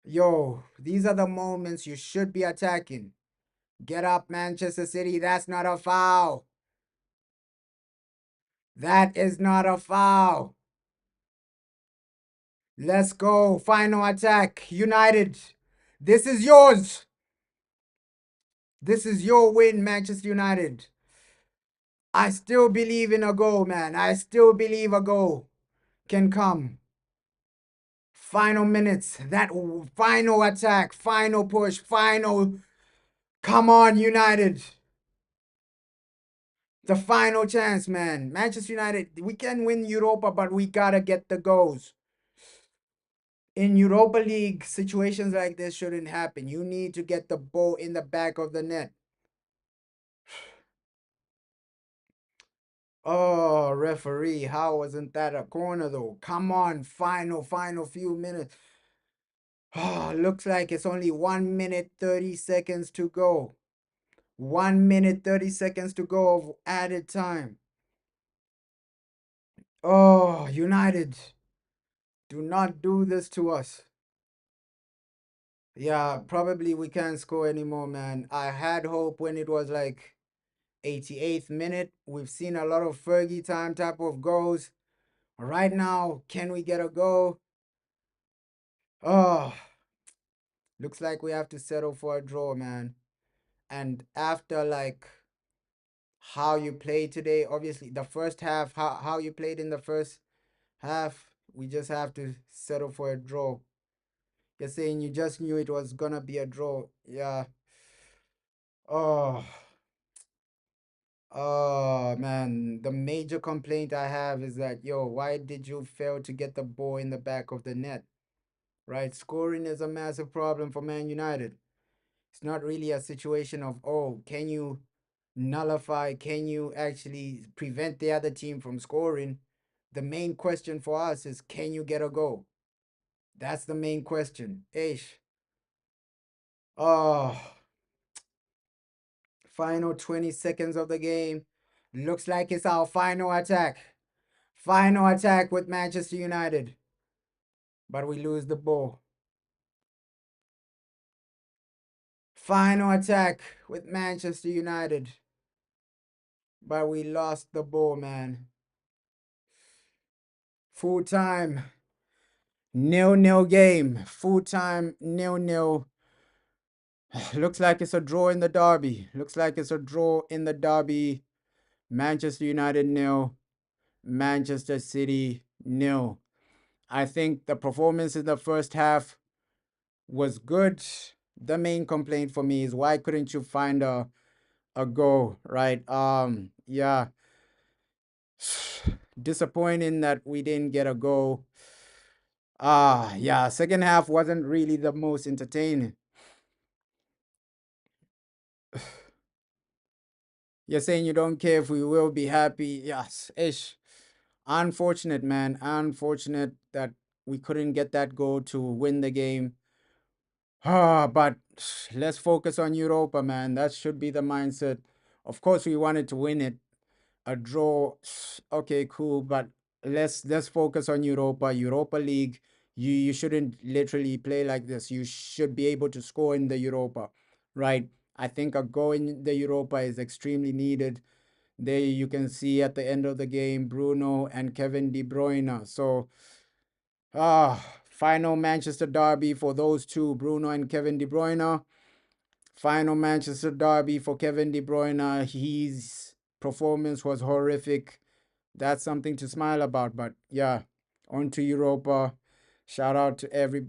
Yo, these are the moments you should be attacking. Get up, Manchester City. That's not a foul. That is not a foul. Let's go. Final attack. United. This is yours. This is your win, Manchester United. I still believe in a goal, man. I still believe a goal can come. Final minutes. That final attack. Final push. Final. Come on, United. The final chance, man. Manchester United, we can win Europa, but we gotta get the goals. In Europa League, situations like this shouldn't happen. You need to get the ball in the back of the net. Oh, referee, how wasn't that a corner though? Come on, final few minutes. Oh, looks like it's only 1 minute 30 seconds to go. 1 minute 30 seconds to go of added time. Oh, United, do not do this to us. Yeah, probably we can't score anymore, man. I had hope when it was like 88th minute. We've seen a lot of Fergie time type of goals. Right now, can we get a goal? Oh, looks like we have to settle for a draw, man. And after like how you played today, obviously the first half, how you played in the first half, we just have to settle for a draw. You're saying you just knew it was gonna be a draw. Yeah. Oh. Oh man, the major complaint I have is that, yo, why did you fail to get the ball in the back of the net? Right? Scoring is a massive problem for Man United. It's not really a situation of, oh, can you nullify, can you actually prevent the other team from scoring? The main question for us is, can you get a goal? That's the main question. Ish. Oh, final 20 seconds of the game. Looks like it's our final attack. Final attack with Manchester United. But we lose the ball. Final attack with Manchester United. But we lost the ball, man. Full time. 0-0 game. Full time 0-0. Looks like it's a draw in the derby. Looks like it's a draw in the derby. Manchester United 0. Manchester City 0. I think the performance in the first half was good. The main complaint for me is, why couldn't you find a goal, right? Yeah. Disappointing that we didn't get a goal. Yeah, second half wasn't really the most entertaining. You're saying you don't care if we will be happy. Yes, ish. Unfortunate, man. Unfortunate that we couldn't get that goal to win the game. But let's focus on Europa, man. That should be the mindset. Of course, we wanted to win it. A draw, okay, cool. But let's focus on Europa League. You shouldn't literally play like this. You should be able to score in the Europa, right? I think a goal in the Europa is extremely needed. There you can see at the end of the game, Bruno and Kevin De Bruyne. So final Manchester derby for those two, Bruno and Kevin De Bruyne. Final Manchester derby for Kevin De Bruyne. His performance was horrific. That's something to smile about. But yeah, on to Europa. Shout out to everybody.